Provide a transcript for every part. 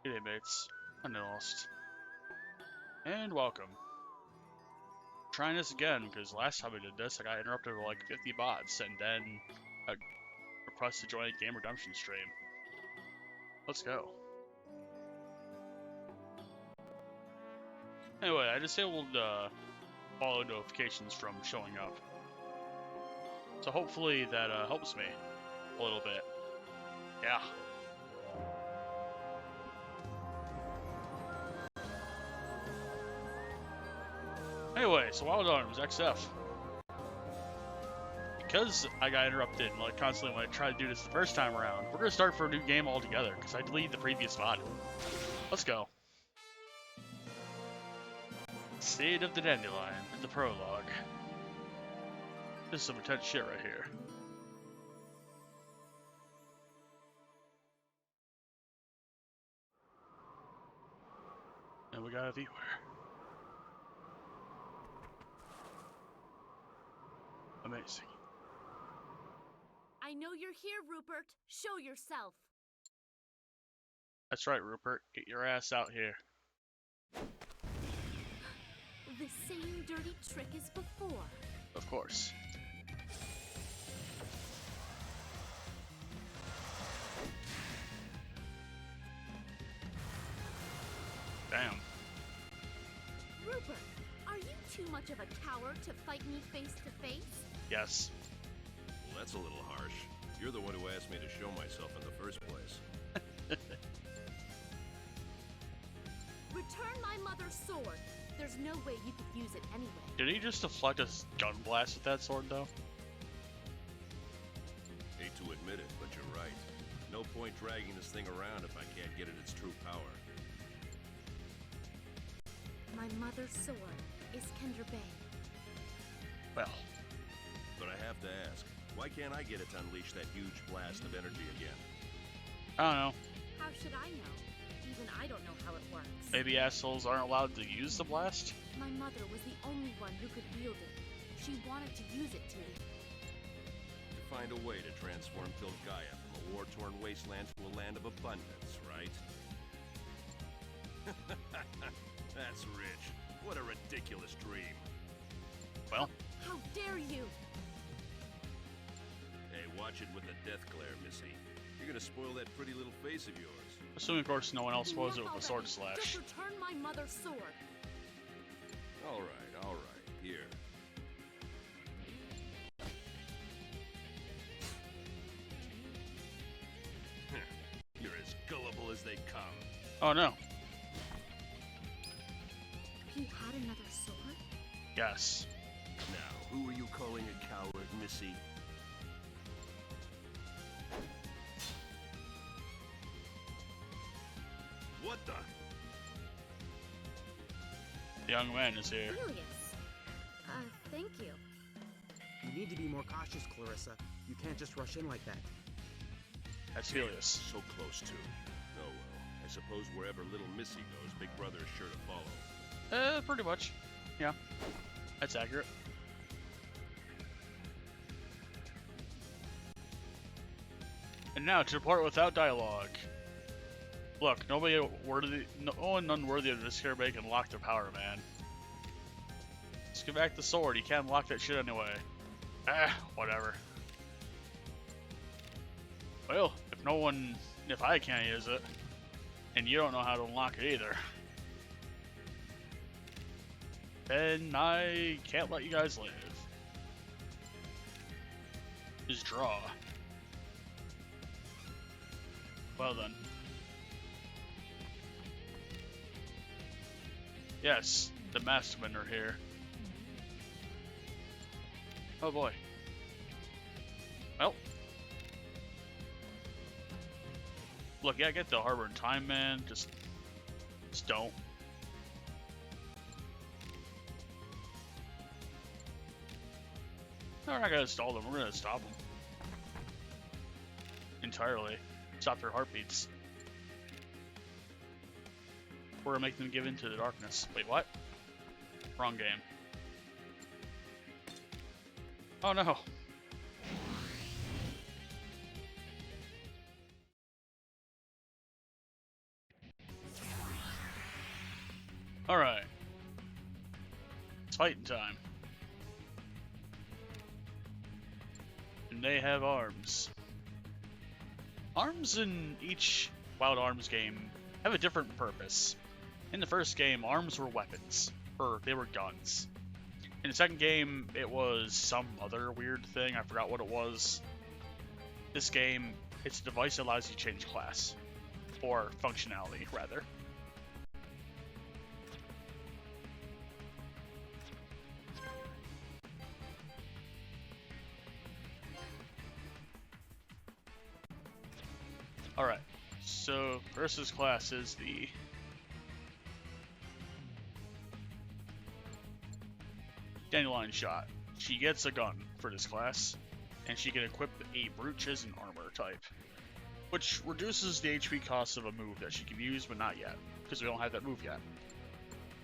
Hey mates, I'm lost. And welcome. Trying this again, because last time I did this, I got interrupted with like 50 bots, and then a request to join a game redemption stream. Let's go. Anyway, I disabled follow notifications from showing up. So hopefully that helps me a little bit. Yeah. Anyway, so while done, it was XF. Because I got interrupted like constantly when I tried to do this the first time around, we're gonna start for a new game altogether because I deleted the previous VOD. Let's go. State of the Dandelion, the prologue. This is some intense shit right here. And we got a viewer. Amazing. I know you're here, Rupert. Show yourself. That's right, Rupert. Get your ass out here. The same dirty trick as before. Of course. Damn. Rupert, are you too much of a coward to fight me face to face? Yes. Well, that's a little harsh. You're the one who asked me to show myself in the first place. Return my mother's sword. There's no way you could use it anyway. Did he just deflect a gun blast with that sword, though? Hate to admit it, but you're right. No point dragging this thing around if I can't get at its true power. My mother's sword is Kendra Bay. Well. But I have to ask, why can't I get it to unleash that huge blast of energy again? I don't know. How should I know? Even I don't know how it works. Maybe assholes aren't allowed to use the blast? My mother was the only one who could wield it. She wanted to use it to find a way to transform Disgaea from a war-torn wasteland to a land of abundance, right? That's rich. What a ridiculous dream. Well. How dare you! Hey, watch it with the death glare, Missy. You're gonna spoil that pretty little face of yours. Assuming, of course, no one else spoils it Enough with a sword already. slash. Just return my mother's sword. All right, here. You're as gullible as they come. Oh no. He had another sword? Yes. Now, who are you calling a coward, Missy? What the? The young man is here. Julius. Thank you. You need to be more cautious, Clarissa. You can't just rush in like that. That's Helios. So close to. Oh well, I suppose wherever little Missy goes, Big Brother is sure to follow. Pretty much. Yeah. That's accurate. And now to report without dialogue. Look, no one unworthy of Disgaea can lock their power, man. Just give back the sword. You can't lock that shit anyway. Whatever. Well, if I can't use it, and you don't know how to unlock it either, then I can't let you guys live. Just draw. Well then. Yes, the maskmen are here. Oh boy. Well. Look, yeah, get the harbor in time, man. Just don't. No, we're not gonna stall them. We're gonna stop them. Entirely. Stop their heartbeats. We're gonna make them give in to the darkness. Wait, what? Wrong game. Oh no. Alright. It's fighting time. And they have arms. Arms in each Wild Arms game have a different purpose. In the first game, arms were weapons, or they were guns. In the second game, it was some other weird thing, I forgot what it was. This game, it's a device that allows you to change class, or functionality, rather. Alright, so versus class is the Dandelion Shot. She gets a gun for this class, and she can equip a Brooch as an armor type, which reduces the HP cost of a move that she can use, but not yet, because we don't have that move yet.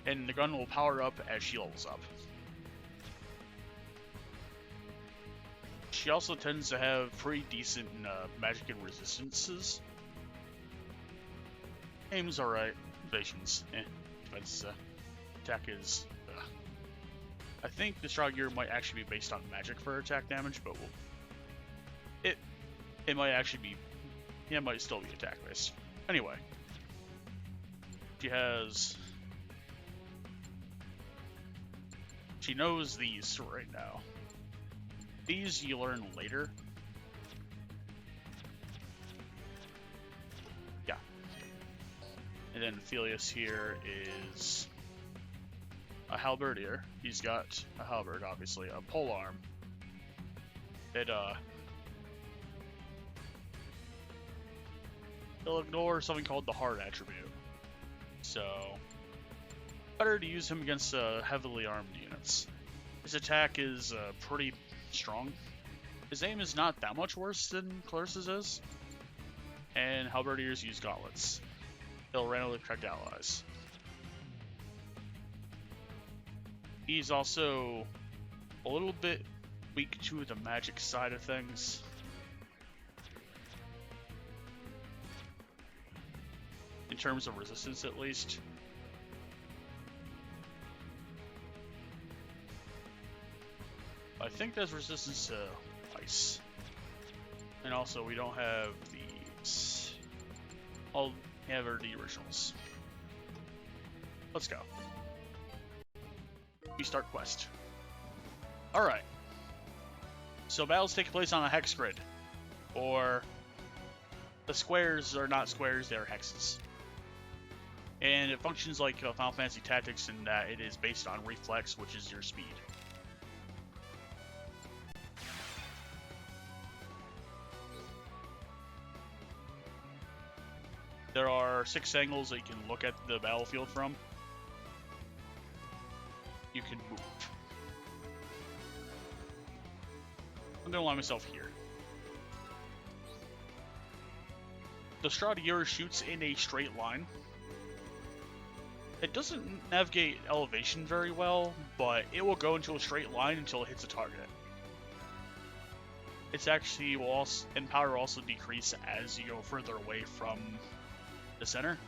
And the gun will power up as she levels up. She also tends to have pretty decent magic and resistances. Aim's alright. Evasion's defense attack is... I think the Straw Gear might actually be based on magic for attack damage, but it might actually be... Yeah, it might still be attack based. Anyway. She has... She knows these right now. These you learn later. Yeah. And then Filius here is a halberdier. He's got a halberd, obviously, a polearm. He'll ignore something called the hard attribute. So, better to use him against heavily armed units. His attack is pretty strong. His aim is not that much worse than Clarissa's is. And halberdiers use gauntlets. They'll randomly protect allies. He's also a little bit weak to the magic side of things. In terms of resistance, at least. I think there's resistance to ice. And also, we don't have these. I'll have the originals. Let's go. We start quest. Alright. So battles take place on a hex grid. Or the squares are not squares, they're hexes. And it functions like Final Fantasy Tactics in that it is based on reflex, which is your speed. There are 6 angles that you can look at the battlefield from. You can move. I'm gonna line myself here. The Stradier shoots in a straight line. It doesn't navigate elevation very well, but it will go into a straight line until it hits a target. It's actually will also, and power will also decrease as you go further away from the center.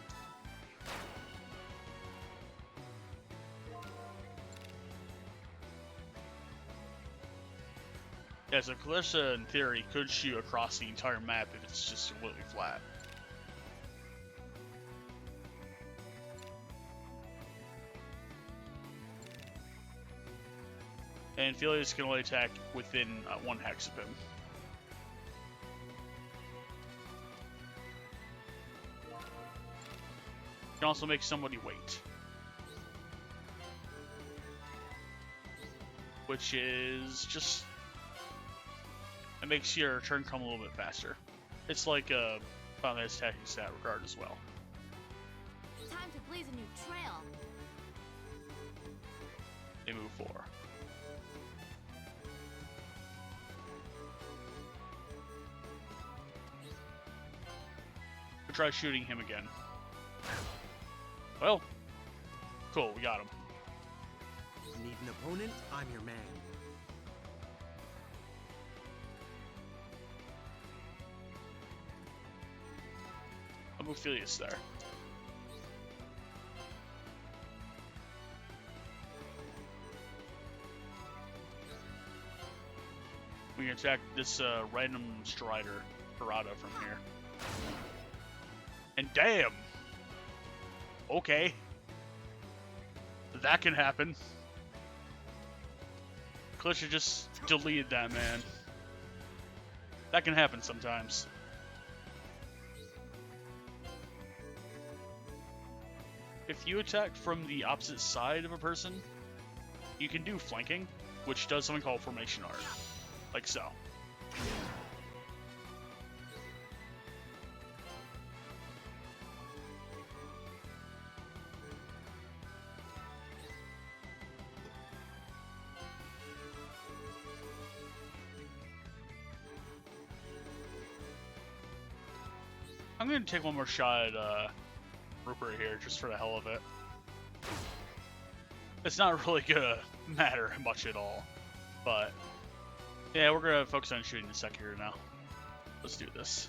Yeah, so Clarissa, in theory, could shoot across the entire map if it's just completely flat. And Filius can only attack within 1 hex of him. You can also make somebody wait. Which is just... It makes your turn come a little bit faster. It's like Final Fantasy Tactics in that regard as well. Time to blaze a new trail. They move 4. We'll try shooting him again. Well, cool, we got him. Need an opponent? I'm your man. I'll move Filius there. can attack this random Strider Parada from here. And damn! Okay. That can happen. Clutch just deleted that, man. That can happen sometimes. If you attack from the opposite side of a person, you can do flanking, which does something called formation art. Like so. I'm going to take one more shot at Rupert here, just for the hell of it. It's not really going to matter much at all. But, yeah, we're going to focus on shooting the Sekiro now. Let's do this.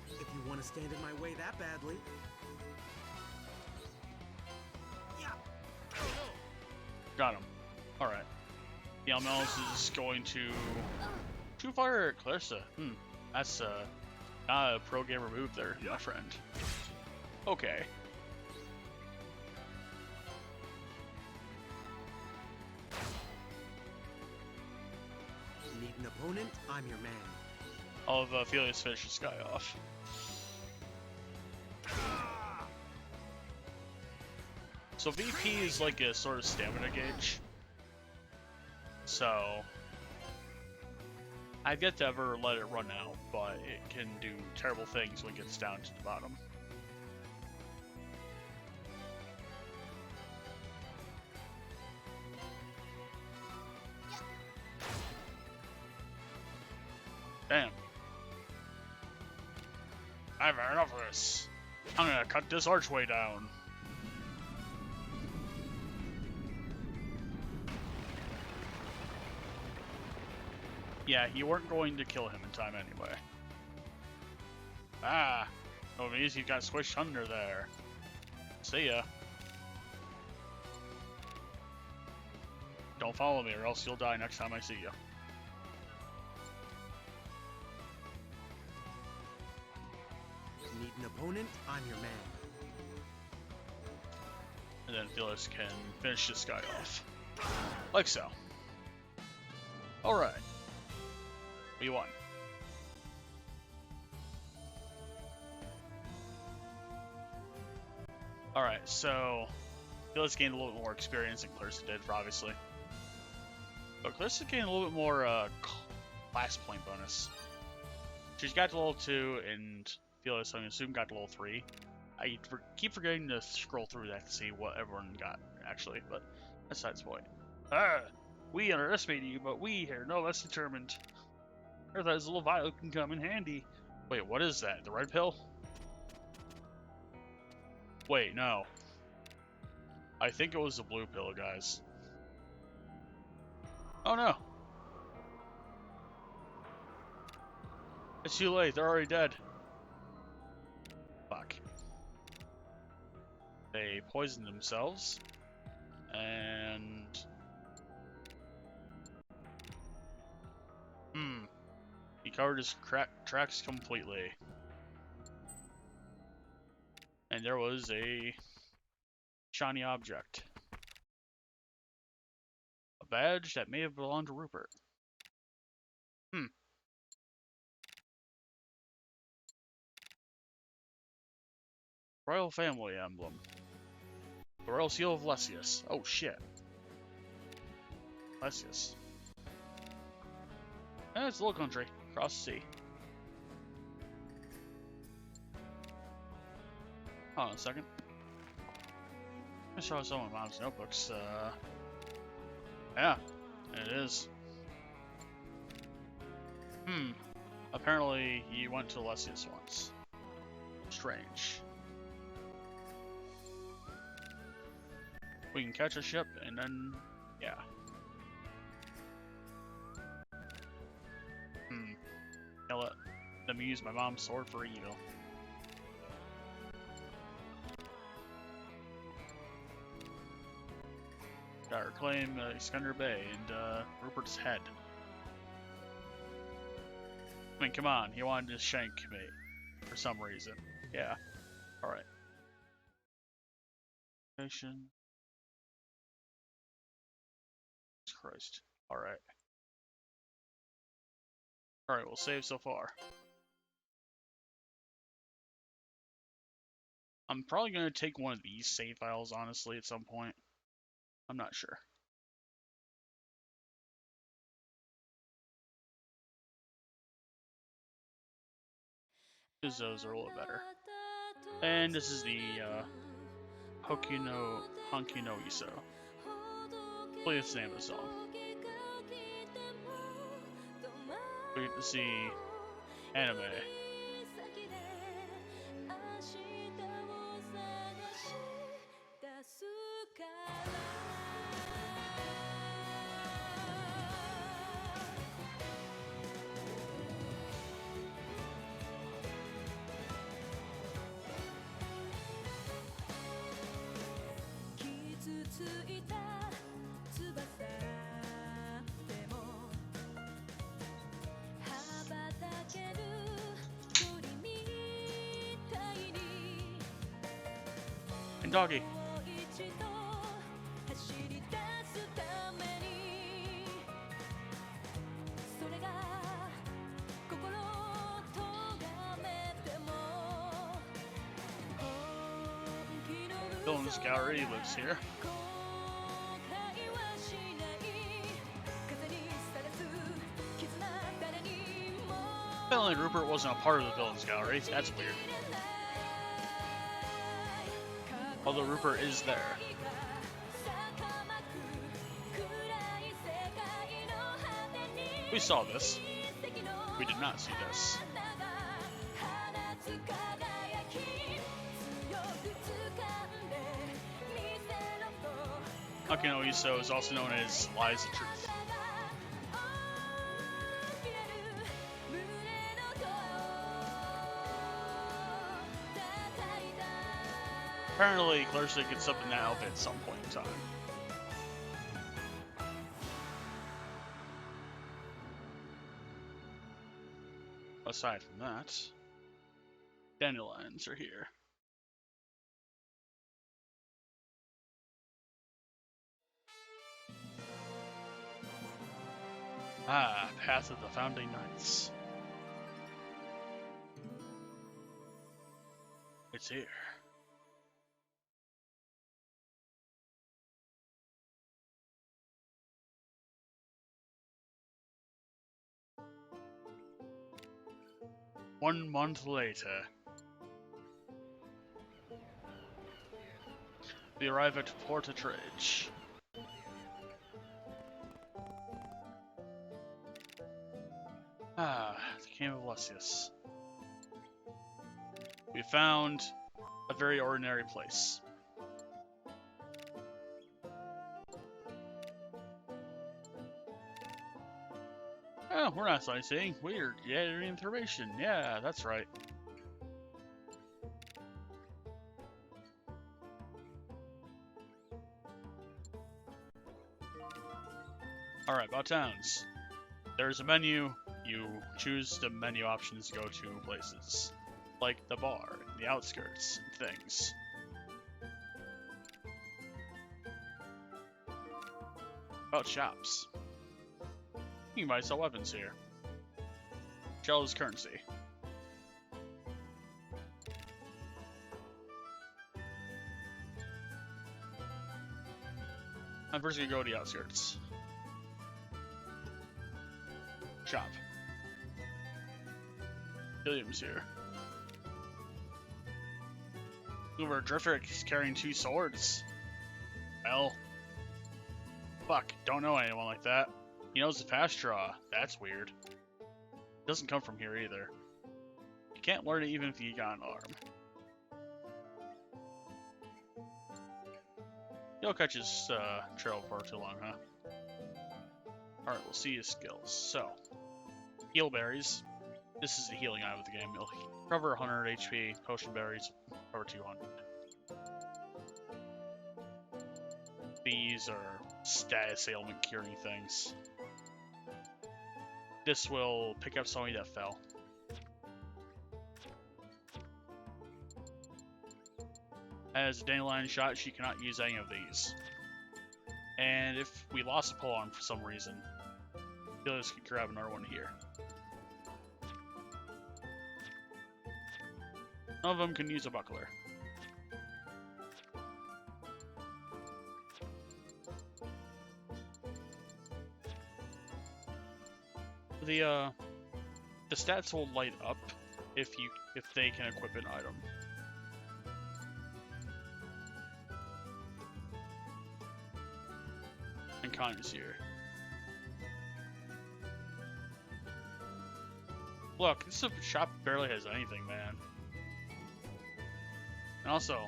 If you want to stand in my way that badly. Yeah. Got him. Alright. The Almelis is going to... True Fire at Clarissa. That's not a pro gamer move there, my friend. Okay. Need an opponent? I'm your man. I'll have Felius finish this guy off. So VP is like a sort of stamina gauge. So I've yet to ever let it run out, but it can do terrible things when it gets down to the bottom. Damn. I've had enough of this. I'm gonna cut this archway down. Yeah, you weren't going to kill him in time anyway. Ah! Oh, means you got squished under there. See ya. Don't follow me or else you'll die next time I see you. Need an opponent? I'm your man. And then Phyllis can finish this guy off. Like so. Alright. We won. Alright, so Phyllis gained a little bit more experience than Clarissa did, obviously. But Clarissa gained a little bit more class point bonus. She's got to level 2, and Phyllis, I assume, got to level 3. I keep forgetting to scroll through that to see what everyone got, actually, but that's besides the point. Ah! We underestimated you, but we are no less determined. I thought this little vial can come in handy. Wait, what is that? The red pill? Wait, no. I think it was the blue pill, guys. Oh no. It's too late, they're already dead. Fuck. They poisoned themselves. And... He covered his tracks completely. And there was a shiny object. A badge that may have belonged to Rupert. Royal family emblem. The Royal Seal of Lesius. Oh shit. Lesius. It's a little country. Across the sea. Hold on a second. I saw some of Mom's notebooks. Yeah, it is. Apparently, he went to Lesius once. Strange. We can catch a ship and then, yeah. I'll let them use my mom's sword for evil. Reclaim Iskender Bay and Rupert's head. I mean, come on, he wanted to shank me for some reason. Yeah. Alright. Christ. Alright. Alright, we'll save so far. I'm probably going to take one of these save files, honestly, at some point. I'm not sure. Because those are a little better. And this is the Honky no Iso. Hopefully it's the name of the song. We get to see anime. And doggy. Villain's Gallery lives here. Apparently Rupert wasn't a part of the Villain's Gallery. That's weird. Although Rupert is there. We saw this. We did not see this. Akino Iso is also known as Lies of Truth. Apparently, Clarissa gets up in that outfit at some point in time. Aside from that, dandelions are here. Ah, Path of the Founding Knights. It's here. One month later, we arrive at Portatridge. Ah, the Cave of Lucius. We found a very ordinary place. Oh, we're not sightseeing. We're gathering information. Yeah, that's right. Alright, about towns. There's a menu. You choose the menu options to go to places. Like the bar, the outskirts, and things. About shops. You can buy sell weapons here. Shell is currency. I'm first gonna go to the outskirts. Shop. William's here. Over Drifter is carrying 2 swords. Well. Fuck, don't know anyone like that. He knows the fast draw. That's weird. Doesn't come from here either. You can't learn it even if you got an arm. You'll catch his trail for too long, huh? Alright, we'll see his skills. So, heal berries. This is the healing item of the game. You'll recover 100 HP. Potion berries, recover 200. These are status ailment curing things. This will pick up somebody that fell. As a dandelion shot, she cannot use any of these. And if we lost a polearm for some reason, healers can grab another one here. None of them can use a buckler. The stats will light up if they can equip an item. And Connie's here. Look, this shop barely has anything, man. And also,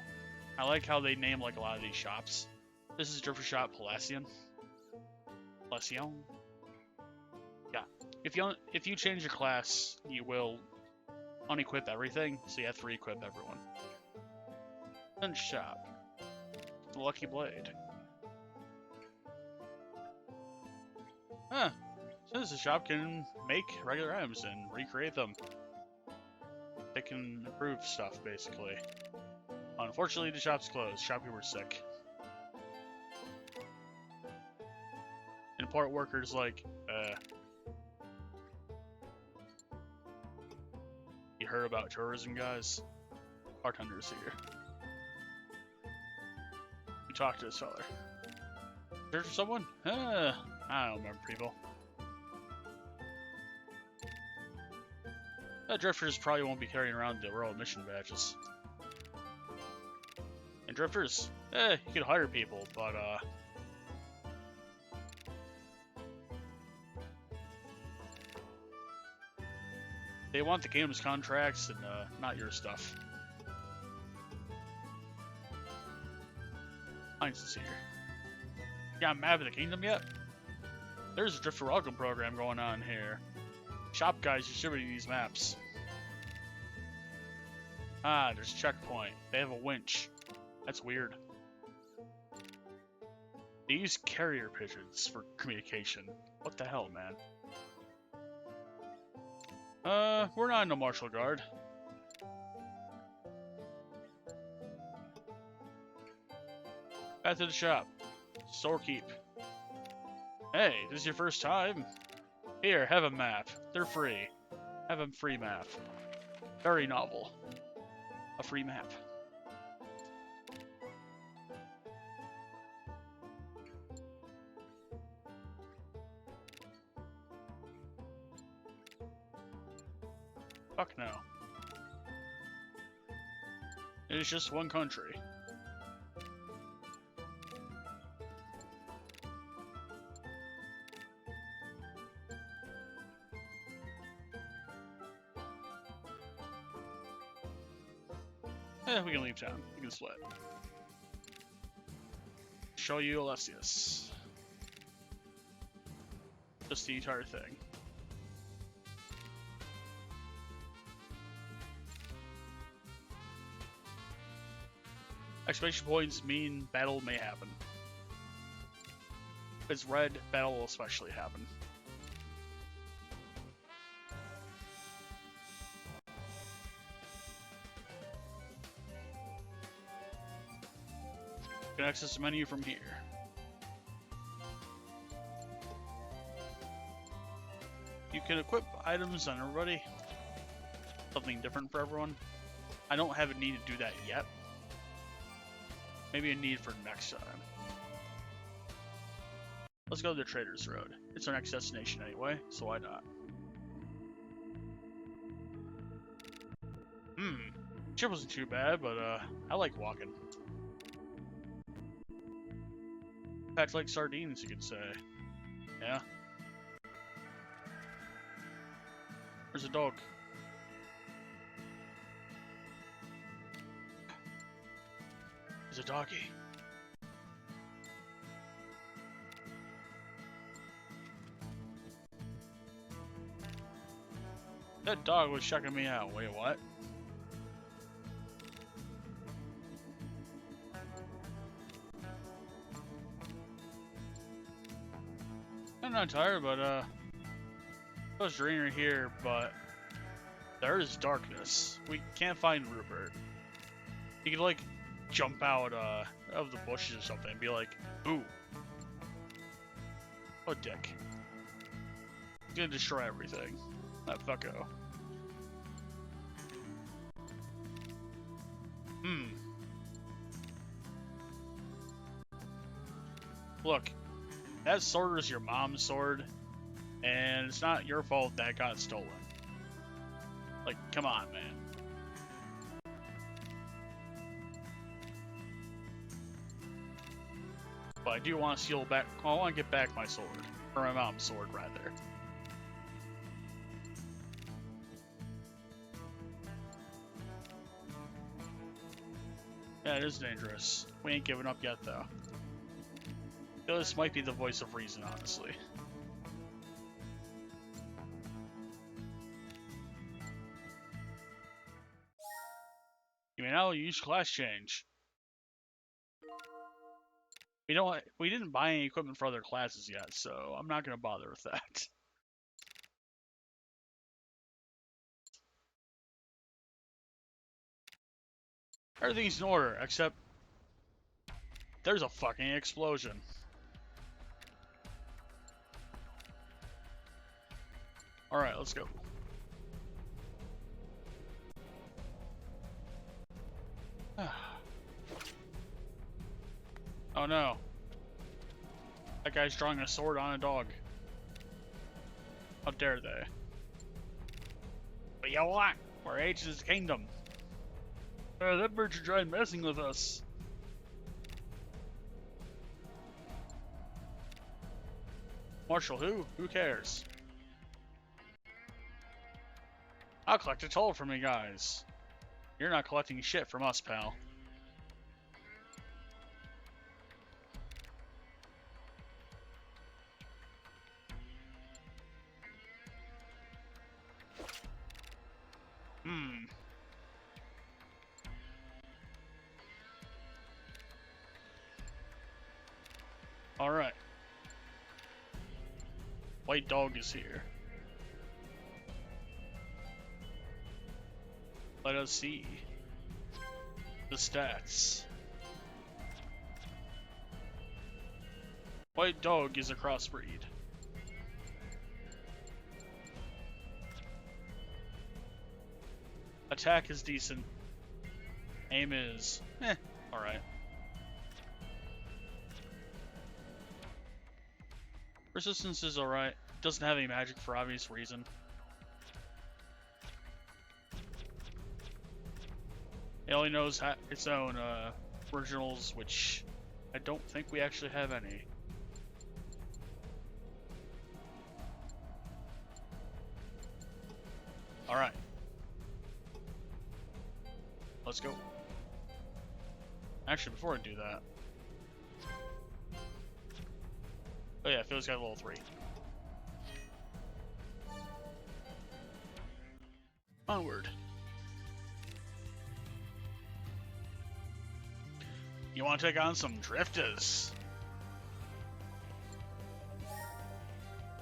I like how they name like a lot of these shops. This is Drifter Shop Palacion. Yeah. If you change your class, you will unequip everything, so you have to re-equip everyone. Then shop. The Lucky Blade. Huh. So this shop can make regular items and recreate them. They can improve stuff, basically. Unfortunately, the shop's closed. Shopkeeper's sick. Import workers like, You heard about tourism, guys? Bartender's here. You talk to this feller. Search for someone? I don't remember people. Drifters probably won't be carrying around the royal mission badges. And drifters, you can hire people, but they want the kingdom's contracts and not your stuff. Heinz here. Got a map of the kingdom yet? There's a Drifter Welcome program going on here. Shop guys distributing these maps. Ah, there's a checkpoint. They have a winch. That's weird. They use carrier pigeons for communication. What the hell, man? We're not in the martial guard. Back to the shop. Storekeep. Hey, this is your first time? Here, have a map. They're free. Have a free map. Very novel. A free map. Fuck no. It is just one country. We can leave town. We can split. Show you Alessius. Just the entire thing. Exclamation points mean battle may happen. If it's red, battle will especially happen. You can access the menu from here. You can equip items on everybody. Something different for everyone. I don't have a need to do that yet. Maybe a need for next time. Let's go to the Trader's Road. It's our next destination anyway, so why not? Chip wasn't too bad, but I like walking. Packed like sardines, you could say. Yeah. There's a dog. There's a doggy. That dog was checking me out. Wait, what? not tired, but I was dreaming here, but there is darkness. We can't find Rupert. He could like jump out of the bushes or something and be like, "Ooh, oh dick." He's gonna destroy everything. That fucko. Look, that sword was your mom's sword, and it's not your fault that got stolen. Like, come on, man. But I do want to steal back. I want to get back my sword, or my mom's sword, rather. Yeah, it is dangerous. We ain't giving up yet, though. I feel this might be the voice of reason, honestly. You may now use class change. We didn't buy any equipment for other classes yet, so I'm not gonna bother with that. Everything's in order, except there's a fucking explosion. Alright, let's go. Oh no. That guy's drawing a sword on a dog. How dare they? What you want? We're H's kingdom. That bird should try messing with us. Marshal who? Who cares? I'll collect a toll from you guys. You're not collecting shit from us, pal. Alright. White dog is here. Let us see the stats. White dog is a crossbreed. Attack is decent. Aim is alright. Resistance is alright. Doesn't have any magic for obvious reason. It only knows its own originals, which I don't think we actually have any. Alright. Let's go. Actually, before I do that... Oh yeah, Phil's got a level 3. Onward. You want to take on some drifters?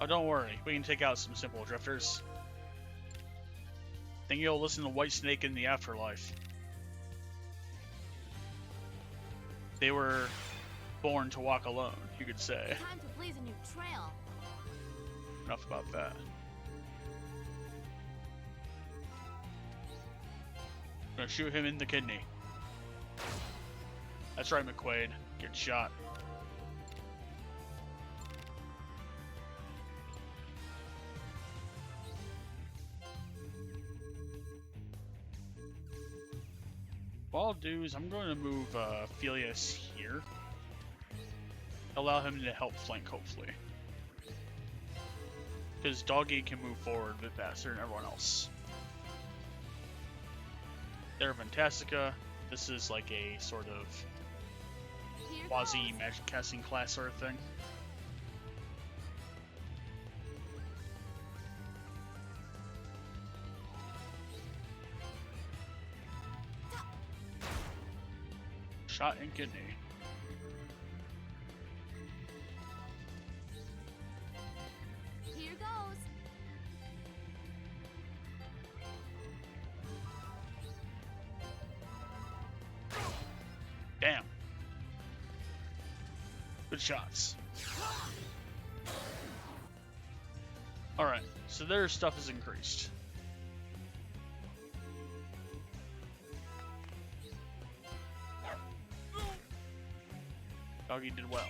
Oh, don't worry. We can take out some simple drifters. Think you'll listen to White Snake in the afterlife. They were born to walk alone, you could say. Time to blaze a new trail. Enough about that. I'm gonna shoot him in the kidney. That's right, McQuaid. Get shot. What I'll do is I'm going to move Philius here. Allow him to help flank, hopefully. Because Doggy can move forward a bit faster than everyone else. There, Fantastica. This is like a sort of quasi magic casting class sort of thing. Shot in kidney. Good shots. Alright, so their stuff is increased. Doggy did well.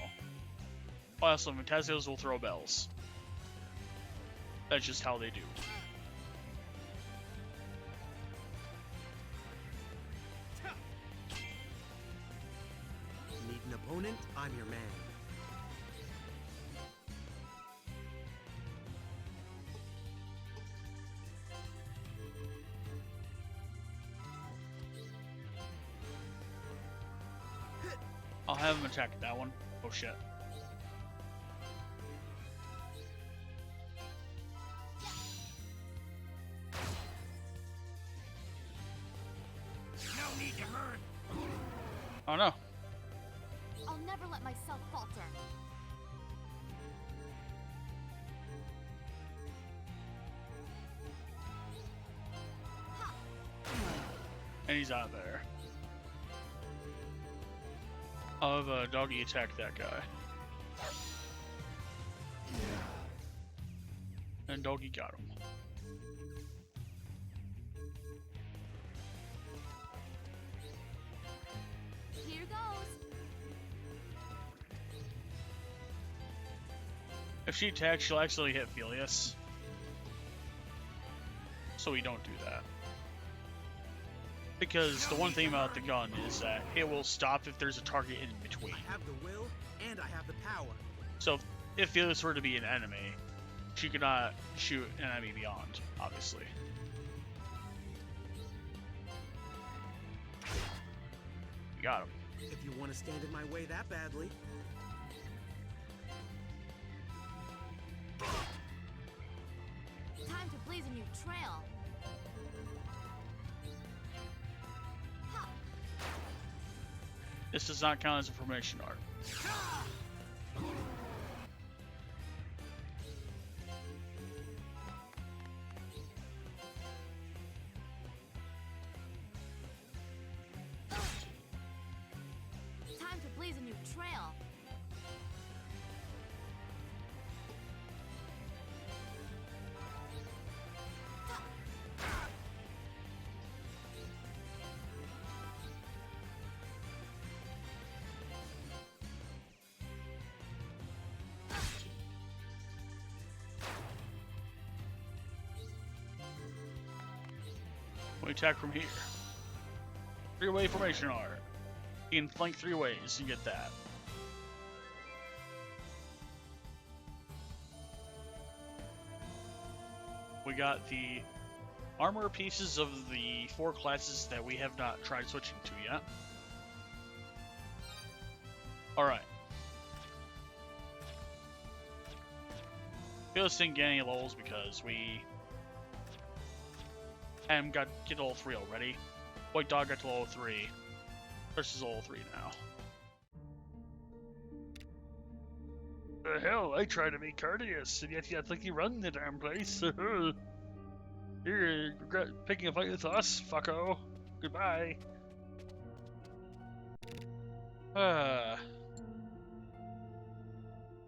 Also, Metazios will throw bells. That's just how they do. Need an opponent? I'm your man. I'll have him attack that one. Oh shit. No need to hurry. Oh no. I'll never let myself falter. And he's out there. I'll have Doggy attack that guy. And Doggy got him. Here goes. If she attacks, she'll actually hit Felius. So we don't do that. Because the one thing about the gun is that it will stop if there's a target in between. I have the will and I have the power. So if Felius were to be an enemy, she could not shoot an enemy beyond, obviously. You got him. If you want to stand in my way that badly. Time to blaze a new trail. Ha! This does not count as a formation art. Time to blaze a new trail. We attack from here. Three-way formation art. You can flank 3 ways, you get that. We got the armor pieces of the 4 classes that we have not tried switching to yet. Alright. Phyllis didn't get any levels because we hadn't got get level 3 already. White Dog got to level 3. Versus level 3 now. The hell, I try to be courteous, and yet you think you run the damn place. You're picking a fight with us, fucko. Goodbye.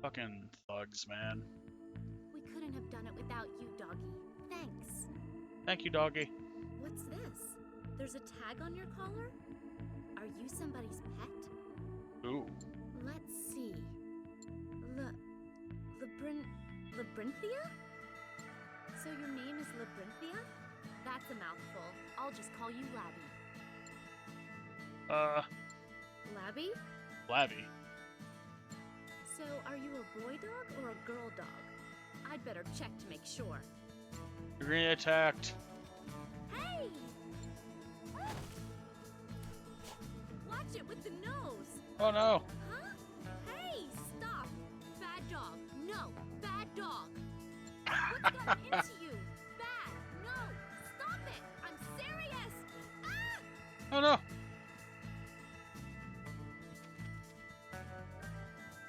Fucking thugs, man. We couldn't have done it without you, Doggy. Thanks. Thank you, doggy. What's this? There's a tag on your collar? Are you somebody's pet? Ooh. Let's see. Labyrinthia? So your name is Labyrinthia? That's a mouthful. I'll just call you Labby. Labby? Labby. So are you a boy dog or a girl dog? I'd better check to make sure. You're getting attacked. Hey! Watch it with the nose! Oh no. Huh? Hey, stop! Bad dog. No, bad dog. What's gotten into you? Bad. No, stop it! I'm serious! Ah! Oh no.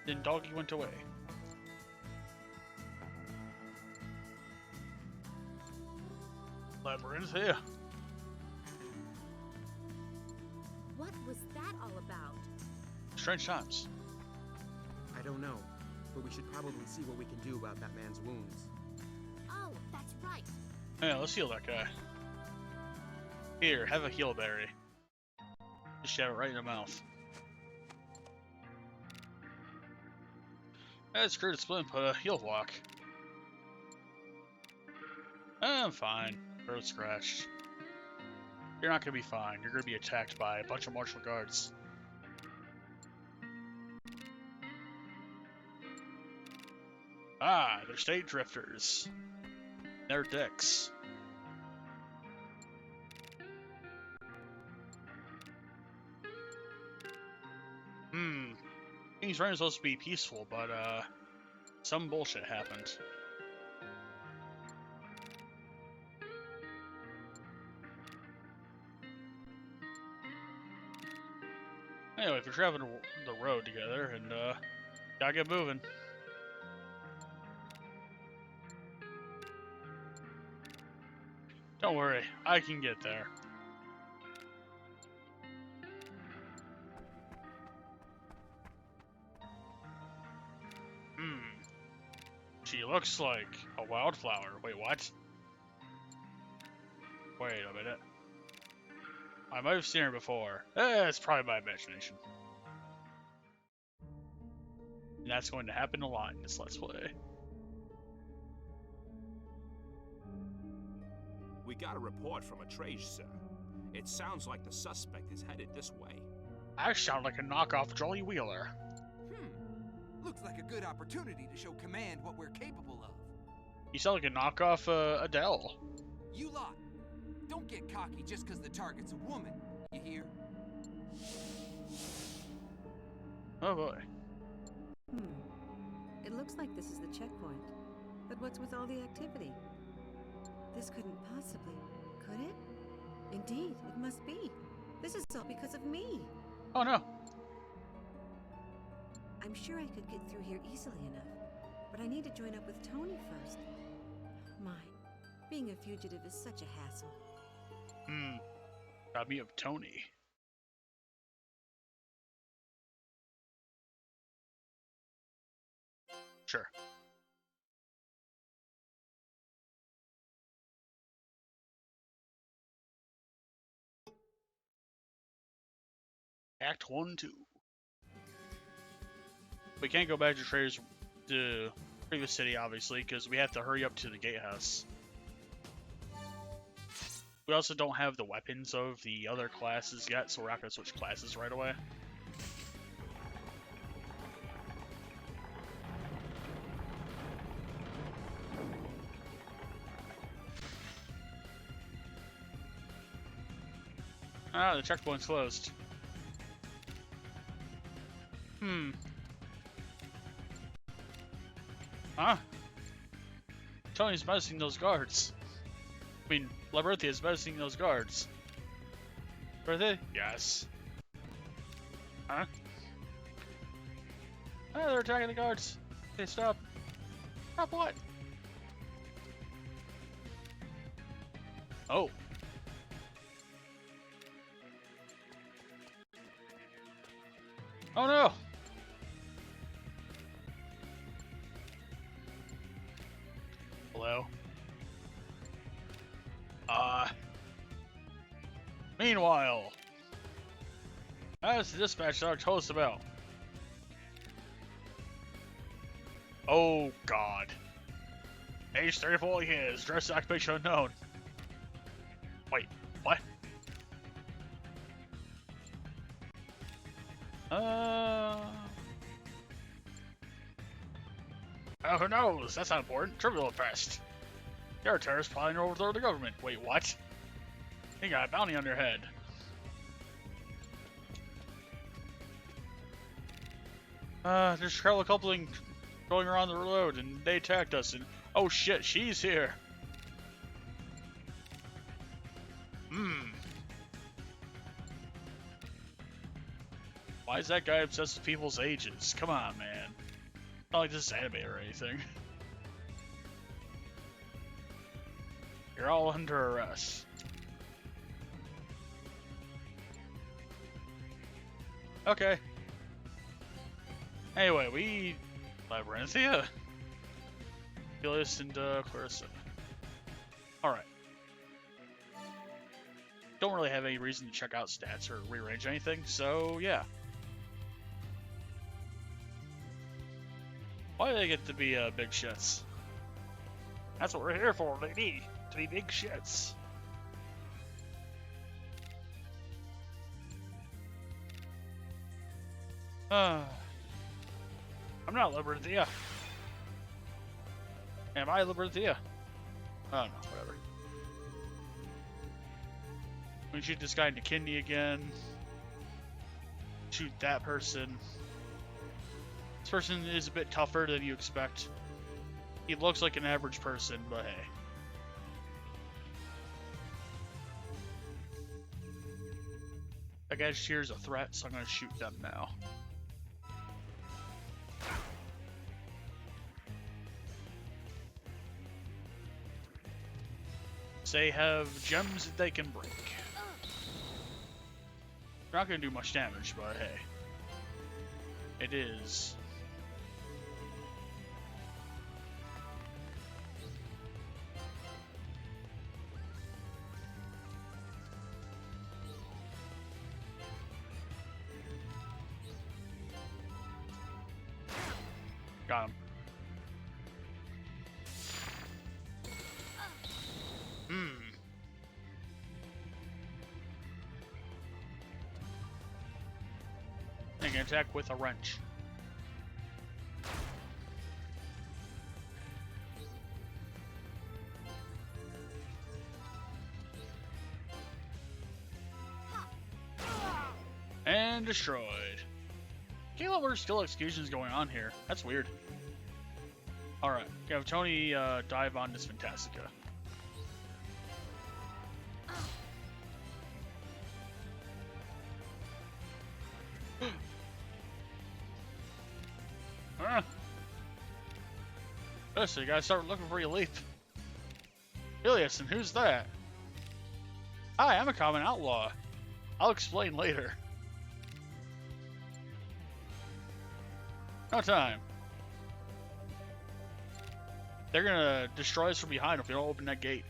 Then doggy went away. Labyrinth here. What was that all about? Strange times. I I don't know, but we should probably see what we can do about that man's wounds. Oh, that's right. Yeah, let's heal that guy. Here, have a heal berry. Just shove it right in the mouth. That's screw the splint, put a heal block. I'm fine. Throat scratched. You're not gonna be fine. You're gonna be attacked by a bunch of martial guards. Ah, they're state drifters. They're dicks. King's Reign is supposed to be peaceful, but some bullshit happened. Anyway, if you're traveling the road together, and gotta get moving. Don't worry, I can get there. She looks like a wildflower. Wait, what? Wait a minute. I might have seen her before. It's probably my imagination. And that's going to happen a lot in this Let's Play. We got a report from a trace, sir. It sounds like the suspect is headed this way. I sound like a knockoff Jolly Wheeler. Looks like a good opportunity to show command what we're capable of. You sound like a knockoff Adele. You lot, don't get cocky just because the target's a woman, you hear? Oh boy. It looks like this is the checkpoint. But what's with all the activity? This couldn't possibly, could it? Indeed, it must be. This is all because of me. Oh no. I'm sure I could get through here easily enough, but I need to join up with Tony first. My, being a fugitive is such a hassle. Got me up Tony. Sure. Act 1, 2. We can't go back to Trader's to previous city, obviously, because we have to hurry up to the gatehouse. We also don't have the weapons of the other classes yet, so we're not going to switch classes right away. Ah, the checkpoint's closed. Huh? Tony's menacing those guards. I mean, Labyrinthia is menacing those guards. Are they? Yes. Huh? Oh, they're attacking the guards. Okay, stop. Stop what? Oh. Oh no! Hello? Meanwhile, as the dispatch dog told us about. Oh god. Age 34 years, dress occupation unknown. Wait, what? Oh, who knows? That's not important. Trivial at best. You're a terrorist plotting to overthrow the government. Wait, what? You got a bounty on your head. There's a crowd of coupling going around the road, and they attacked us, and oh shit, she's here. Why is that guy obsessed with people's ages? Come on, man. Not like this is anime or anything. You're all under arrest. Okay. Anyway, we Labyrinthia, Helios, and Clarissa. All right. Don't really have any reason to check out stats or rearrange anything, so yeah. Why do they get to be big shits? That's what we're here for, lady. To be big shits. I'm not Labyrinthia. Am I Labyrinthia? Oh no, whatever. We shoot this guy in the kidney again. Shoot that person. This person is a bit tougher than you expect. He looks like an average person, but hey. That guy hears a threat, so I'm gonna shoot them now. They have gems that they can break. They're not gonna do much damage, but hey. It is. Got him. I can attack with a wrench. And destroyed. Can't let there's still executions going on here. That's weird. Alright, we have Tony dive on this Fantastica. So you gotta start looking for your leap. Helios, and who's that? Hi, I'm a common outlaw. I'll explain later. No time. They're gonna destroy us from behind if we don't open that gate.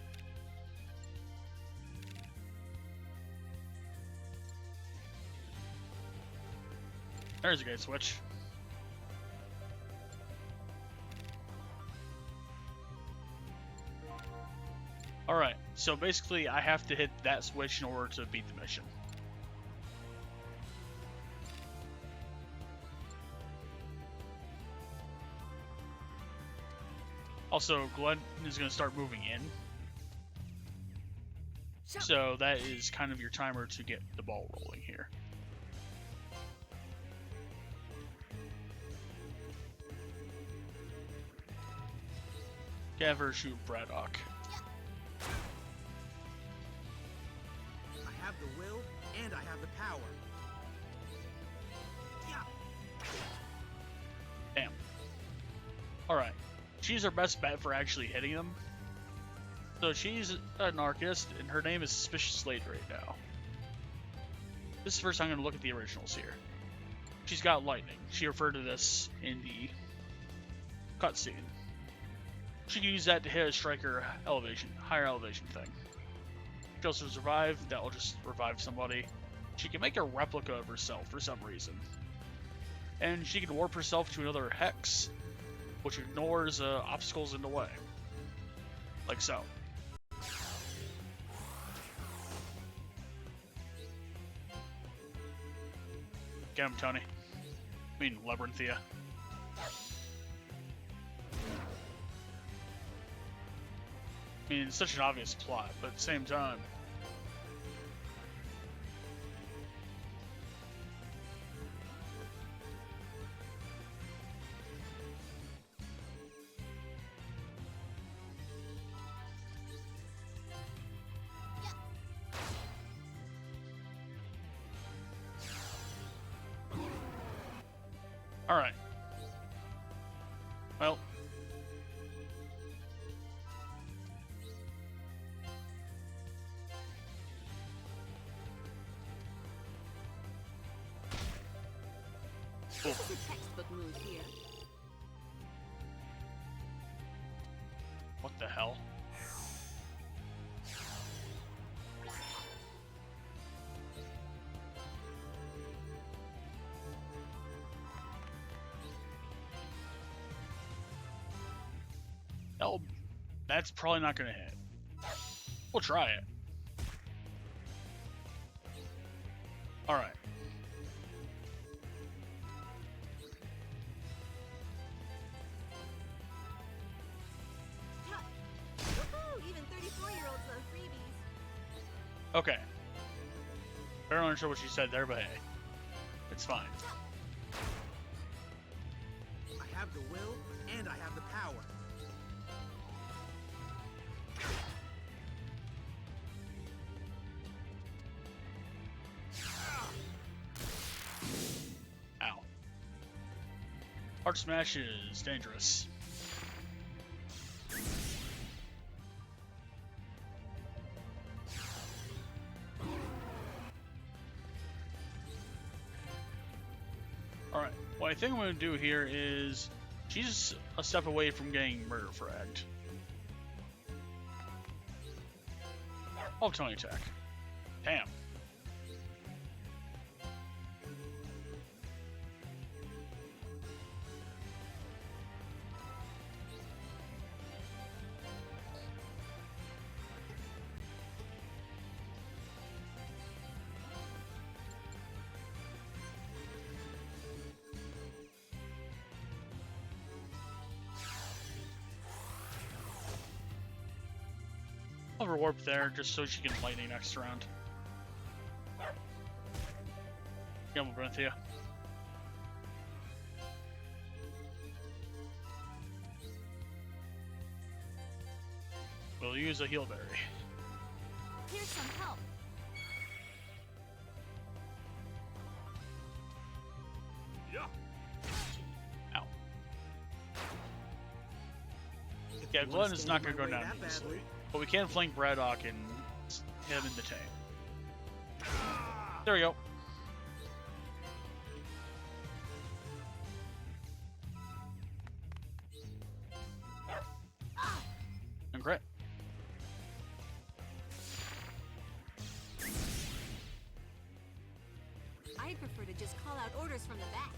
There's a gate switch. Alright, so basically I have to hit that switch in order to beat the mission. Also, Glenn is going to start moving in. So that is kind of your timer to get the ball rolling here. Ever shoot Braddock. I have the will and I have the power. Yeah. Damn. Alright. She's our best bet for actually hitting them. So she's an archist, and her name is Suspicious Slade right now. This is the first time I'm going to look at the originals here. She's got lightning. She referred to this in the cutscene. She can use that to hit a striker elevation, higher elevation thing. She also survive, that will just revive somebody. She can make a replica of herself for some reason. And she can warp herself to another hex, which ignores obstacles in the way. Like so. Get him, Tony. I mean, Labyrinthia. I mean, it's such an obvious plot, but at the same time... Alright. Well. Cool. This is a textbook move here. What the hell? Oh, that's probably not gonna hit. We'll try it. Alright. Woohoo! Even 34-year-olds love freebies. Okay. I'm not sure what she said there, but hey. It's fine. I have the will and I have the power. Ow. Heart smash is dangerous. Alright, what I think I'm going to do here is she's a step away from getting murder fragged. Oh, Tony attack. Damn. Overwarp there just so she can lightning next round. Come on, Brenthia. We'll use a heal berry. Here's some help. Ow. If Yeah, you wanna Glenn is stand not in going to my go way down that easily. badly, But we can flank Braddock and hit him in the tank. There we go. And crit. I'd prefer to just call out orders from the back.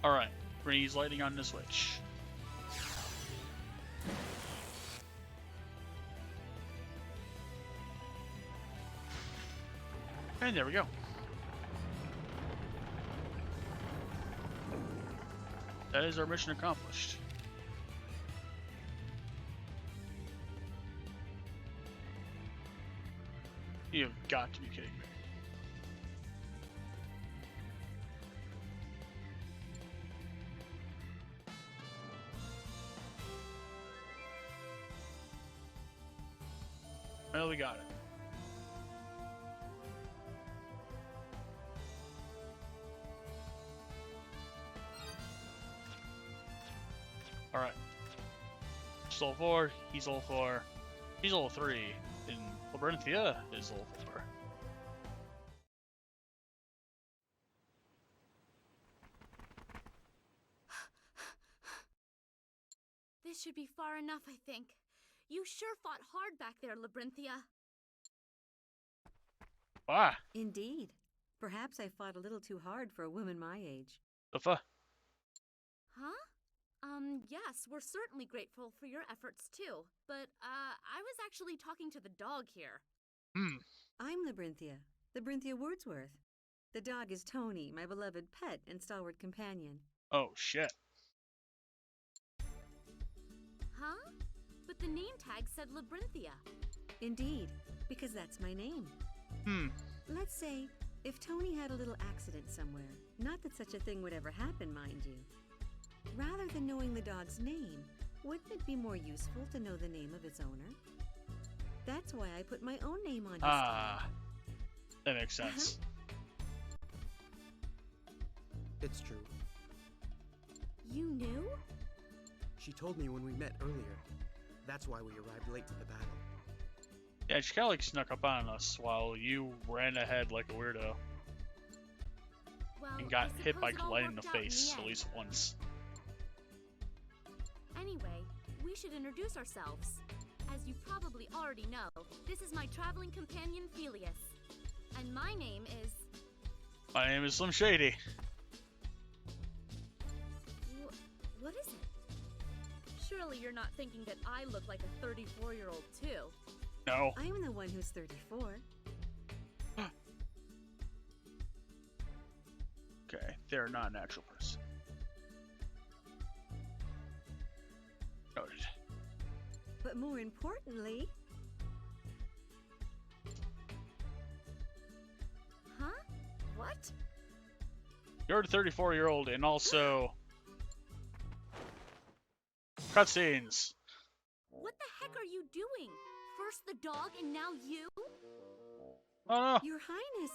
Alright, we're gonna use lightning on this witch. And there we go. That is our mission accomplished. You've got to be kidding me. Well, we got it. Alright. She's level 4, he's level 4, he's level 3, and Labyrinthia is level 4. This should be far enough, I think. You sure fought hard back there, Labyrinthia. Ah, Indeed. Perhaps I fought a little too hard for a woman my age. the fuck? Huh? Yes, we're certainly grateful for your efforts too. But, I was actually talking to the dog here. I'm Labyrinthia, Labyrinthia Wordsworth. The dog is Tony, my beloved pet and stalwart companion. Oh, shit. Huh? But the name tag said Labyrinthia. Indeed, because that's my name. Let's say, if Tony had a little accident somewhere, not that such a thing would ever happen, mind you. Rather than knowing the dog's name, wouldn't it be more useful to know the name of its owner? That's why I put my own name on his Ah, that makes sense. it's true. You knew? She told me when we met earlier. That's why we arrived late to the battle. Yeah, she kinda like snuck up on us while you ran ahead like a weirdo. Well, and got I hit by suppose it all Glenn in the worked out face the at end. least once. Anyway, we should introduce ourselves. As you probably already know, this is my traveling companion Felius. And my name is... My name is Slim Shady. What is it? Surely you're not thinking that I look like a 34-year-old too. No. I'm the one who's 34. Okay, they're not a natural person. Noted. But more importantly... Huh? What? You're a 34-year-old and also... Cutscenes. What the heck are you doing? First the dog and now you? Oh no. Your Highness,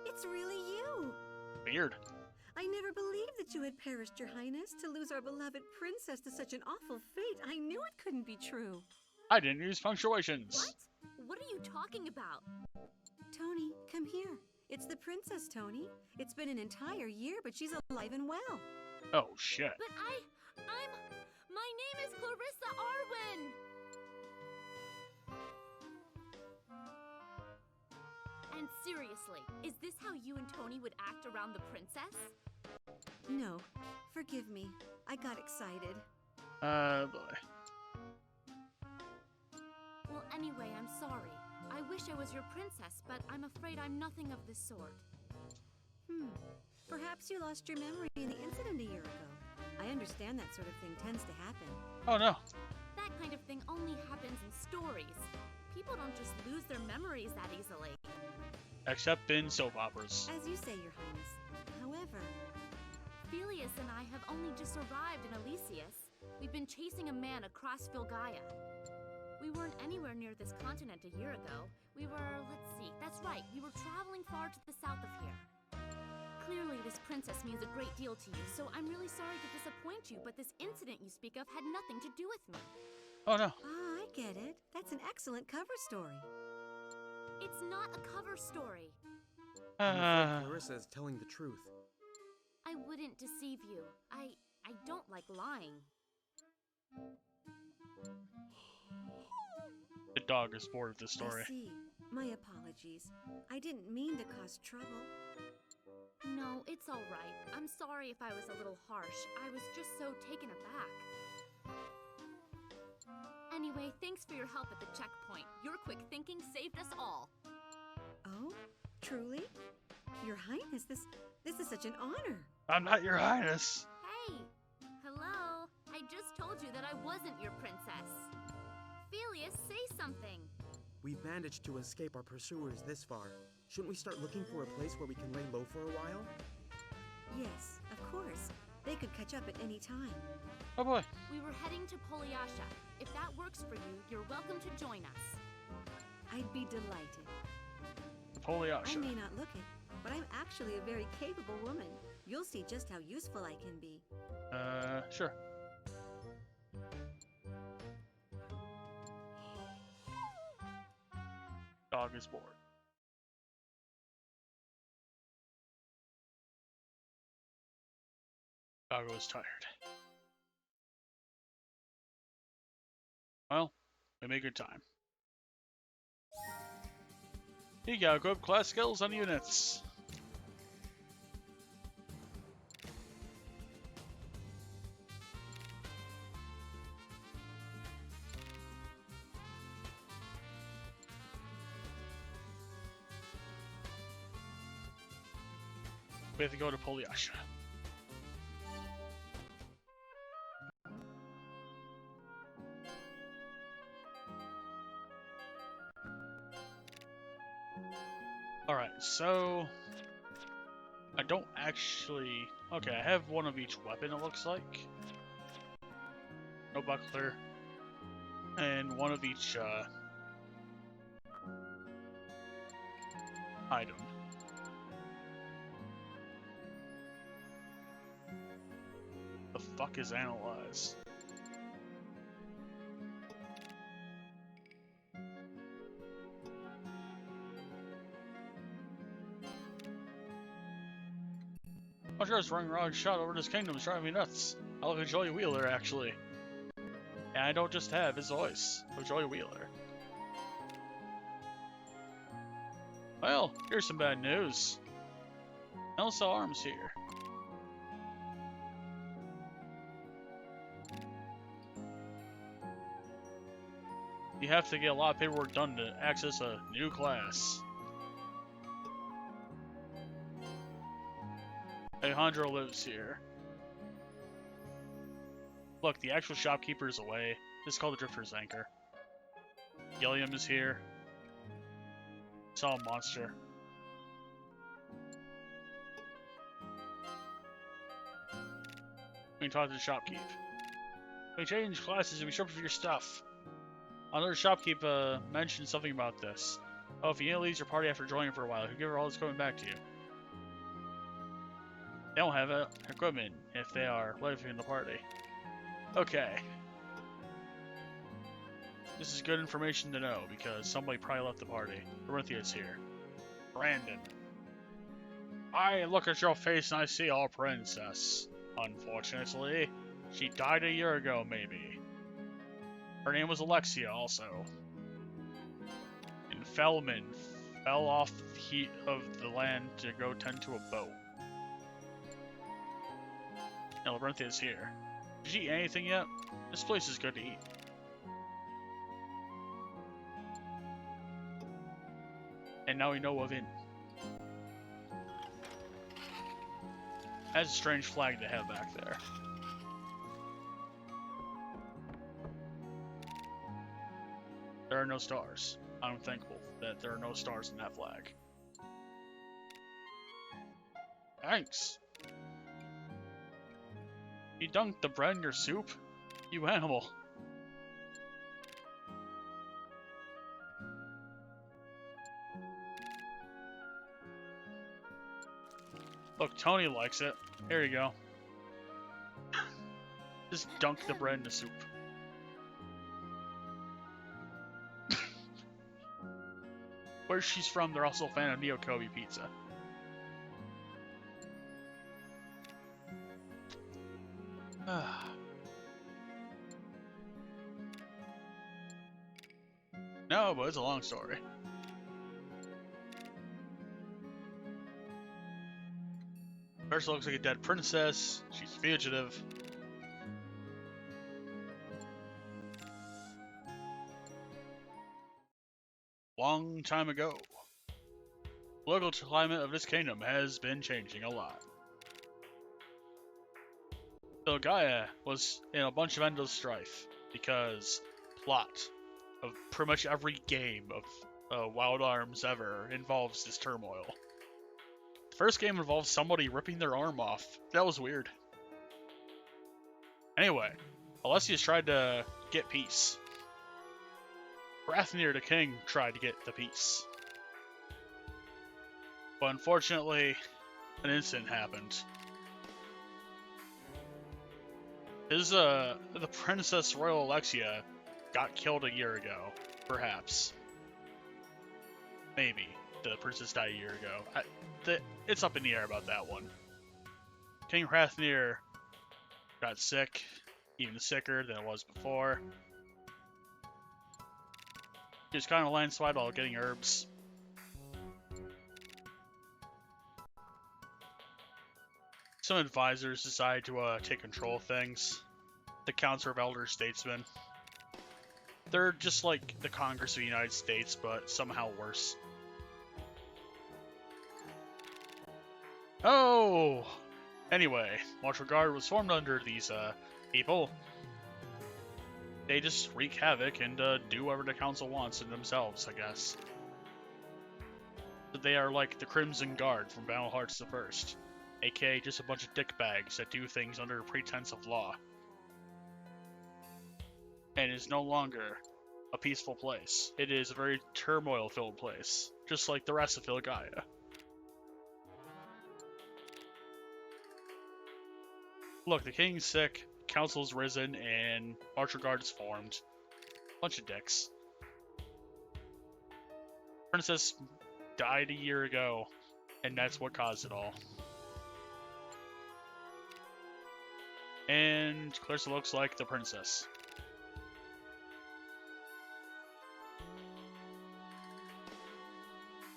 it's really you. Weird. I never believed that you had perished, Your Highness, to lose our beloved princess to such an awful fate. I knew it couldn't be true. I didn't use punctuations. What? What are you talking about? Tony, come here. It's the princess, Tony. It's been an entire year, but she's alive and well. Oh shit. But my name is Clarissa Arwen! And seriously, is this how you and Tony would act around the princess? No, forgive me. I got excited. Boy. Well, anyway, I'm sorry. I wish I was your princess, but I'm afraid I'm nothing of the sort. Perhaps you lost your memory in the incident a year ago. I understand that sort of thing tends to happen. Oh no. That kind of thing only happens in stories. People don't just lose their memories that easily. Except in soap operas. As you say, Your Highness. However, Felius and I have only just arrived in Elysius. We've been chasing a man across Disgaea. We weren't anywhere near this continent a year ago. We were, let's see, that's right, we were traveling far to the south of here. Clearly, this princess means a great deal to you, so I'm really sorry to disappoint you, but this incident you speak of had nothing to do with me. Oh no. I get it. That's an excellent cover story. It's not a cover story. I'm afraid Clarissa is telling the truth. I wouldn't deceive you. I don't like lying. The dog is bored of this story. I see. My apologies. I didn't mean to cause trouble. No, it's all right. I'm sorry if I was a little harsh. I was just so taken aback. Anyway, thanks for your help at the checkpoint. Your quick thinking saved us all. Oh? Truly? Your Highness, this is such an honor. I'm not your highness. Hey! Hello? I just told you that I wasn't your princess. Felius, say something. We've managed to escape our pursuers this far. Shouldn't we start looking for a place where we can lay low for a while? Yes, of course. They could catch up at any time. Oh boy. We were heading to Polyasha. If that works for you, you're welcome to join us. I'd be delighted. I Polyasha. may not look it, but I'm actually a very capable woman. You'll see just how useful I can be. Sure. Dog is bored. Doggo is tired. Well, we make good time. You gotta equip class skills on units. We have to go to Polyasha. Alright, so... I don't actually... Okay, I have one of each weapon, it looks like. No buckler. And one of each, item. The fuck is analyze? I'm sure it's running around shot over this kingdom is driving me nuts. I look like Joey Wheeler, actually. And I don't just have his voice of Joey Wheeler. Well, here's some bad news. Elsa Arms here. You have to get a lot of paperwork done to access a new class. Alejandro lives here. Look, the actual shopkeeper is away. This is called the Drifter's Anchor. Gilliam is here. Saw a monster. We can talk to the shopkeep. We change classes and we shop for your stuff. Another shopkeep mentioned something about this. Oh, if Yena leaves your party after joining for a while, he'll give her all that's coming back to you. They don't have equipment if they are leaving the party. Okay. This is good information to know because somebody probably left the party. Dorothia's here. Brandon. I look at your face and I see our princess. Unfortunately, she died a year ago, maybe. Her name was Alexia, also. And Fellman fell off the heat of the land to go tend to a boat. Now, Labyrinthia is here. Did you eat anything yet? This place is good to eat. And now we know of it. That's a strange flag to have back there. There are no stars. I'm thankful that there are no stars in that flag. Thanks. You dunked the bread in your soup? You animal. Look, Tony likes it. Here you go. Just dunk the bread in the soup. Where she's from, they're also a fan of Neo Kobe pizza. No, but it's a long story. First looks like a dead princess. She's fugitive. Long time ago. The local climate of this kingdom has been changing a lot. Disgaea was in a bunch of endless strife because plot of pretty much every game of Wild Arms ever involves this turmoil. The first game involved somebody ripping their arm off. That was weird. Anyway, Alessius tried to get peace. Rathnir the king tried to get the peace. But unfortunately, an incident happened. The Princess Royal Alexia got killed a year ago, perhaps. Maybe. The princess died a year ago. It's up in the air about that one. King Rathnir got sick, even sicker than it was before. He was kind of landslide while getting herbs. Some advisors decided to take control of things. The Council of Elder Statesmen. They're just like the Congress of the United States, but somehow worse. Oh! Anyway, Martial Guard was formed under these people. They just wreak havoc and do whatever the council wants in themselves, I guess. They are like the Crimson Guard from Battle Hearts the First, aka just a bunch of dickbags that do things under the pretense of law. And is no longer a peaceful place. It is a very turmoil-filled place, just like the rest of Disgaea. Look, the king's sick, council's risen, and Martial Guard is formed. Bunch of dicks. Princess died a year ago, and that's what caused it all. And Clarissa looks like the princess.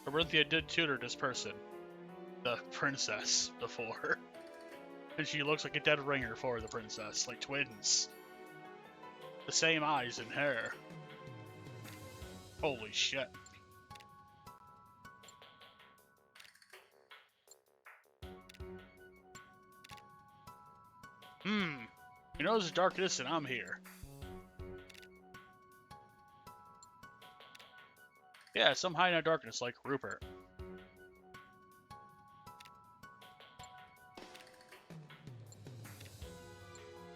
Orinthia did tutor this person, the princess, before. And she looks like a dead ringer for the princess, like twins. The same eyes and hair. Holy shit. You know it's darkness and I'm here. Yeah, some hiding in the darkness like Rupert.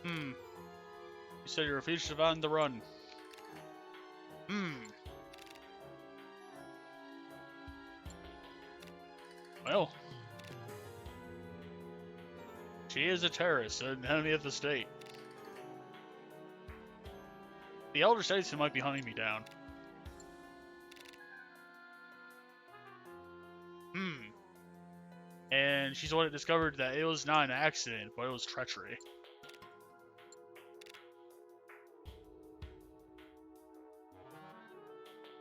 You said you're a fugitive on the run. Well. She is a terrorist and an enemy of the state. The Elder Statesman might be hunting me down. And she's the one that discovered that it was not an accident, but it was treachery.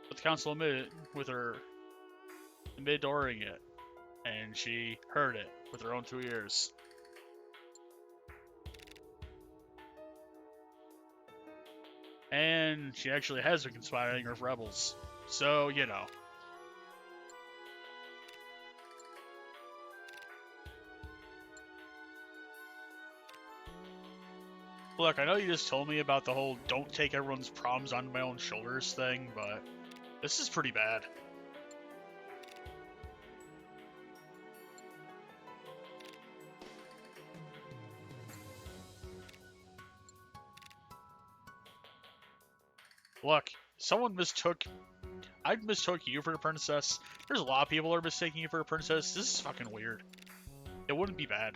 But the council admitted during it, and she heard it with her own 2 ears. And she actually has been conspiring with rebels. So, you know. Look, I know you just told me about the whole don't take everyone's problems onto my own shoulders thing, but this is pretty bad. Look, I mistook you for a princess. There's a lot of people who are mistaking you for a princess. This is fucking weird. It wouldn't be bad.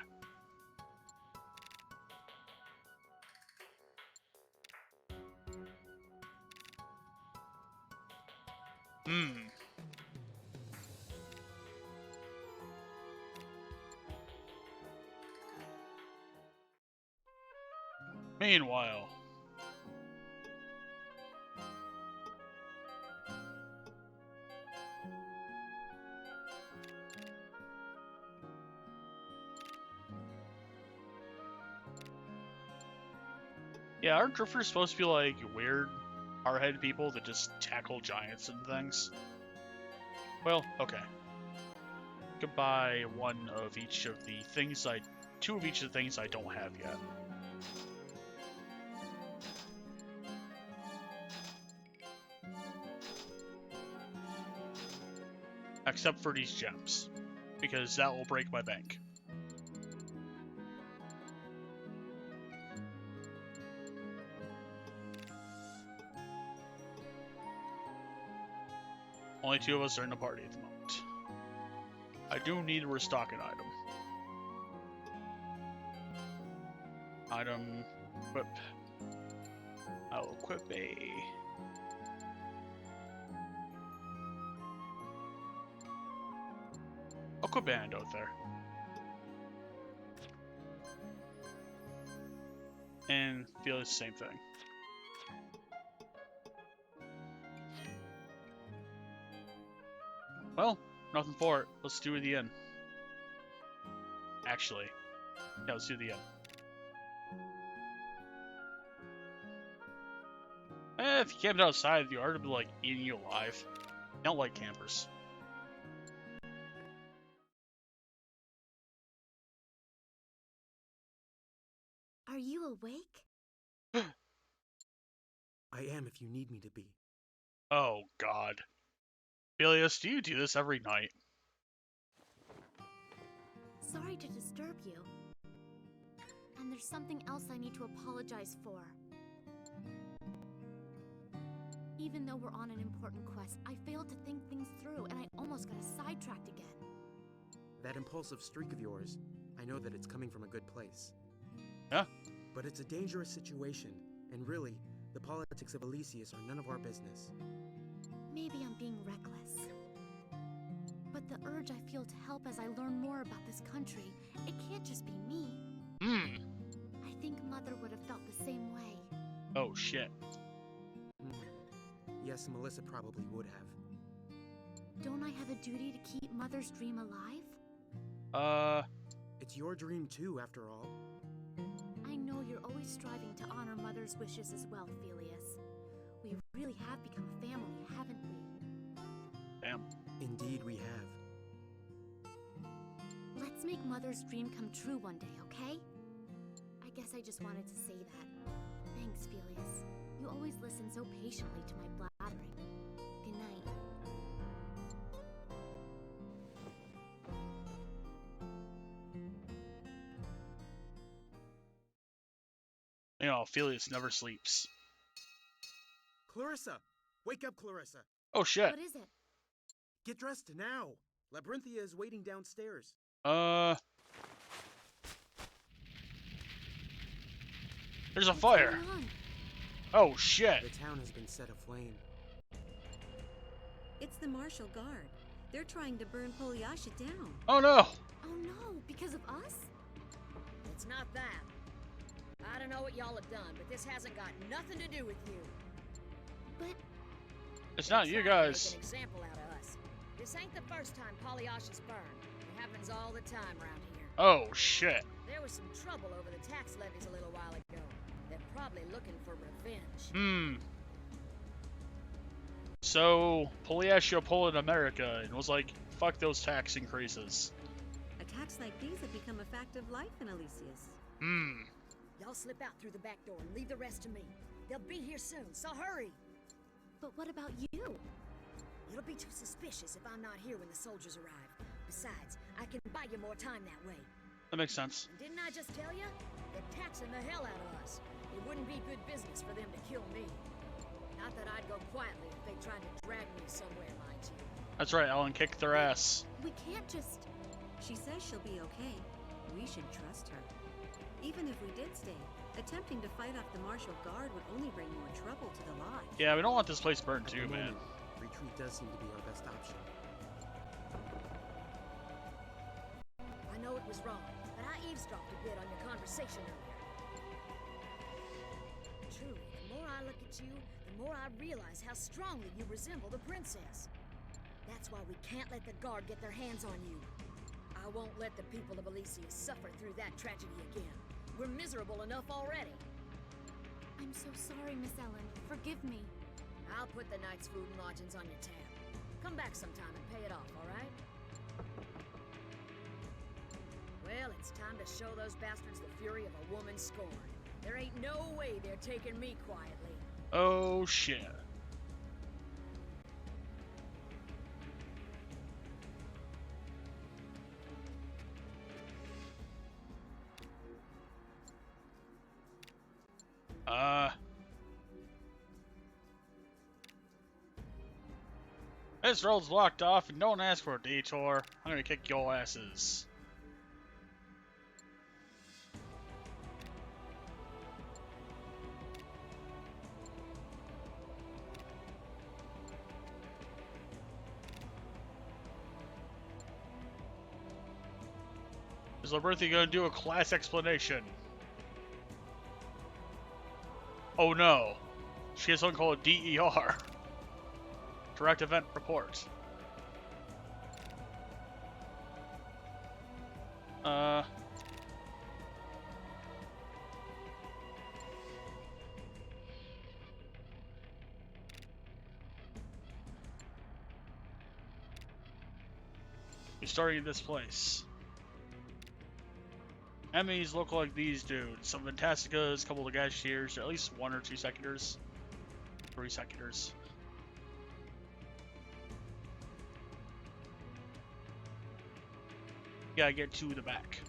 Meanwhile. Yeah, aren't drifters supposed to be like weird, hard-headed people that just tackle giants and things? Well, okay. Goodbye one of each of the things two of each of the things I don't have yet. Except for these gems, because that will break my bank. Only 2 of us are in the party at the moment. I do need to restock an item. Item, equip. I'll equip a... I'll equip an antidote there. And feel the same thing. Well, nothing for it. Let's do the end. Actually, yeah, let's do the end. If you camped outside, the yard would be like eating you alive. I don't like campers. Are you awake? I am if you need me to be. Oh, God. Bilius, do you do this every night? Sorry to disturb you. And there's something else I need to apologize for. Even though we're on an important quest, I failed to think things through and I almost got sidetracked again. That impulsive streak of yours, I know that it's coming from a good place. Yeah? But it's a dangerous situation, and really, the politics of Elysius are none of our business. Maybe I'm being reckless. But the urge I feel to help as I learn more about this country, it can't just be me. I think mother would have felt the same way. Oh shit. Yes, Melissa probably would have. Don't I have a duty to keep Mother's dream alive? It's your dream too, after all. I know you're always striving to honor Mother's wishes as well, Felius. We really have become a family, haven't we? Damn. Indeed, we have. Let's make Mother's dream come true one day, okay? I guess I just wanted to say that. Thanks, Felius. You always listen so patiently to my blathering. Good night. You know, Felius never sleeps. Clarissa! Wake up, Clarissa! Oh shit. What is it? Get dressed now! Labyrinthia is waiting downstairs. There's a What's fire. going on? Oh shit. The town has been set aflame. It's the Martial Guard. They're trying to burn Polyasha down. Oh no. Oh no, because of us? It's not that. I don't know what y'all have done, but this hasn't got nothing to do with you. But It's not you Trying to guys. Make an example out of us. This ain't the first time Polyasha's burned. It happens all the time around here. Oh shit. There was some trouble over the tax levies a little while ago. They're probably looking for revenge. So Polyasha pulled in America and was like, fuck those tax increases. Attacks like these have become a fact of life in Elysius. Y'all slip out through the back door and leave the rest to me. They'll be here soon, so hurry. but what about you? It'll be too suspicious if I'm not here when the soldiers arrive. Besides, I can buy you more time that way. That makes sense. And didn't I just tell you? They're taxing the hell out of us. It wouldn't be good business for them to kill me. Not that I'd go quietly if they tried to drag me somewhere, mind you. That's right, Ellen kicked their ass. We can't just... She says she'll be okay. We should trust her. Even if we did stay, attempting to fight off the Martial Guard would only bring more trouble to the lodge. Yeah, we don't want this place burned At the too, man. moment, retreat does seem to be our best option. I know it was wrong, but I eavesdropped a bit on your conversation earlier. Truly, the more I look at you, the more I realize how strongly you resemble the princess. That's why we can't let the guard get their hands on you. I won't let the people of Elysius suffer through that tragedy again. We're miserable enough already. I'm so sorry, Miss Ellen. Forgive me. I'll put the night's food and lodgings on your tab. Come back sometime and pay it off, all right? Well, it's time to show those bastards the fury of a woman scorned. There ain't no way they're taking me quietly. Oh shit. This road's blocked off and don't ask for a detour. I'm gonna kick your asses. Is Labyrinthia gonna do a class explanation? Oh no. She has something called a DER. Direct event report. We're starting in this place. Enemies look like these dudes. Some Fantasticas, a couple of Gashiers, at least 1 or 2 Seconders. 3 Seconders. Gotta get to the back.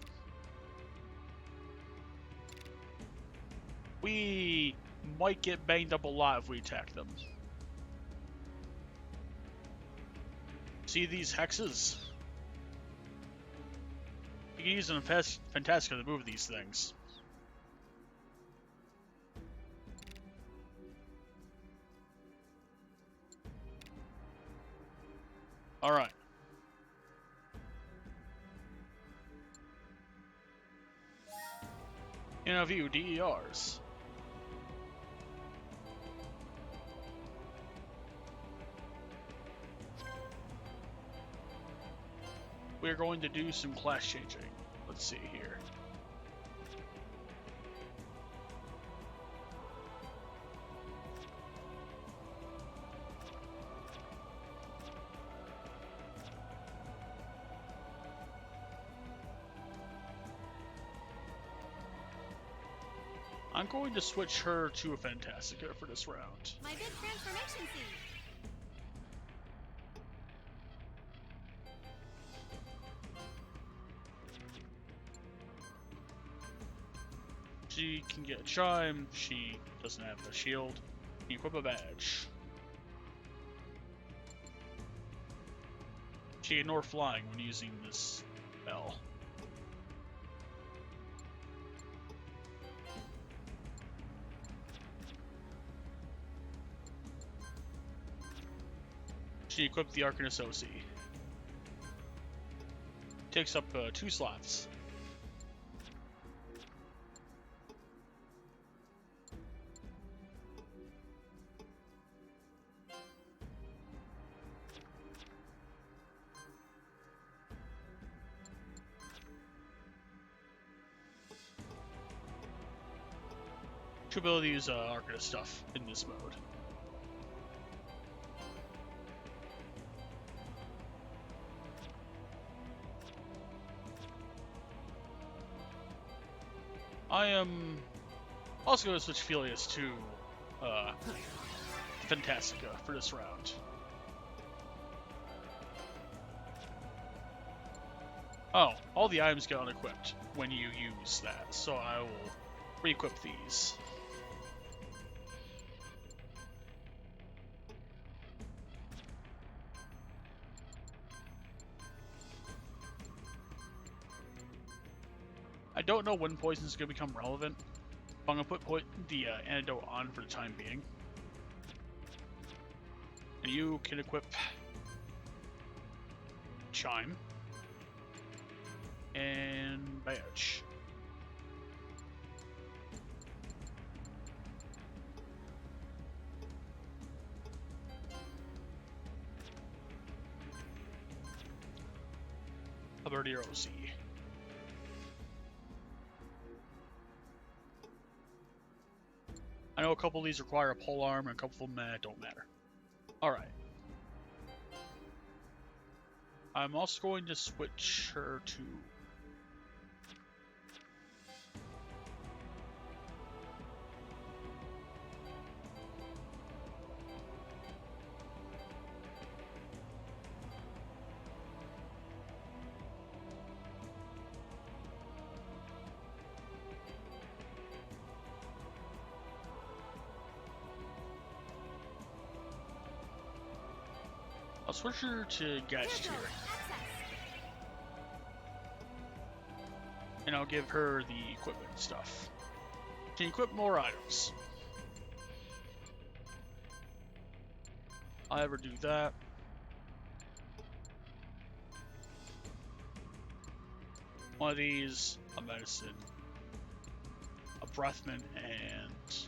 We might get banged up a lot if we attack them. See these hexes? You can use an Fantastica to move these things. Alright. In a view, DERs. We're going to do some class changing. Let's see here. I'm going to switch her to a Fantastica for this round. My big transformation seed. She can get a chime, she doesn't have a shield. Can equip a badge. She ignore flying when using this spell. She equipped the Arcanist OC. Takes up 2 slots. Should be able to use Arcanist stuff in this mode. I am also going to switch Felius to Fantastica for this round. Oh, all the items get unequipped when you use that, so I will re-equip these. I don't know when poison is going to become relevant. I'm going to put the antidote on for the time being. And you can equip Chime and Badge. About your OC. I know a couple of these require a pole arm, and a couple of them don't matter. Alright. I'm also going to switch her to... I'll switch her to Gadget here. And I'll give her the equipment stuff. Can equip more items. I'll ever do that. One of these, a medicine, a breathman, and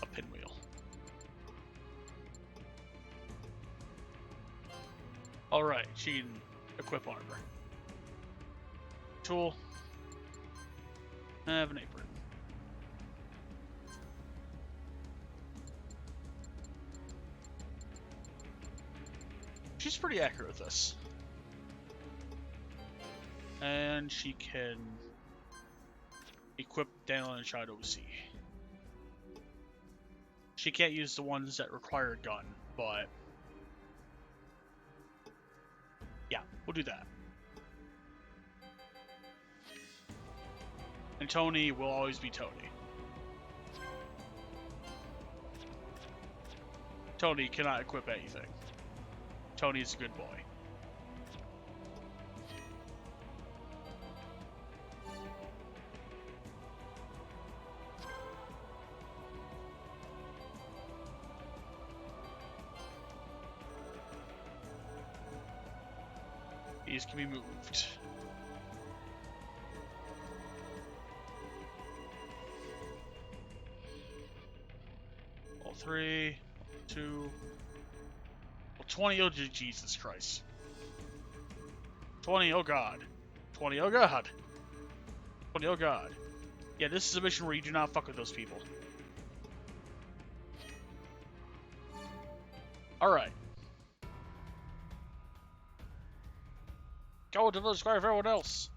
a pinwheel. Alright, she can equip armor. Tool. I have an apron. She's pretty accurate with this. And she can equip Dandelion and Shadow OC. She can't use the ones that require a gun, but yeah, we'll do that. And Tony will always be Tony. Tony cannot equip anything. Tony is a good boy. These can be moved. 3, 2. Well, 20. Oh, Jesus Christ. 20. Oh God. 20. Oh God. 20. Oh God. Yeah, this is a mission where you do not fuck with those people. Alright. Go to the square for everyone else.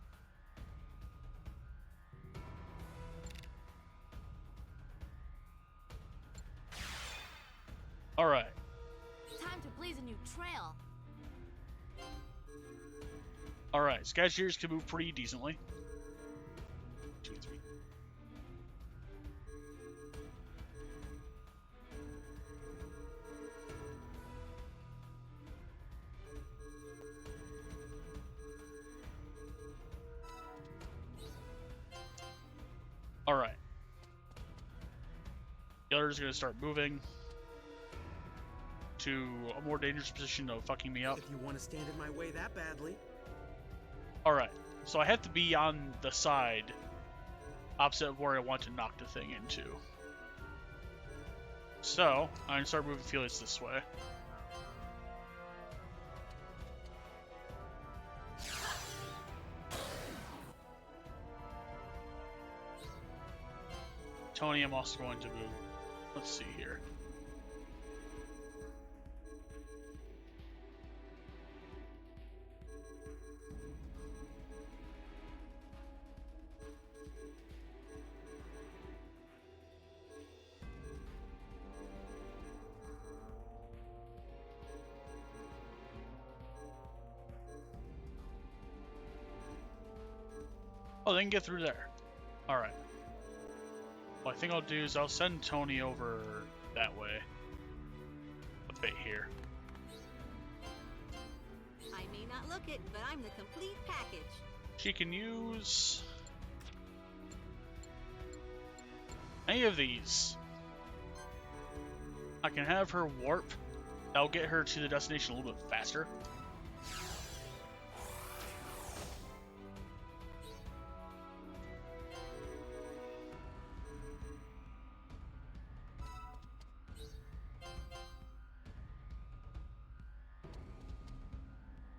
Alright. Time to blaze a new trail. Alright. Scaveengers can move pretty decently. 2, 3. Alright. The others are going to start moving to a more dangerous position of fucking me up. If you want to stand in my way that badly. Alright, so I have to be on the side opposite of where I want to knock the thing into. So, I'm going to start moving Felix this way. Tony, I'm also going to move. Let's see here. Oh, they can get through there. Alright. What I think I'll do is I'll send Tony over that way. A bit here. I may not look it, but I'm the complete package. She can use any of these. I can have her warp. That'll get her to the destination a little bit faster.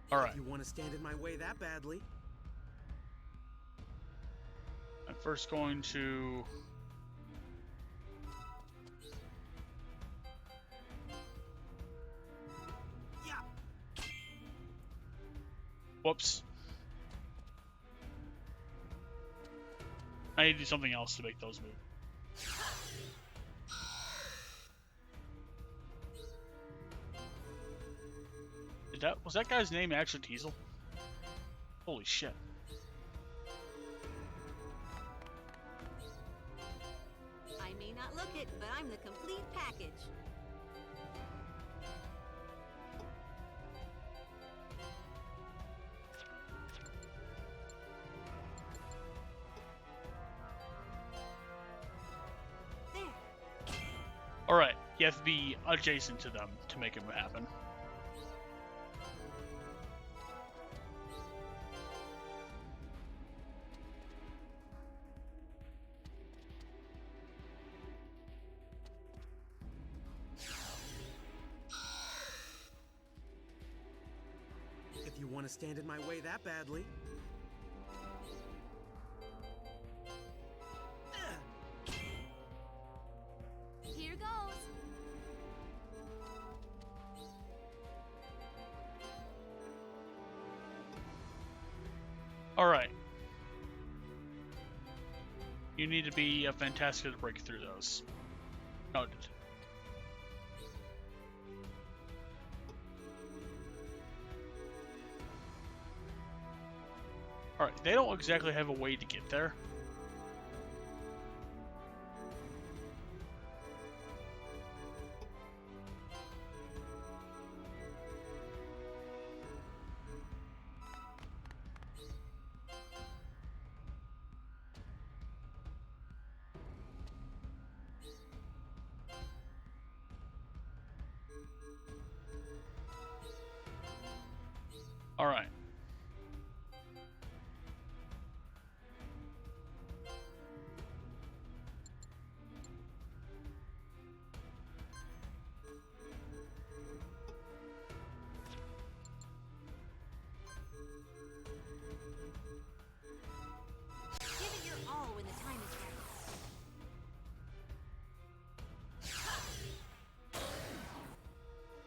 Alright. If you want to stand in my way that badly. I'm first going to... Yeah. Whoops. I need to do something else to make those move. Was that guy's name actually Teasel? Holy shit. I may not look it, but I'm the complete package. There. Alright, you have to be adjacent to them to make it happen. If you want to stand in my way that badly. Here goes. Alright. You need to be a fantastic to break through those. Noted. Alright, they don't exactly have a way to get there. Alright.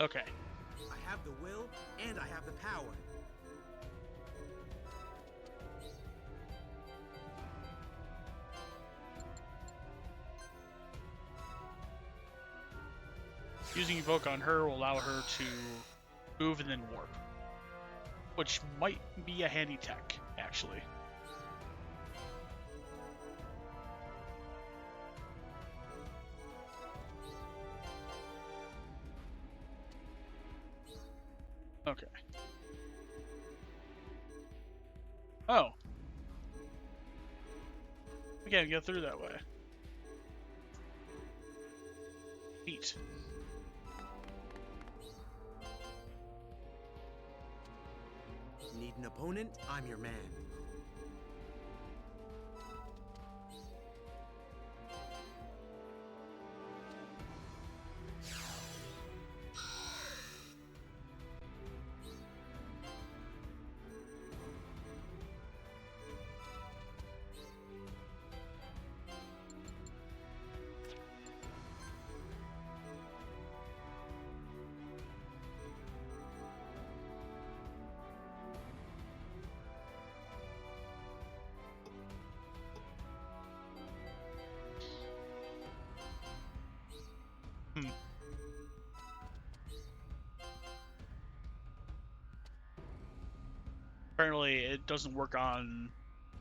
Okay. I have the will, and I have the power. Using Evoke on her will allow her to move and then warp. Which might be a handy tech, actually. Okay. Oh. We can't get through that way. Neat. Need an opponent? I'm your man. Apparently, it doesn't work on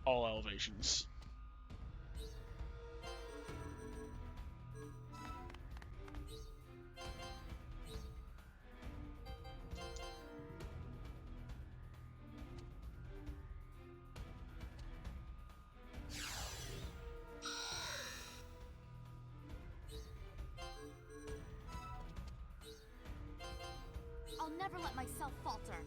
all elevations. I'll never let myself falter.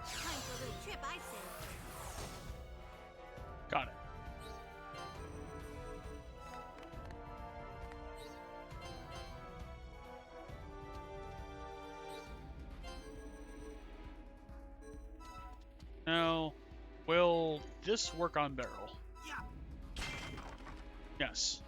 Time for a little trip, I'd say. Got it. Now, will this work on barrel? Yeah. Yes.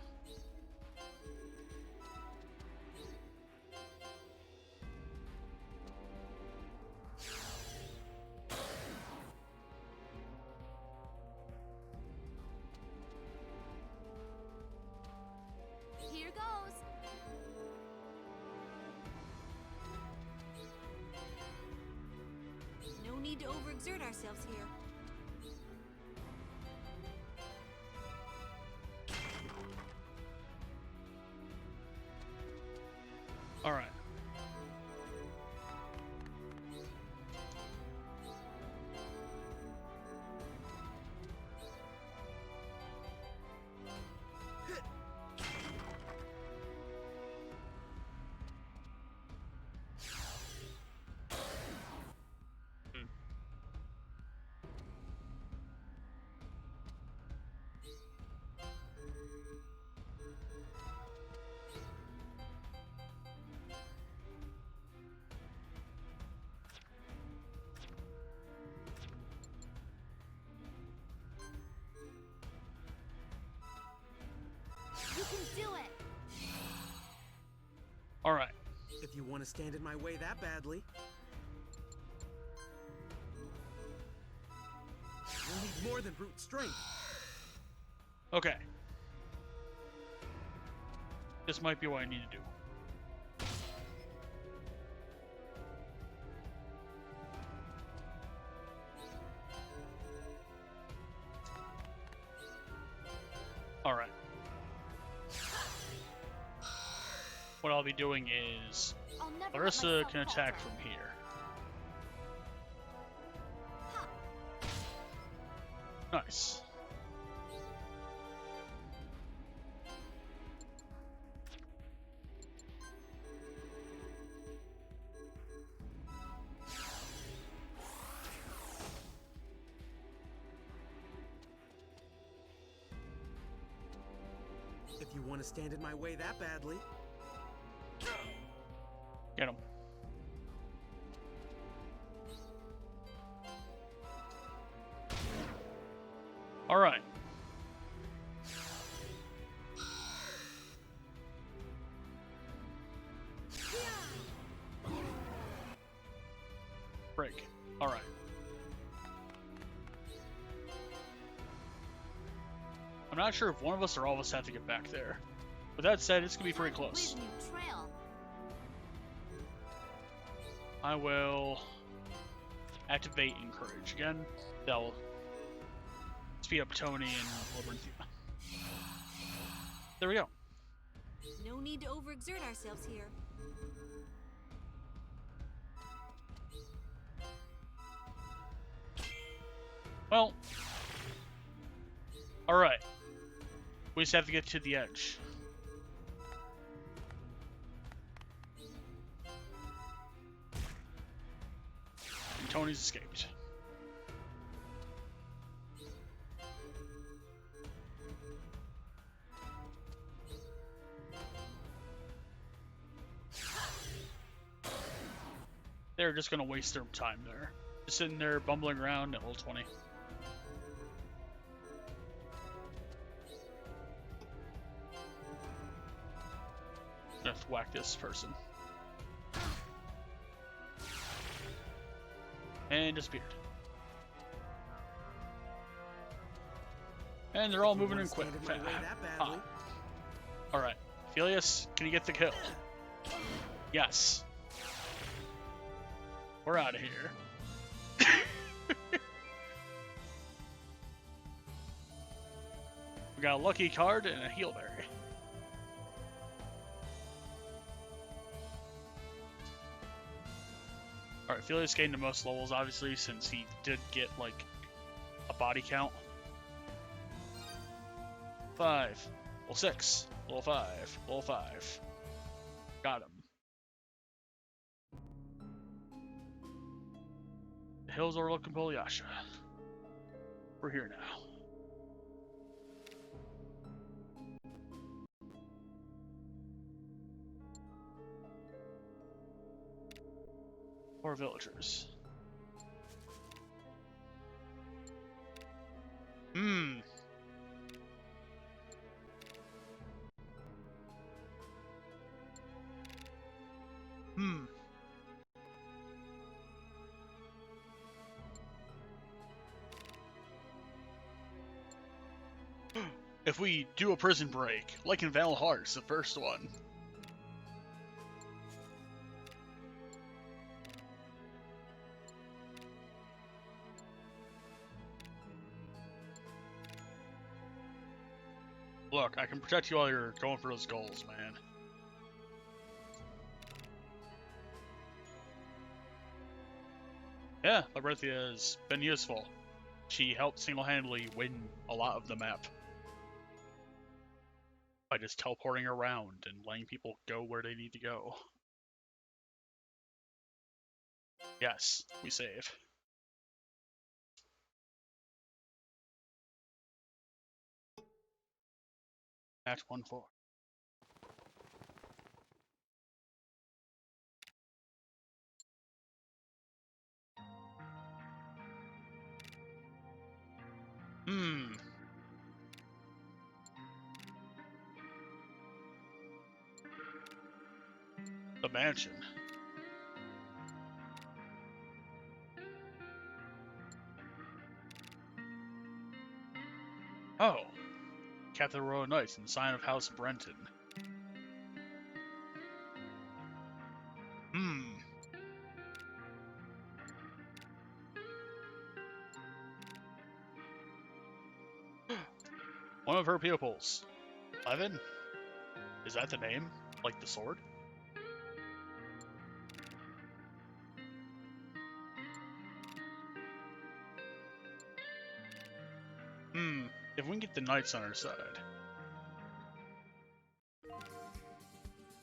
Here goes. No need to overexert ourselves here. All right. You can do it. All right. If you want to stand in my way that badly. You'll need more than brute strength. Okay. This might be what I need to do. All right. What I'll be doing is I'll never let Larissa myself can attack falter. from here. Ha! Nice. If you want to stand in my way that badly. Get him. All right. Break. All right. I'm not sure if one of us or all of us have to get back there. With that said, it's gonna be pretty close. Weird new trail. I will activate Encourage again. That'll speed up Tony and Labyrinthia. There we go. No need to overexert ourselves here. Well, alright. We just have to get to the edge. And Tony's escaped. They're just gonna waste their time there. Just sitting there bumbling around at level 20. Gonna have to whack this person. And disappeared. And they're all moving in quick. Alright. Felius, can you get the kill? Yes. We're out of here. We got a lucky card and a heal berry. Alright, Felius gained the most levels, obviously, since he did get, like, a body count. 5. Level 6. Level 5. Level 5. Got him. The hills are looking for Yasha. We're here now. Or villagers. Hmm. If we do a prison break, like in Val Hearts, the first one. Look, I can protect you while you're going for those goals, man. Yeah, Labyrinthia has been useful. She helped single-handedly win a lot of the map. By just teleporting around and letting people go where they need to go. Yes, we save. Match 1-4. The mansion. Oh. Captain Royal Knights and sign of House Brenton. One of her pupils. Levin? Is that the name? Like the sword? If we can get the knights on our side.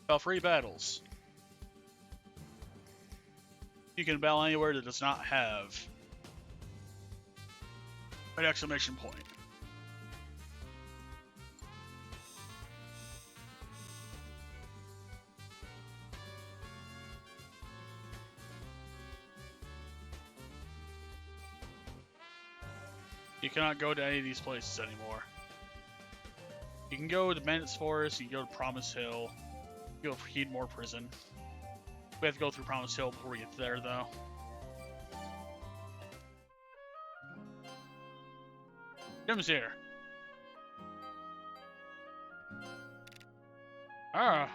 About 3 battles. You can battle anywhere that does not have an exclamation point. You cannot go to any of these places anymore. You can go to Bandit's Forest, you can go to Promise Hill, you go for Heedmore Prison. We have to go through Promise Hill before we get there, though. Jim's here. Ah,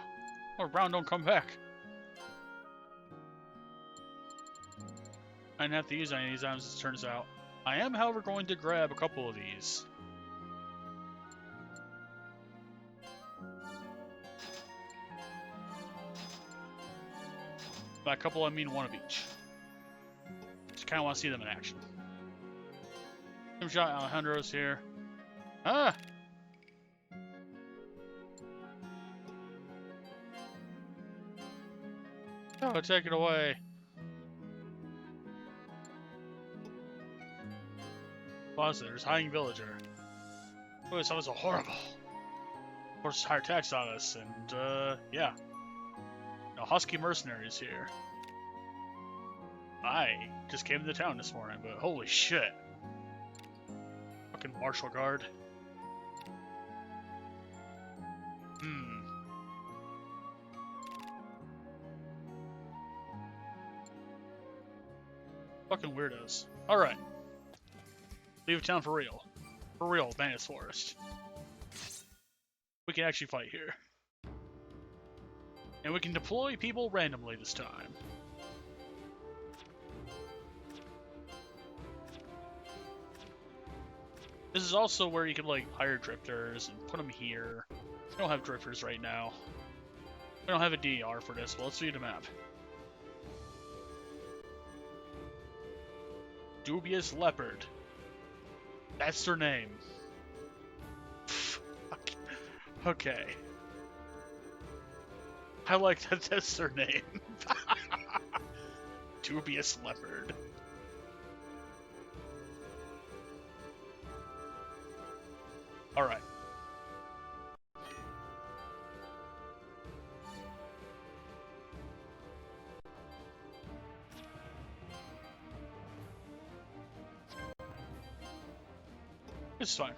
Lord Brown don't come back. I didn't have to use any of these items, as it turns out. I am, however, going to grab a couple of these. By a couple, I mean one of each. Just kind of want to see them in action. Shot Alejandro's here. Ah! Oh, take it away. Pause, there's hiding villager. Oh, this sounds so horrible. Forces higher tax on us, and, yeah. No, husky mercenaries here. I just came to town this morning, but holy shit. Fucking martial guard. Fucking weirdos. Alright. Leave town for real. For real, Bandit's Forest. We can actually fight here. And we can deploy people randomly this time. This is also where you can, like, hire drifters and put them here. We don't have drifters right now. We don't have a DER for this, but let's view the map. Dubious Leopard. That's their name. Okay. I like that that's their name. Dubious Leopard. Alright. It's fine.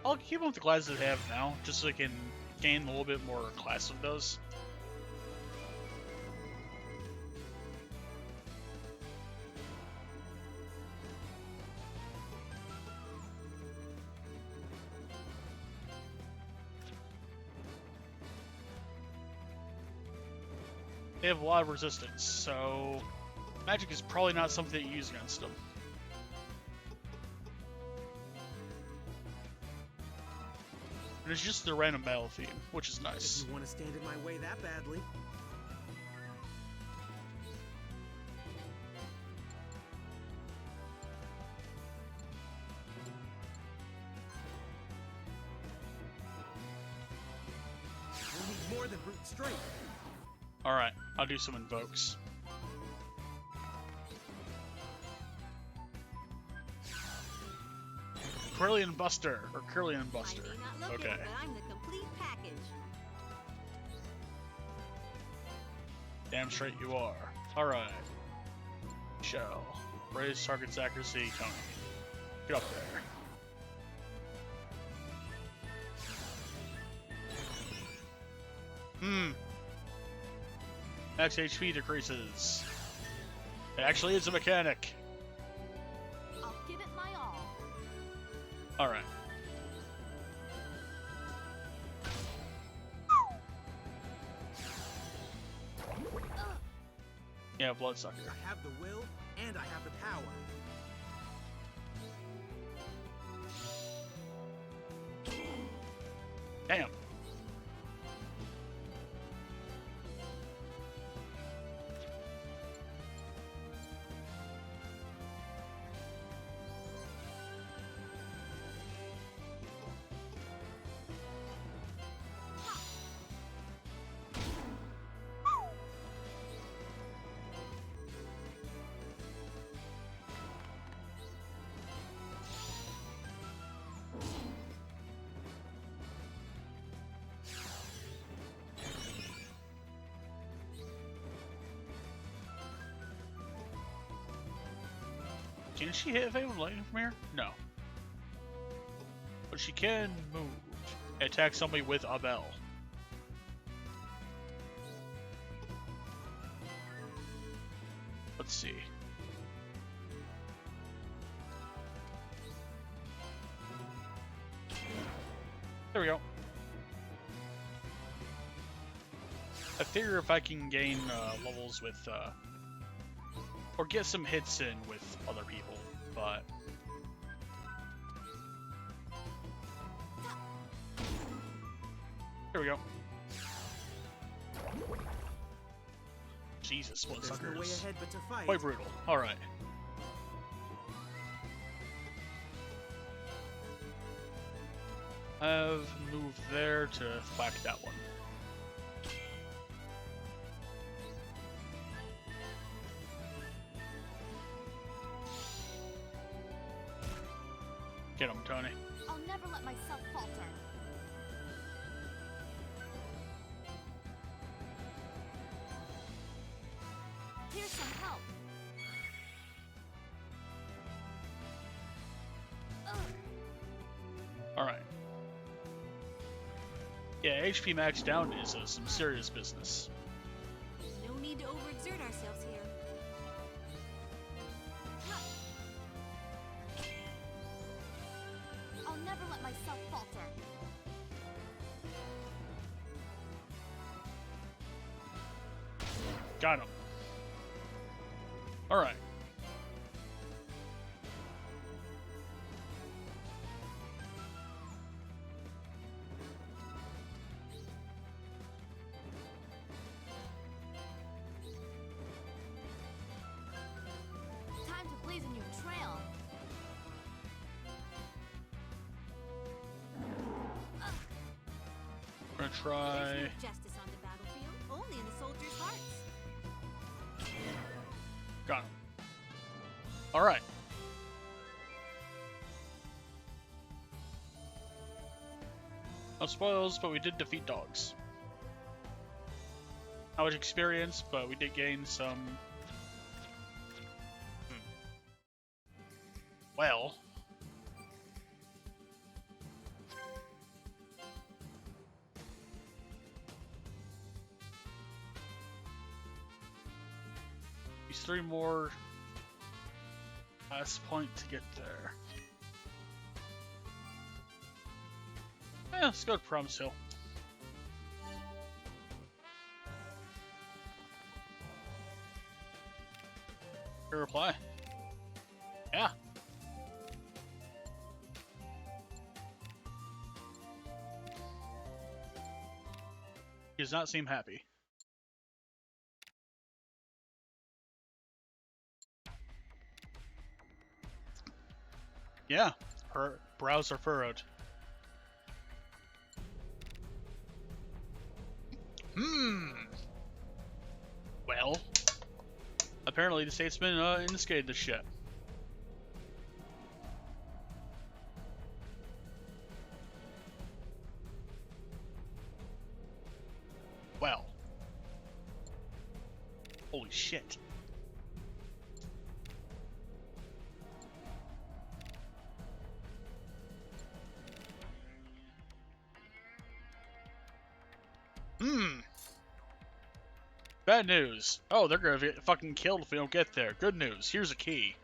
I'll keep them with the classes they have now, just so they can gain a little bit more class of those. They have a lot of resistance, so magic is probably not something that you use against them. And it's just the random battle theme, which is nice. If you want to stand in my way that badly. We'll need more than brute strength. Alright, I'll do some invokes. Curlian Buster, or Curlian Buster. I may not look Okay. it, but I'm the complete package. Damn straight you are. Alright. Shell. Raise target's accuracy, Tony. Get up there. Max HP decreases. It actually is a mechanic. I'll give it my all. Alright. Yeah, Bloodsucker. I have the will and I have the power. Damn. Can she hit Fable Lightning from here? No. But she can move. Attack somebody with a bell. Let's see. There we go. I figure if I can gain levels with, or get some hits in with other people, but here we go. Jesus, what There's no way suckers. ahead but to fight. Quite brutal. Alright. Have moved there to whack that one. Get him, Tony. I'll never let myself falter. Here's some help. Ugh. Alright. Yeah, HP max down is some serious business. No need to overexert ourselves here. I'll never let myself falter. Got him. Alright. Time to blaze a new trail. We're gonna try. There's no justice on the battlefield, only in the soldiers' hearts. Got him. Alright. No spoils, but we did defeat dogs. Not much experience, but we did gain some. Well. These 3 more. Last point to get there. Yeah, let's go to Promise Hill. Your reply? Yeah. He does not seem happy. Yeah, her brows are furrowed. Well, apparently the statesman instigated this shit. Well. Holy shit. Bad news. Oh, they're gonna get fucking killed if we don't get there. Good news. Here's a key.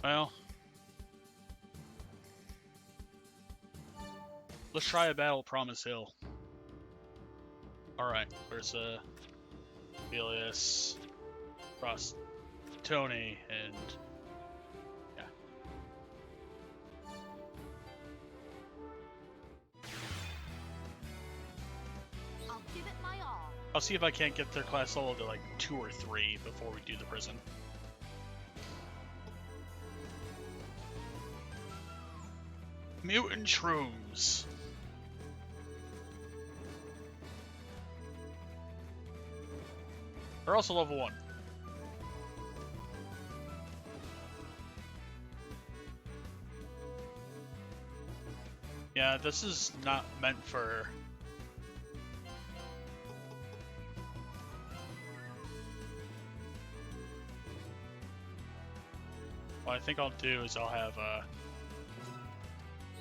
Well. Let's try a battle at Promise Hill. Alright, where's Velius, Frost, Tony, and yeah. I'll give it my all. I'll see if I can't get their class level to like 2 or 3 before we do the prison. Mutant Shrooms. They're also level 1. Yeah, Yeah, this is not meant for... What I think I'll do is I'll have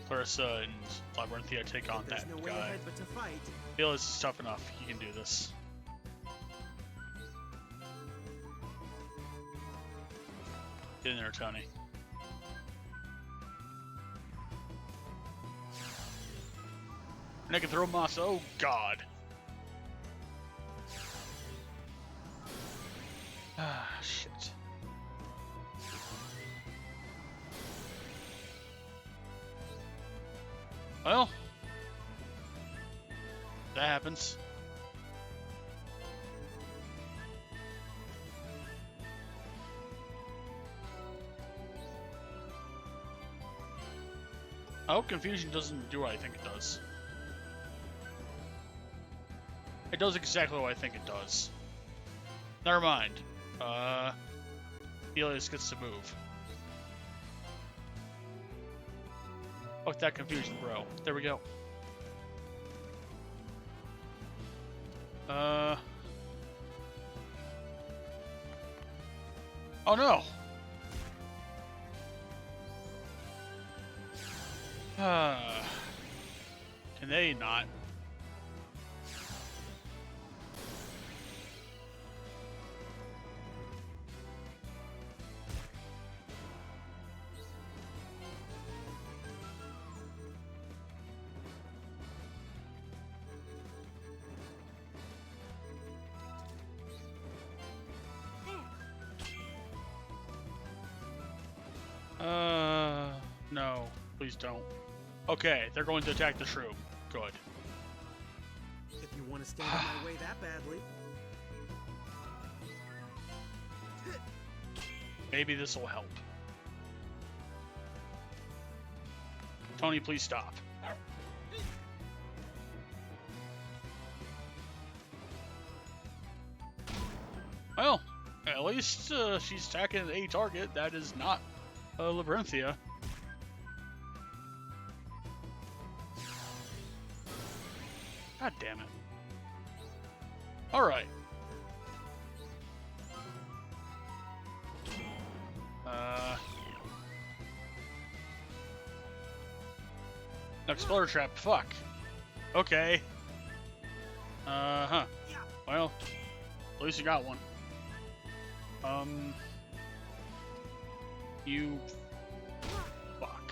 Clarissa and Labyrinthia take on There's that no way guy. ahead but to fight. Felix is tough enough. He can do this. Get in there, Tony. And I can throw moss. Oh, God. Ah, shit. Well, that happens. I hope confusion doesn't do what I think it does. It does exactly what I think it does. Never mind. Helios gets to move. Fuck that confusion, bro. There we go. Oh no! Can they not? No, please don't. Okay, they're going to attack the shroom. Good. If you want to stand in my way that badly. Maybe this will help. Tony, please stop. Well, at least she's attacking a target that is not Labyrinthia. God damn it. Alright. Explorer trap, fuck. Okay. Well, at least you got one. You... Fuck.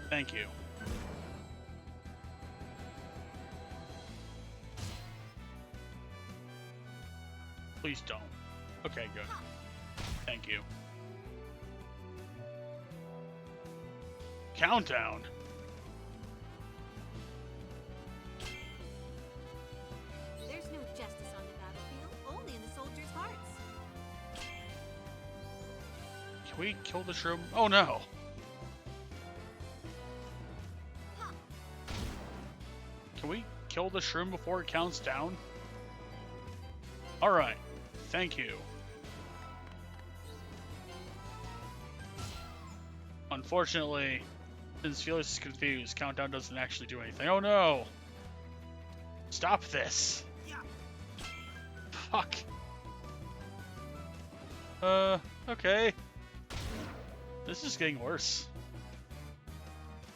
Thank you. Please don't. Okay, good. Thank you. Countdown? There's no justice on the battlefield, only in the soldiers' hearts. Can we kill the shroom? Oh no! Can we kill the shroom before it counts down? Alright. Thank you. Unfortunately, since Felix is confused, countdown doesn't actually do anything. Oh no! Stop this! Fuck. Okay. This is getting worse.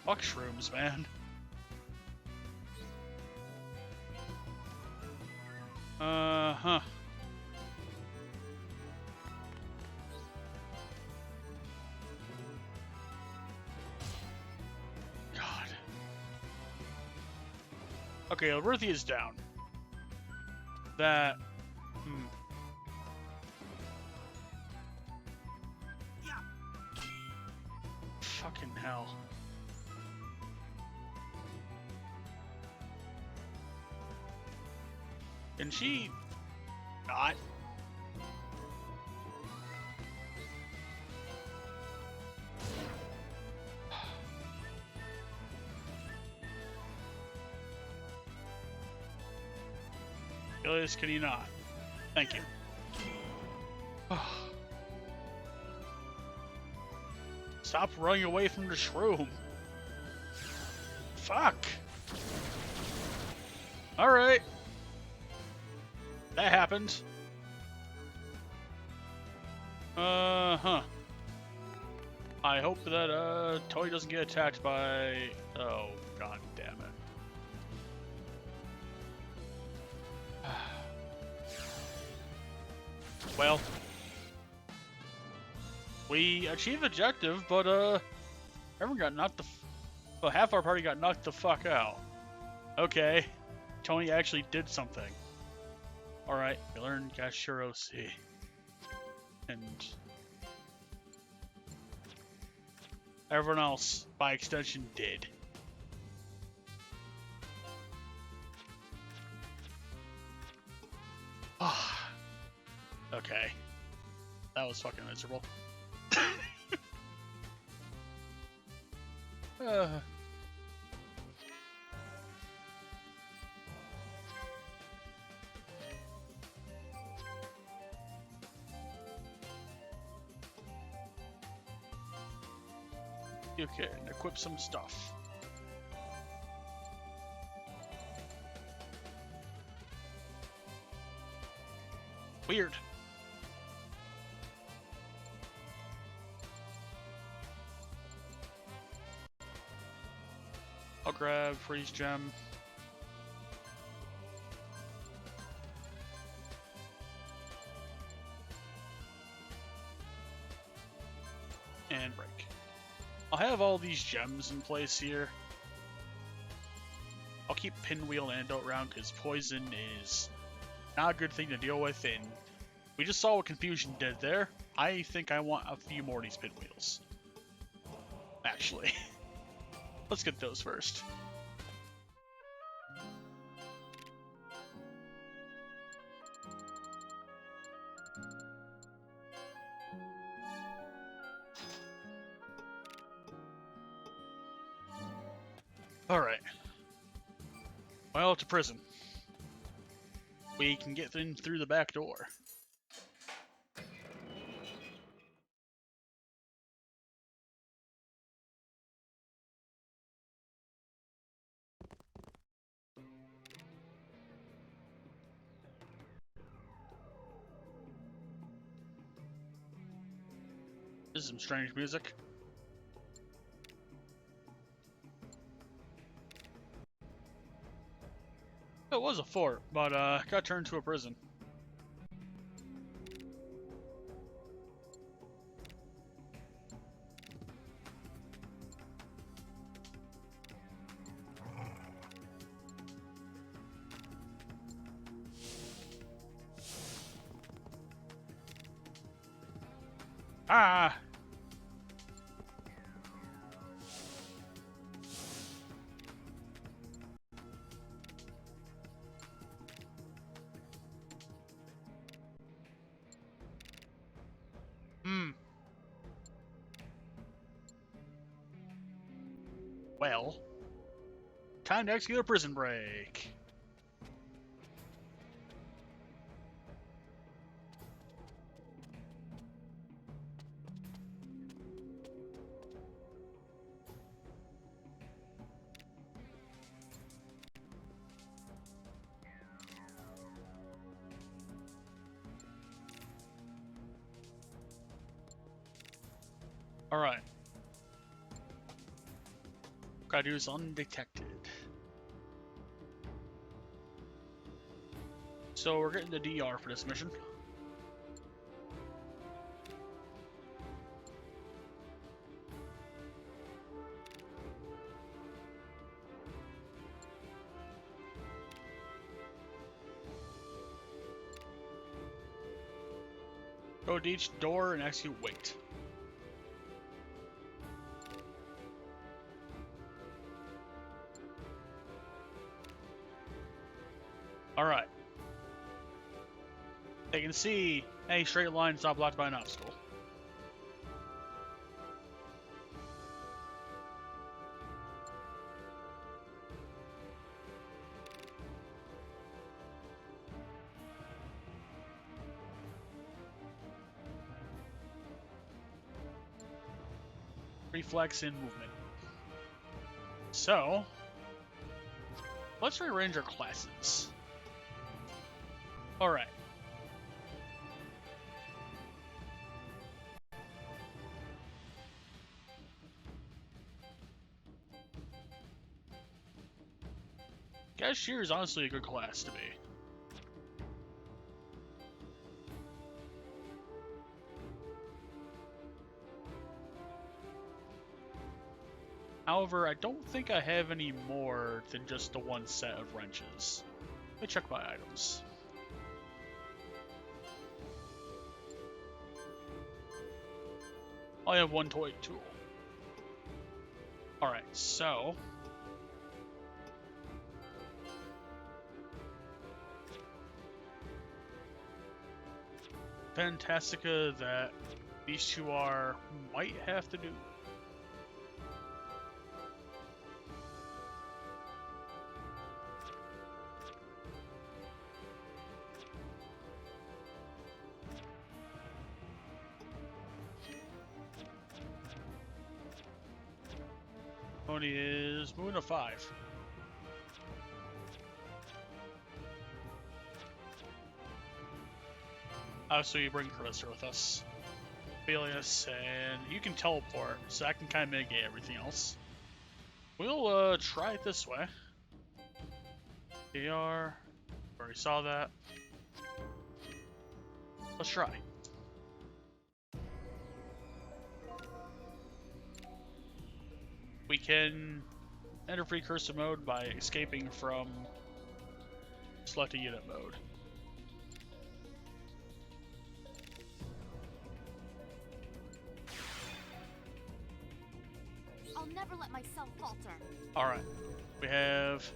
Fuck shrooms, man. Huh. God. Okay, Labyrinthia is down. That... Fucking hell. Can she not? Ilias, can you not? Thank you. Stop running away from the shroom. Fuck. Alright. That happened. Huh. I hope that, Tony doesn't get attacked by... Oh, god damn it. Well... We achieved objective, but, everyone got knocked the... Well, half our party got knocked the fuck out. Okay. Tony actually did something. Alright, we learned Gashirosi. And... everyone else, by extension, did. Okay. That was fucking miserable. Okay, and equip some stuff. Weird. I'll grab freeze gem. And break. I'll have all these gems in place here. I'll keep Pinwheel and Antidote around because poison is not a good thing to deal with, and we just saw what Confusion did there. I think I want a few more of these Pinwheels. Actually. Let's get those first. Alright. Well, to prison. We can get in through the back door. This is some strange music. It was a fort, but got turned to a prison. Ah! Well, time to execute a prison break. Alright. Gotta do this undetected. So we're getting the DR for this mission. Go to each door and execute wait. Alright. They can see any straight line is not blocked by an obstacle. reflex, and movement. So, let's rearrange our classes. Alright. Cashier is honestly a good class to be. However, I don't think I have any more than just the one set of wrenches. Let me check my items. I have one toy tool. Alright, so... Fantastica that these two might have to do. Tony is moving to 5. So you bring Carissa with us. Felius, and you can teleport, so that can kind of mitigate everything else. We'll try it this way. DR, already saw that. Let's try. We can enter precursor mode by escaping from select a unit mode. I'll never let myself falter. Alright, we have...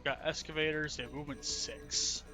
got excavators, they have movement 6.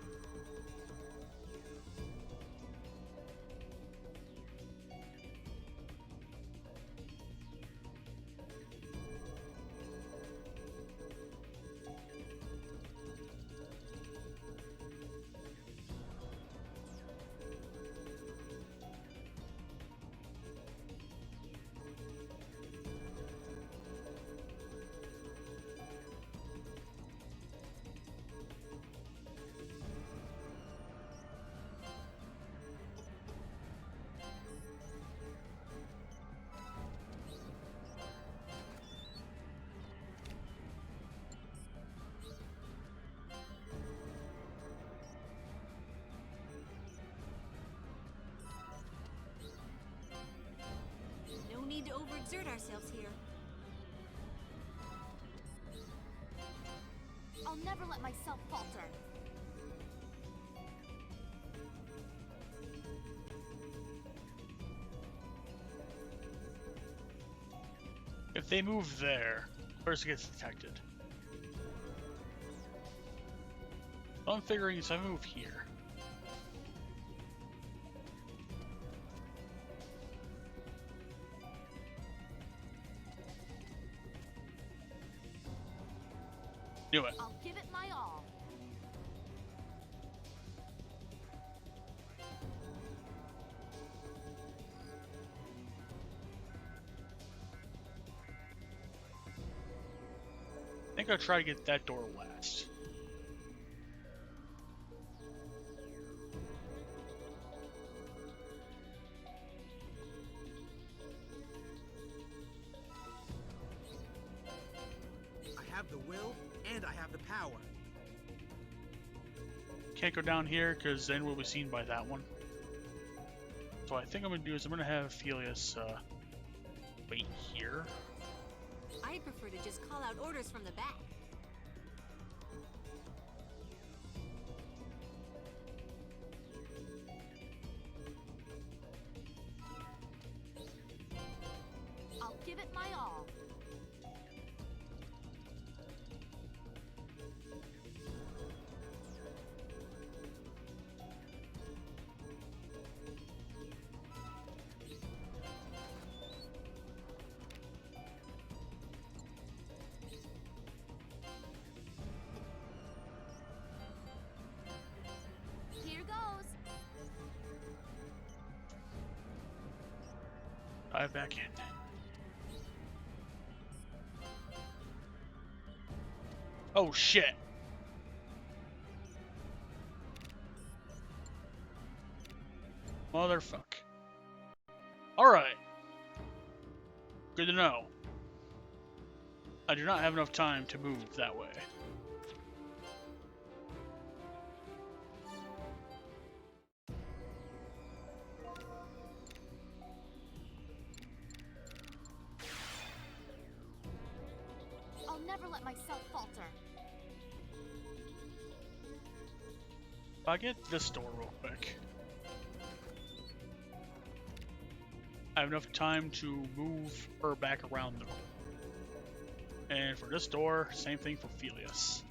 No need to overexert ourselves here. I'll never let myself falter. If they move there, first it gets detected. What I'm figuring is I move here. Do it. I'll give it my all. I think I'll try to get that door last. I have the will and I have the power. Can't go down here because then we'll be seen by that one. So what I think I'm gonna do is I'm gonna have Felius wait here. I'd prefer to just call out orders from the back. I'll give it my all. Dive back in. Oh shit! Motherfuck. Alright. Good to know. I do not have enough time to move that way. I'll never let myself falter. If I get this door real quick. I have enough time to move her back around though. And for this door, same thing for Felius.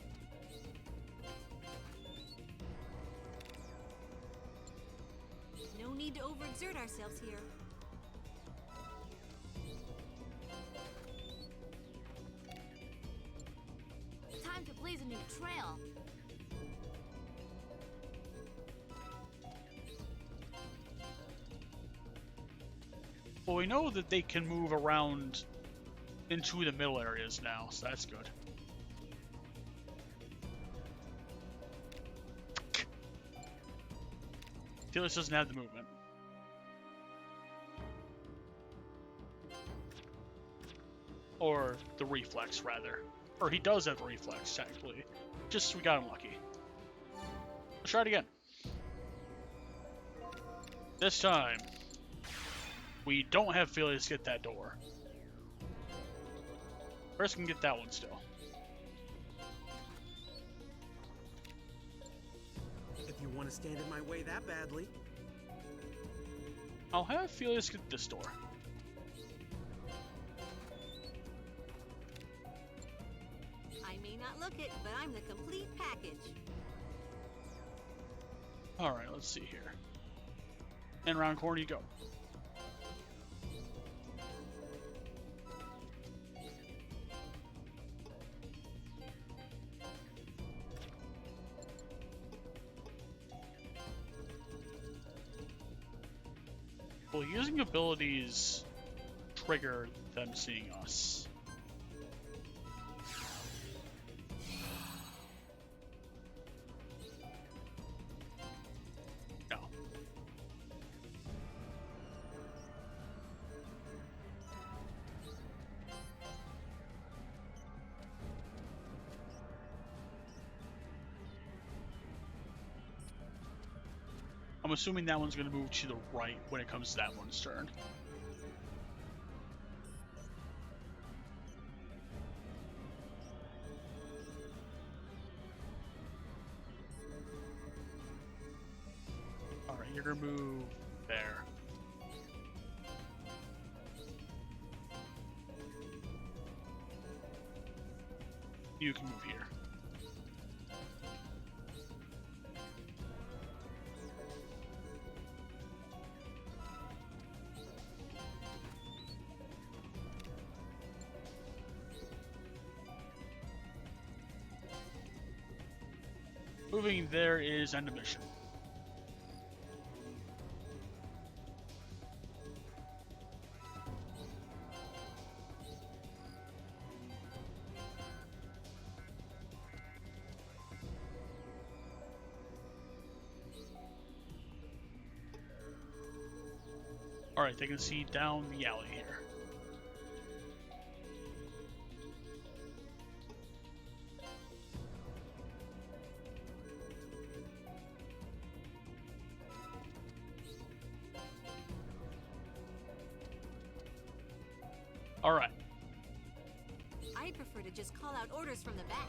No need to overexert ourselves here. Time to blaze a new trail. Well, we know that they can move around into the middle areas now, so that's good. Felix doesn't have the movement. Or the reflex, rather. Or he does have the reflex, technically. Just we got him lucky. Let's try it again. This time, we don't have Felix get that door. First can get that one still. If you want to stand in my way that badly. I'll have Felix get this door. I may not look it, but I'm the complete package. Alright, let's see here. And around corner you go. Well, using abilities trigger them seeing us. No. I'm assuming that one's going to move to the right when it comes to that one's turn. Alright, you're going to move there. You can move here. Moving there is end of mission. Alright, they can see down the alley here. Alright. I prefer to just call out orders from the back.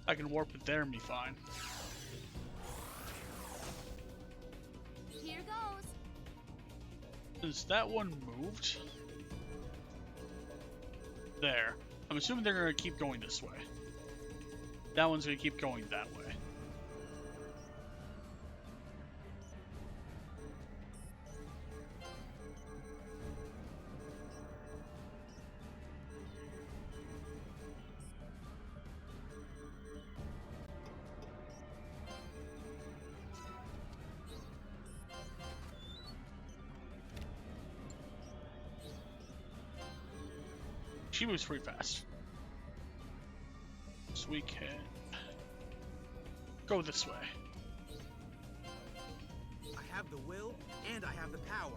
I can warp it there and be fine. Here goes. Is that one moved? There. I'm assuming they're going to keep going this way. That one's going to keep going that way. she moves pretty fast. So we can go this way. I have the will, and I have the power.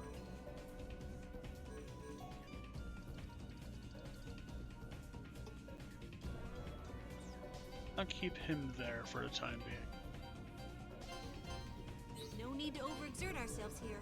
I'll keep him there for the time being. No need to overexert ourselves here.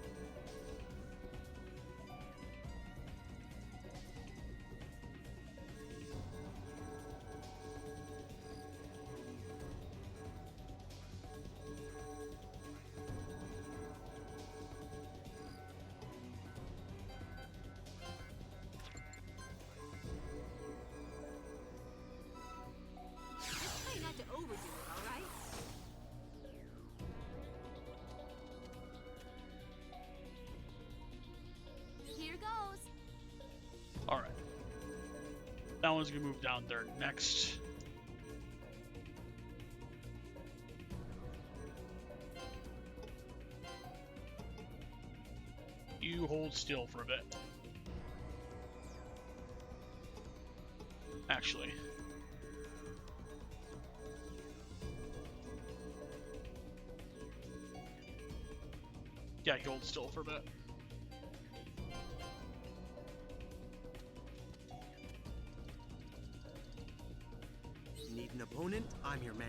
Just try not to overdo it, all right? Here goes. Alright. That one's gonna move down there next. You hold still for a bit. Actually. Yeah, you hold still for a bit. Need an opponent? I'm your man.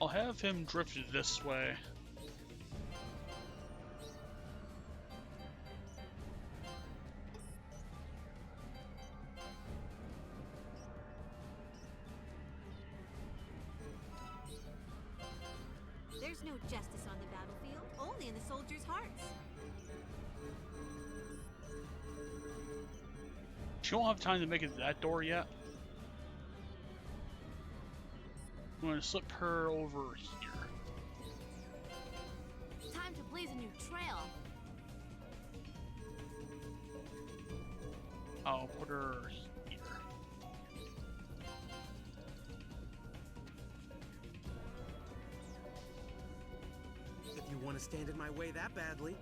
I'll have him drift this way. There's no justice on the battlefield, only in the soldiers' hearts. She won't have time to make it to that door yet. I'm going to slip her over here. Time to blaze a new trail. I'll put her here. If you want to stand in my way that badly.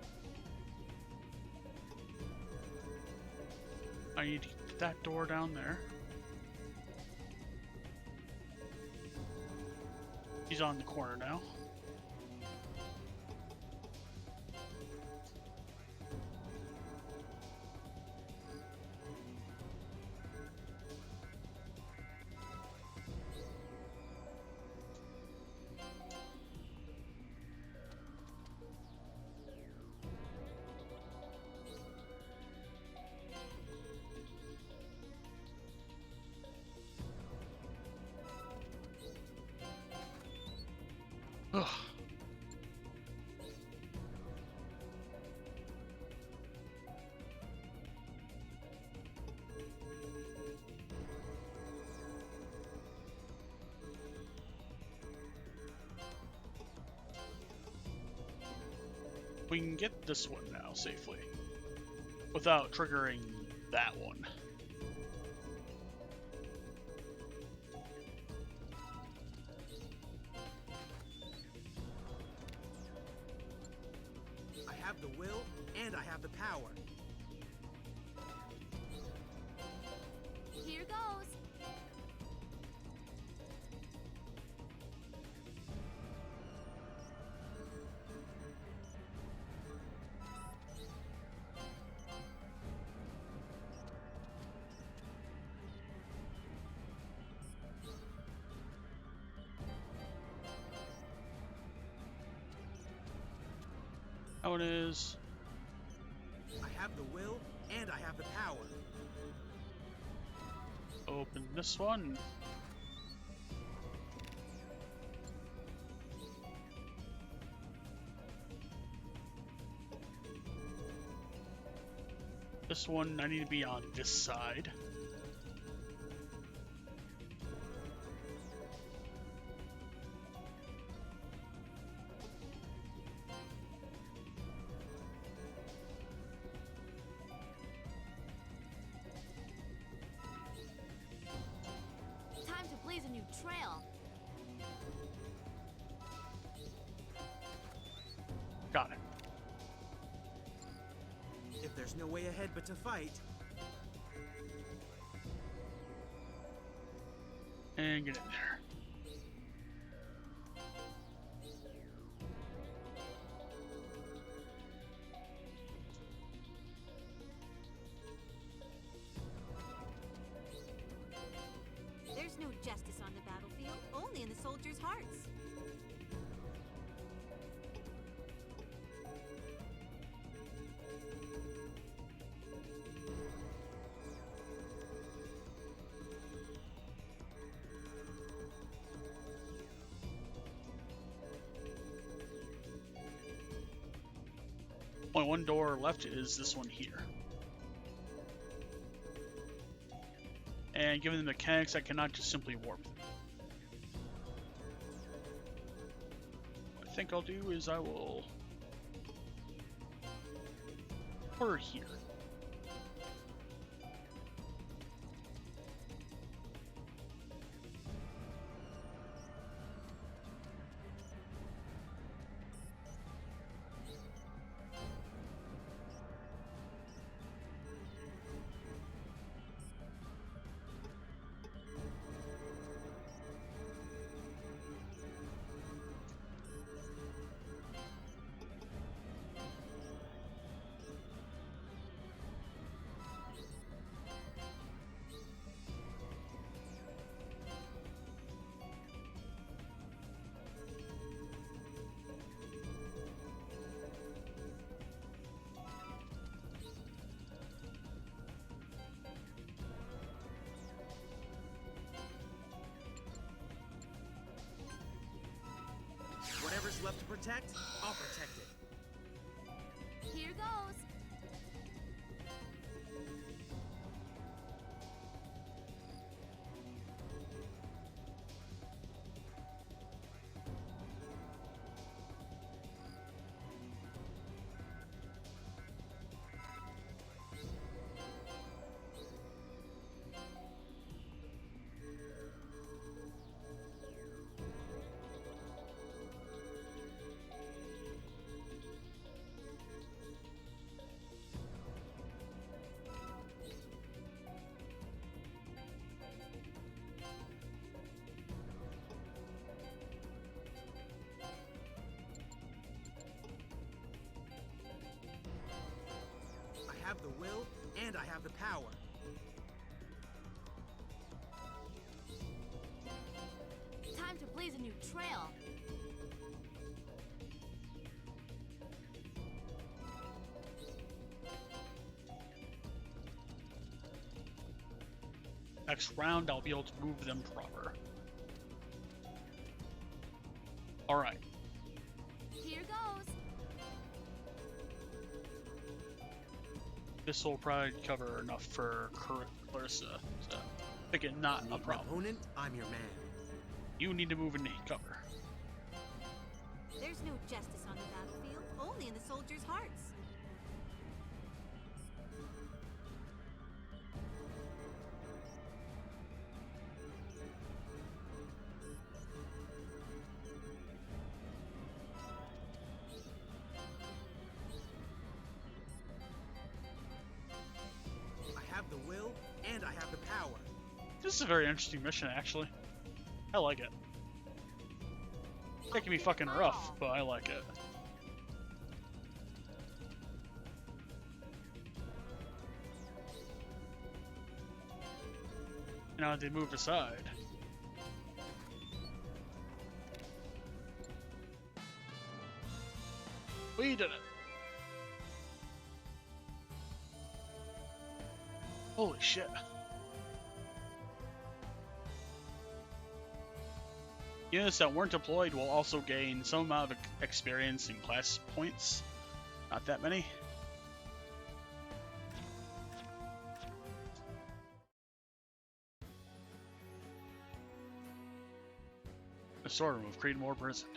I need to get that door down there. He's on the corner now. Ugh. We can get this one now safely without triggering that one. I have the will, and I have the power. Here goes. That one is. I have the will, and I have the power. Open this one. This one, I need to be on this side. Time to blaze a new trail. there's no way ahead but to fight. And get in there. There's no justice on the battlefield, only in the soldiers' hearts. Only one door left is this one here. And given the mechanics, I cannot just simply warp them. What I think I'll do is I will put her here. Whatever's left to protect, I'll protect it. Here goes. I have the will, and I have the power. Time to blaze a new trail. Next round, I'll be able to move them proper. Alright. Here goes. This will probably cover enough for Clarissa. So, again, not You a need an problem. opponent, I'm your man. You need to move and cover. There's no justice on the battlefield, only in the soldiers' hearts. I have the will, and I have the power. This is a very interesting mission, actually. I like it. It can be fucking rough, but I like it. Now they moved aside. We did it. Holy shit. Units that weren't deployed will also gain some amount of experience and class points. Not that many. The sword remove, create more prison.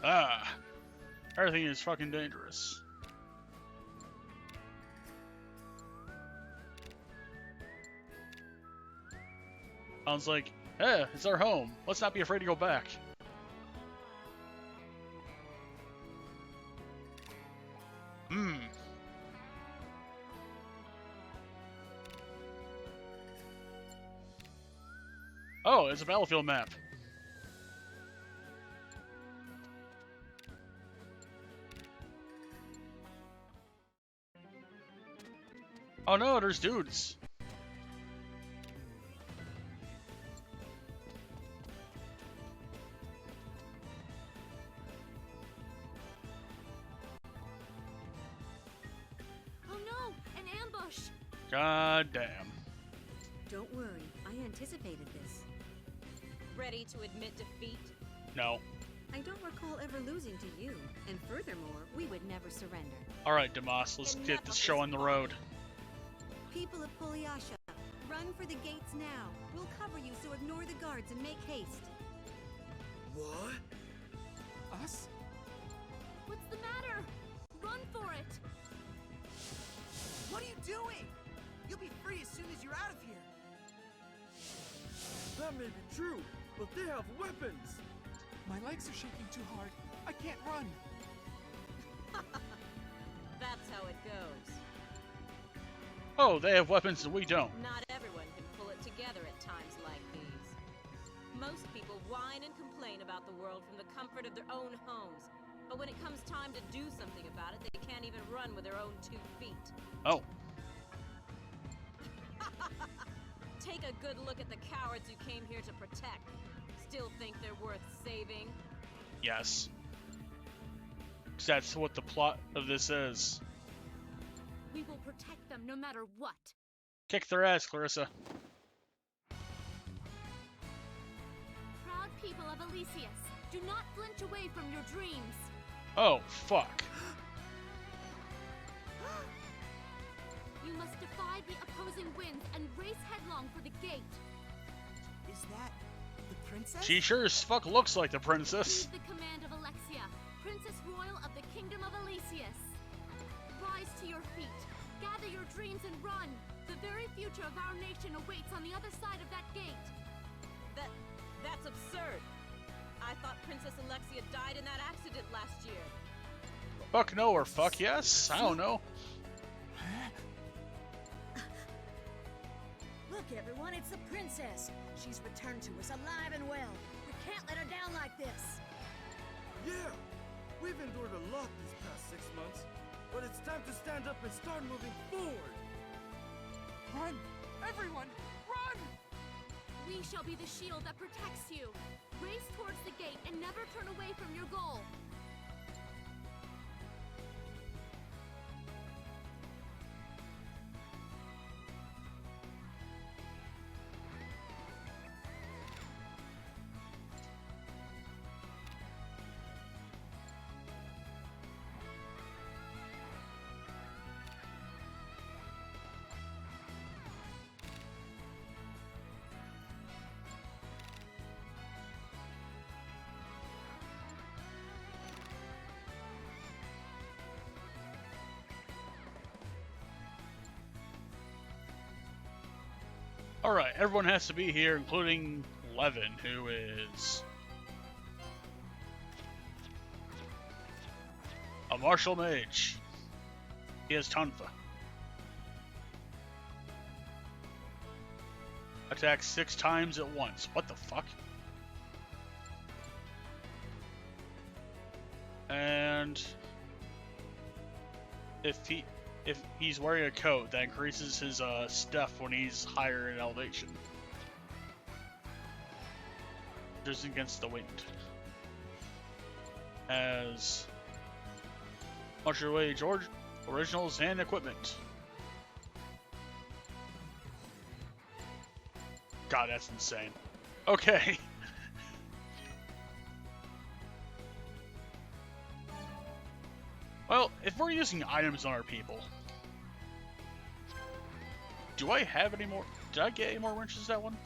Ah, everything is fucking dangerous. Sounds like, it's our home. Let's not be afraid to go back. Oh, it's a battlefield map. Oh no, there's dudes. Oh no, an ambush! God damn. Don't worry, I anticipated this. Ready to admit defeat? No. I don't recall ever losing to you, and furthermore, we would never surrender. Alright, Damas, let's get this show on the road. People of Polyasha, run for the gates now. We'll cover you, so ignore the guards and make haste. What? Us? What's the matter? Run for it! What are you doing? You'll be free as soon as you're out of here. That may be true, but they have weapons! My legs are shaking too hard. I can't run. That's how it goes. Oh, they have weapons and we don't. Not everyone can pull it together at times like these. Most people whine and complain about the world from the comfort of their own homes. But when it comes time to do something about it, they can't even run with their own 2 feet. Oh. Take a good look at the cowards you came here to protect. Still think they're worth saving? Yes. 'Cause that's what the plot of this is. We will protect them no matter what. Kick their ass, Clarissa. Proud people of Elysius, do not flinch away from your dreams. Oh, fuck. You must defy the opposing winds and race headlong for the gate. Is that the princess? She sure as fuck looks like the princess. Seize the command of Alexia, Princess Royal of the Kingdom of Elysius. Rise to your feet, gather your dreams and run. The very future of our nation awaits on the other side of that gate. That's absurd. I thought Princess Alexia died in that accident last year. Fuck no or fuck yes? I don't know. Look, everyone, it's the princess. She's returned to us alive and well. We can't let her down like this. Yeah! We've endured a lot these past 6 months, but it's time to stand up and start moving forward! Run! Everyone, run! We shall be the shield that protects you. Race towards the gate and never turn away from your goal. Alright, everyone has to be here, including Levin, who is a martial mage. He has Tonfa. Attacks 6 times at once. What the fuck? And if he's wearing a coat, that increases his stuff when he's higher in elevation. Just against the wind. As Marshall Way George originals and equipment. God, that's insane. Okay. Well, if we're using items on our people, do I have any more? Did I get any more wrenches that one?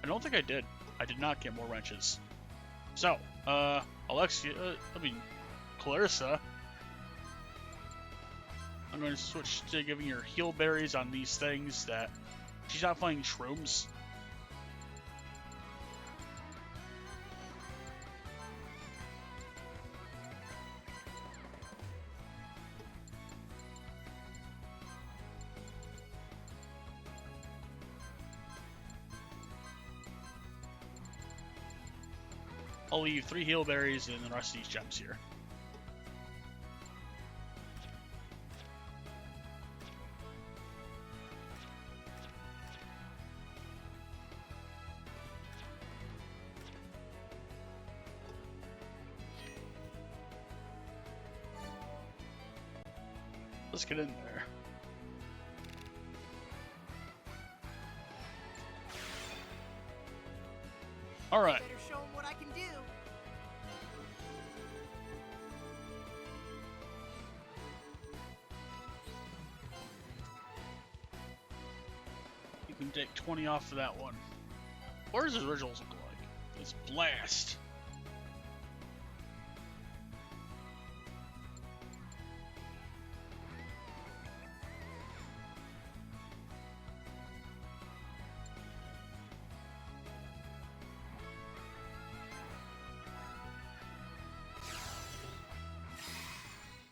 I don't think I did. I did not get more wrenches. So, Alexia, Clarissa. I'm going to switch to giving her heal berries on these things that she's not finding shrooms. I'll leave 3 heal berries and the rest of these gems here. Let's get in there. All right. Better show 'em what I can do. You can take 20 off of that one. What does the originals look like? It's blast.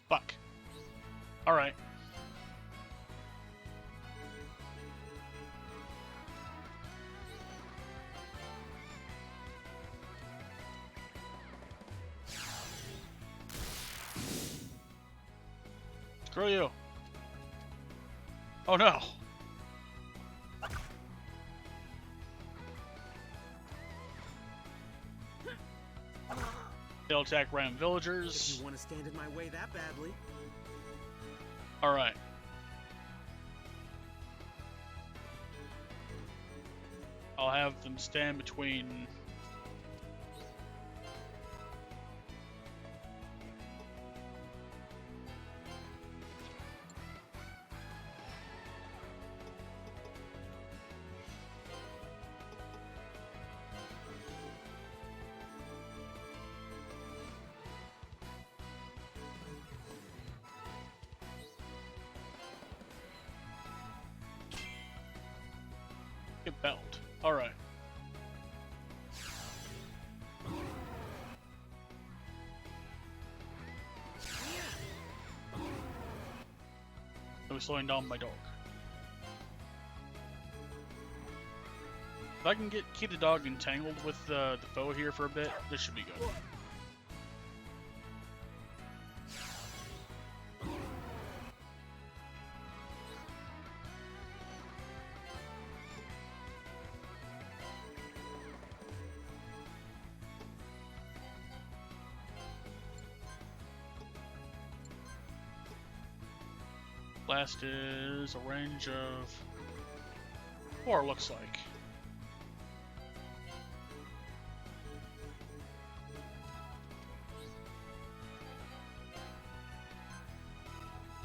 Fuck. Alright. Screw you. Oh no. They'll attack random villagers. If you want to stand in my way that badly. Alright. I'll have them stand between... Get belt. Alright. So we're slowing down my dog. If I can keep the dog entangled with the foe here for a bit, this should be good. Blast is a range of 4, looks like.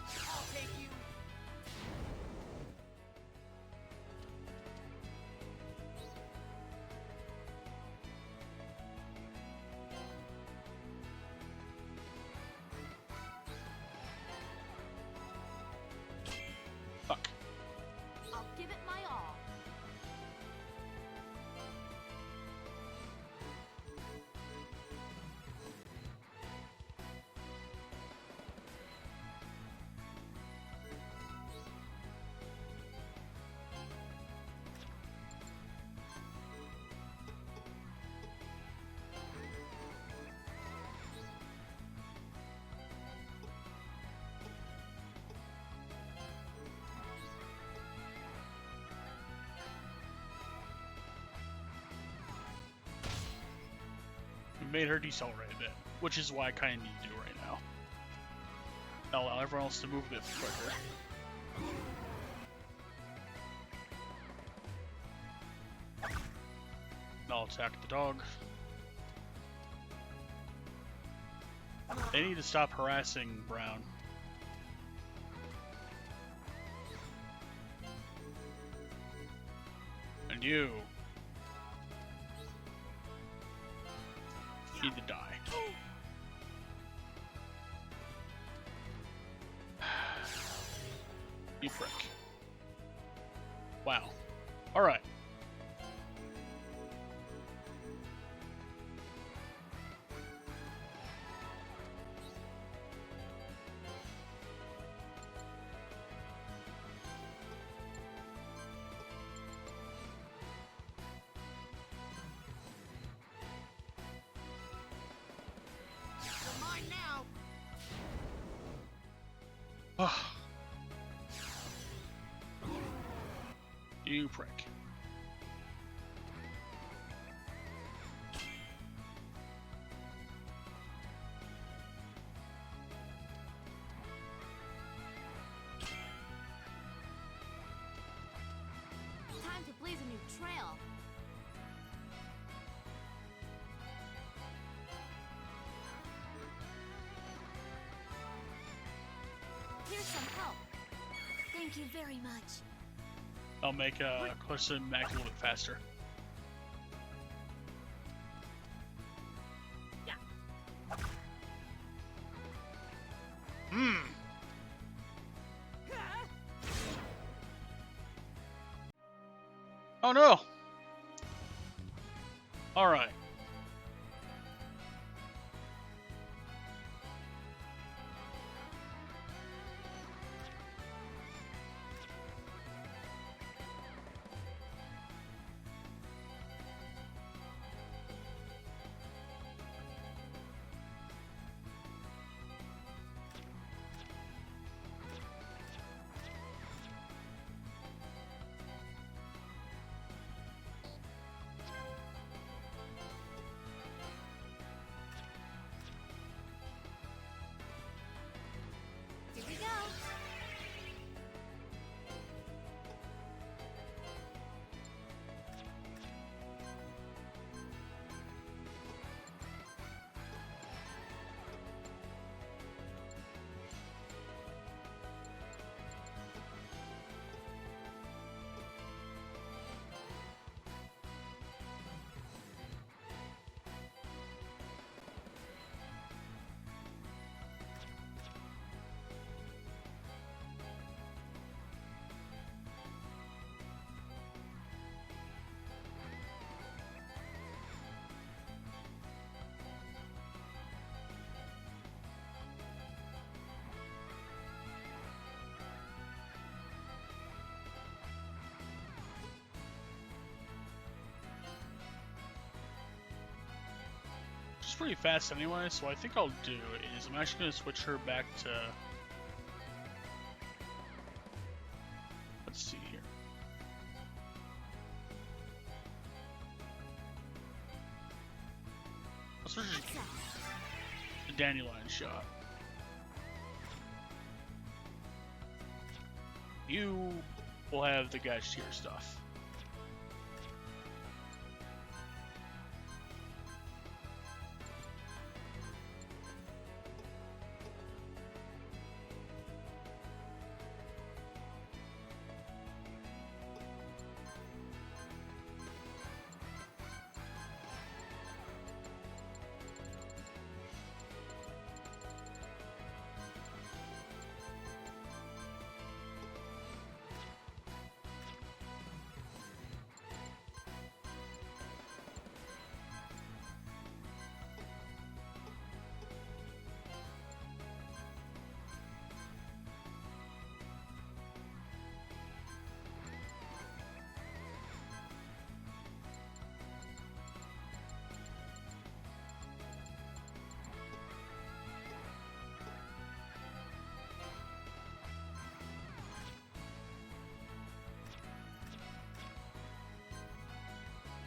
I'll take you. Fuck. I'll give it my all. We made her decelerate a bit, which is why I kind of need to do right now. I'll allow everyone else to move a bit quicker. I'll attack the dog. They need to stop harassing Brown. And you. need to die. You prick. Wow. Alright. You're mine now. You prick. Time to blaze a new trail. Here's some help. Thank you very much. I'll make Clifton Mac a little bit faster. Oh no! Alright. Here we go. She's pretty fast anyway, so I think I'll do is I'm actually going to switch her back to... Let's see here. Let's switch her to Dandelion Shot. You will have the Gadgeteer stuff.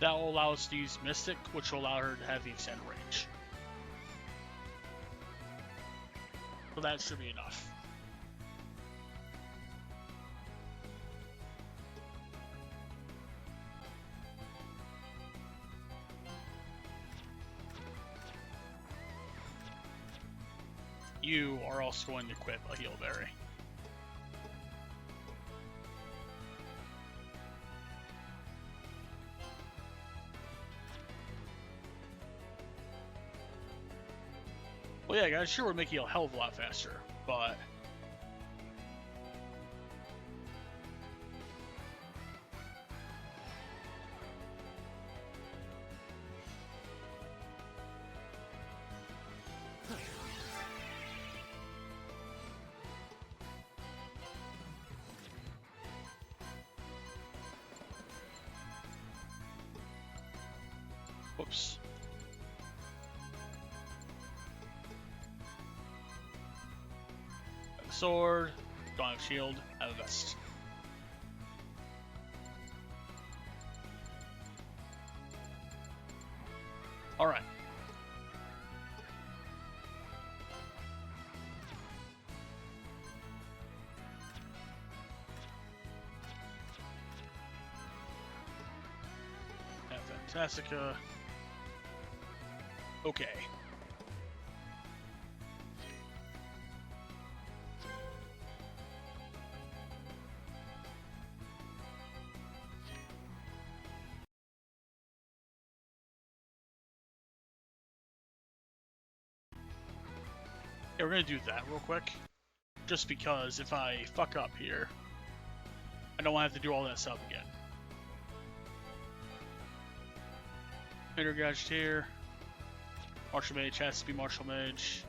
That will allow us to use Mystic, which will allow her to have the extend range. So that should be enough. You are also going to equip a Heal Berry. Well, yeah, guys, sure would make you a hell of a lot faster, but whoops. Have a sword, don't have a shield, have a vest. Alright. Have Fantastica. Okay. Yeah, we're gonna do that real quick. Just because if I fuck up here, I don't want to have to do all that stuff again. Enter gadget here. Martial Mage has to be Martial Mage.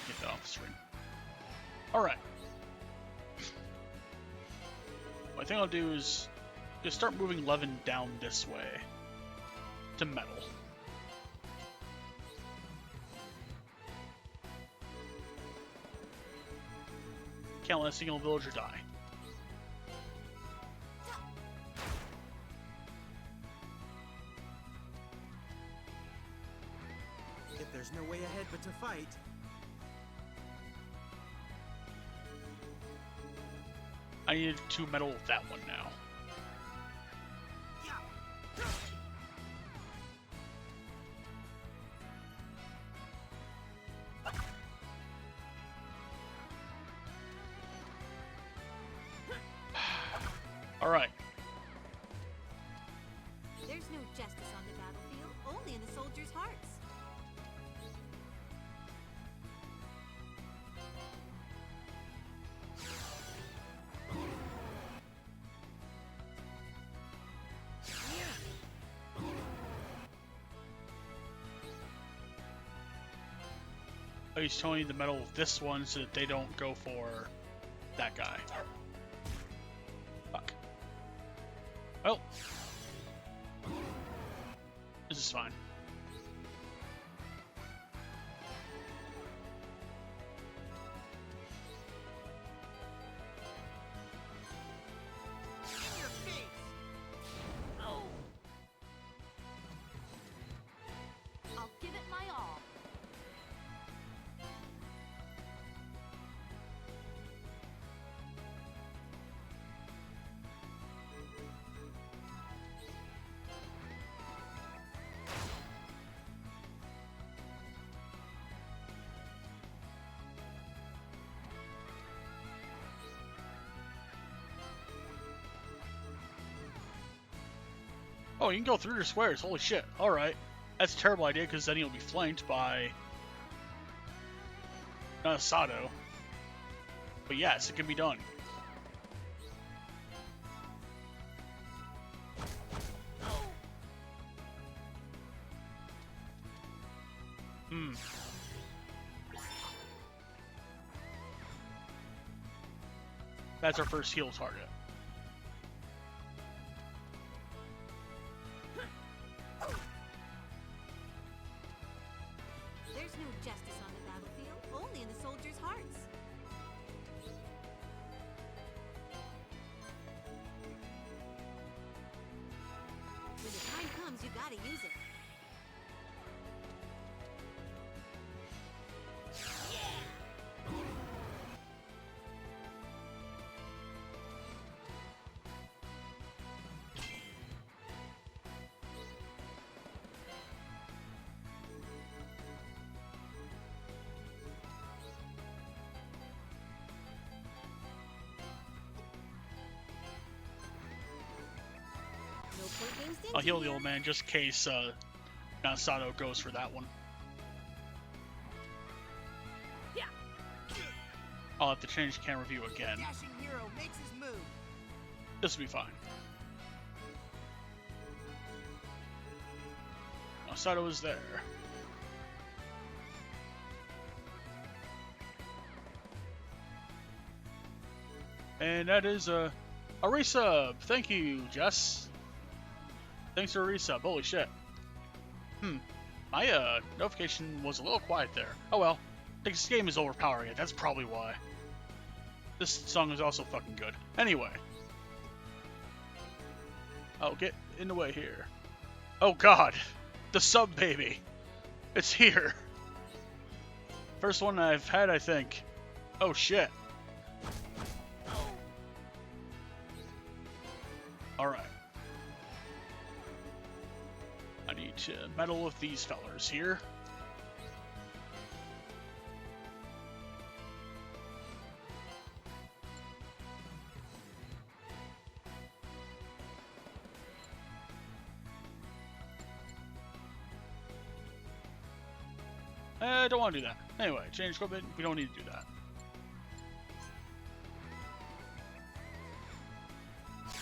Get that off the screen. Alright. What I think I'll do is just start moving Levin down this way to metal. Can't let a single villager die. If there's no way ahead but to fight, I need to metal that one now. Alright. There's no justice on the battlefield, only in the soldiers' hearts. I use Tony to metal this one so that they don't go for that guy. Fuck. Well. This is fine. In your face! Oh! I'll give it my all. Oh, you can go through your squares. Holy shit. Alright. That's a terrible idea because then he'll be flanked by not Sato. But yes, it can be done. Hmm. That's our first heal target. There's no justice on the battlefield, only in the soldiers' hearts. When the time comes, you gotta use it. I'll heal the old man just in case Nasato goes for that one. Yeah. I'll have to change camera view again. Dashing hero makes his move. This will be fine. Nasato is there. And that is a resub. Thank you, Jess. Thanks for a resub. Holy shit. My notification was a little quiet there. Oh well. This game is overpowering it. That's probably why. This song is also fucking good. Anyway. I'll get in the way here. Oh god. The sub baby. It's here. First one I've had, I think. Oh shit. Alright. I need to meddle with these fellers here. I don't want to do that. Anyway, change equipment. We don't need to do that.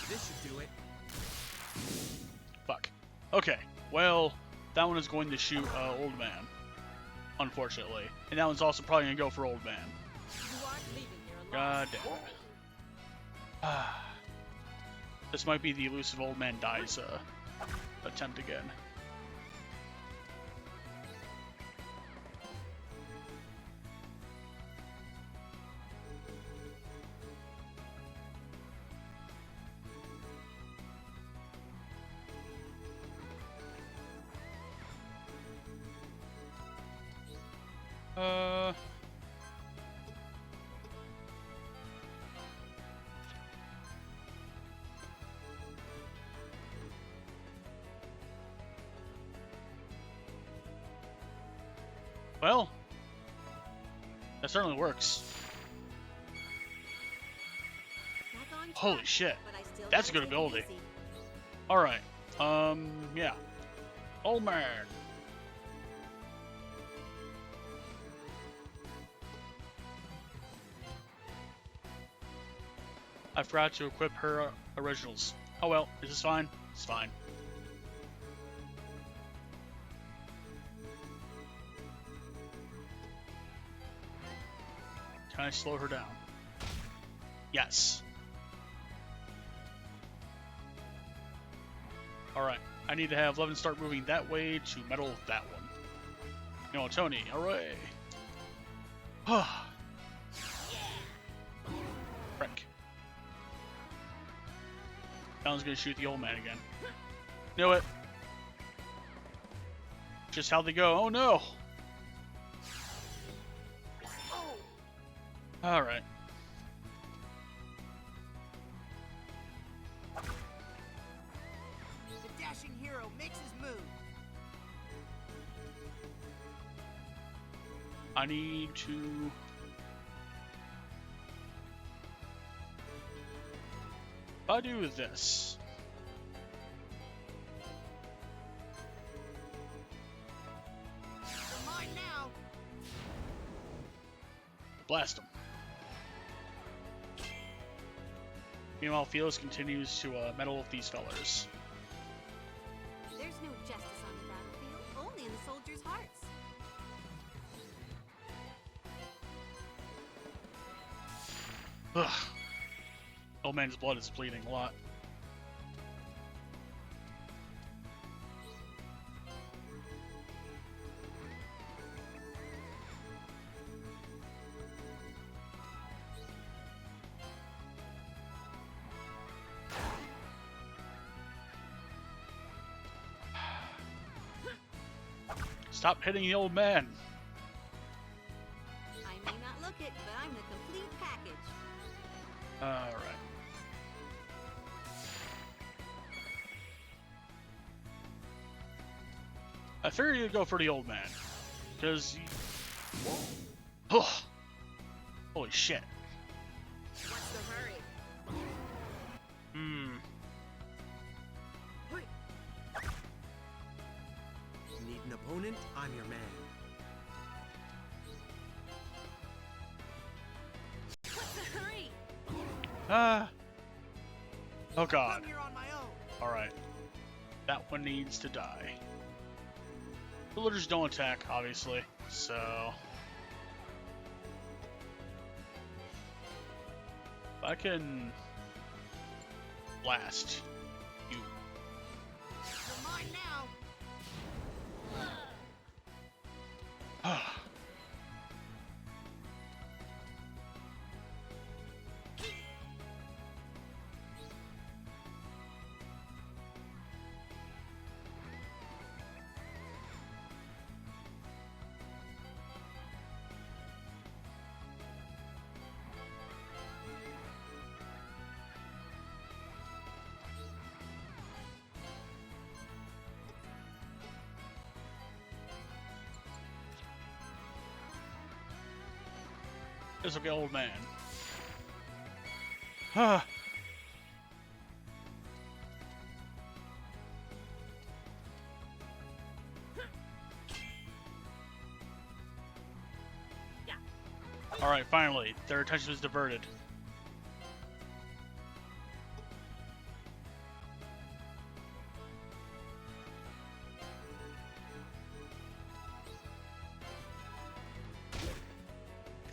This should do it. Fuck. Okay. Well, that one is going to shoot Old Man. Unfortunately. And that one's also probably going to go for Old Man. You aren't leaving here God alive. damn it. This might be the elusive Old Man dies attempt again. Well, that certainly works. Back on Holy track, shit. but I still That's a gotta good take it ability. easy. Alright. Yeah. Old Man. I forgot to equip her originals. Oh well, is this fine? It's fine. Can I slow her down? Yes. Alright, I need to have Levin start moving that way to meddle with that one. You know, Tony, hooray! Frick. That one's gonna shoot the old man again. Knew it! Just how they go. Oh no! Alright. The dashing hero makes his move. I need to... If I do this... They're mine now. Blast him. Meanwhile, Felix continues to meddle with these fellers. There's no justice on the battlefield, only in the soldiers' hearts. Ugh. Old man's blood is bleeding a lot. Stop hitting the old man. I may not look it, but I'm the complete package. Alright. I figured you'd go for the old man. Because... Ugh. Holy shit. What's the hurry? Hmm. opponent, I'm your man. What's the hurry? Ah. Oh god. I'm here on my own. Alright. That one needs to die. Villagers don't attack, obviously, so... I can... blast you. You're mine now. This will get old man. Ah. Alright, finally. Their attention was diverted.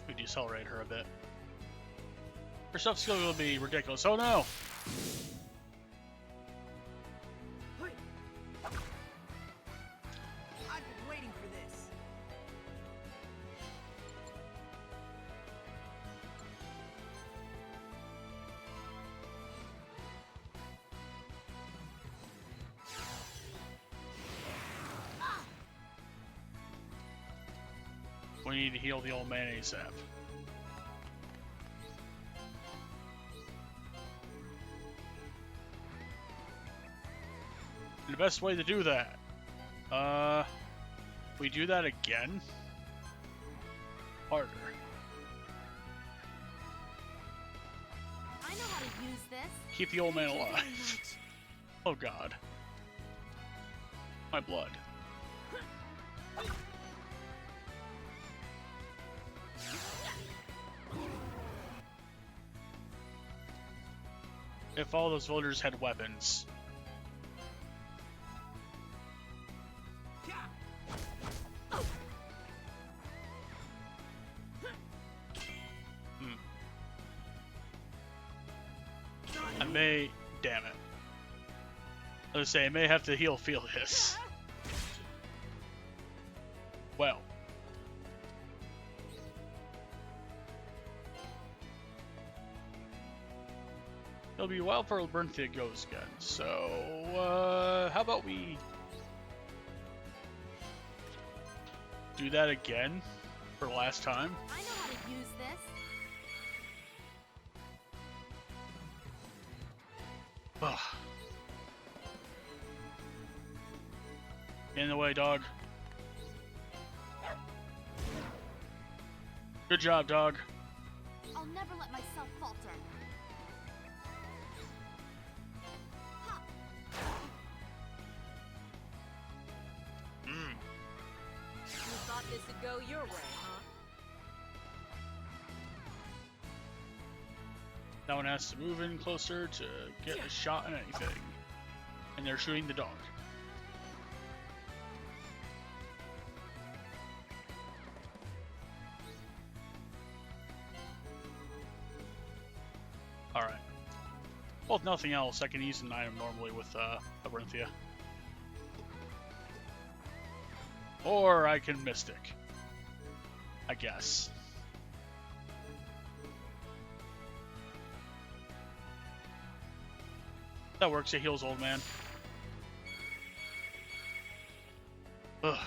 We decelerate her a bit. Her stuff's still gonna be ridiculous. Oh no! I've been waiting for this. We need to heal the old man ASAP. And the best way to do that, we do that again. Harder. I know how to use this. Keep the old man Thank you very alive. much. Oh god. My blood. If all those villagers had weapons. I may... damn it. I was saying, I may have to heal Felius. Well. It'll be a while for Labyrinthia goes again, so, how about we... do that again? For the last time? I know how to use this. Ugh. Get in the way, dog. Good job, dog. I'll never let myself falter. Ha! You thought this would go your way, huh? That one has to move in closer to get a shot at anything. And they're shooting the dog. Alright. Well, if nothing else, I can use an item normally with Labyrinthia. Or I can Mystic. I guess. That works, it heals old man. Ugh.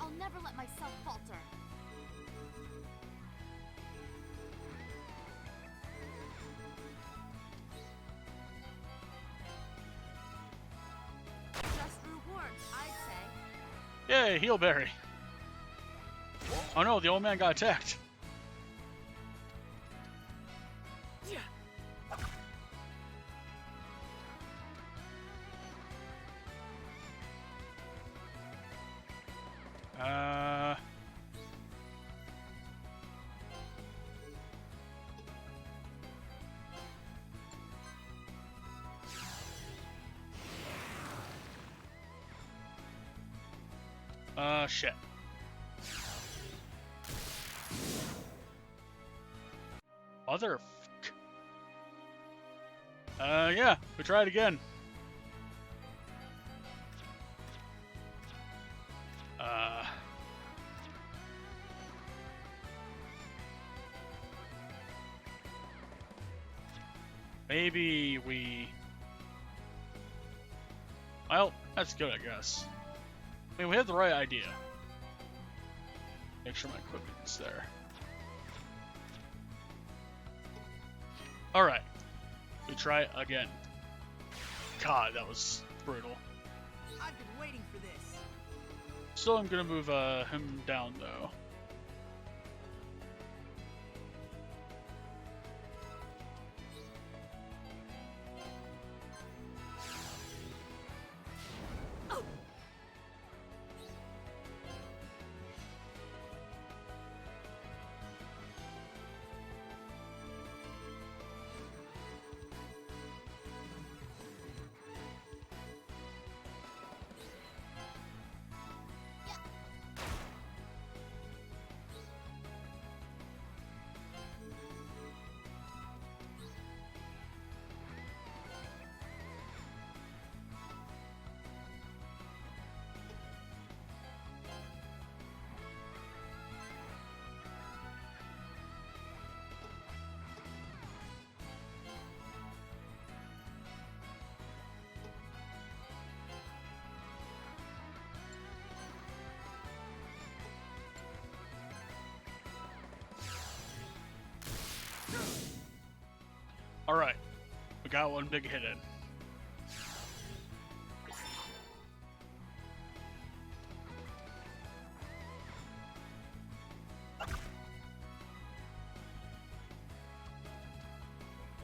I'll never never let myself falter. Just rewards, I'd say. Yay, heal berry. Oh no, the old man got attacked. Shit. Mother. Yeah, we try it again. Maybe we... Well, that's good, I guess. I mean, we have the right idea. Make sure my equipment is there. Alright. We try again. God, that was brutal. I've been waiting for this. Still, I'm gonna move him down, though. Alright, we got one big hit in.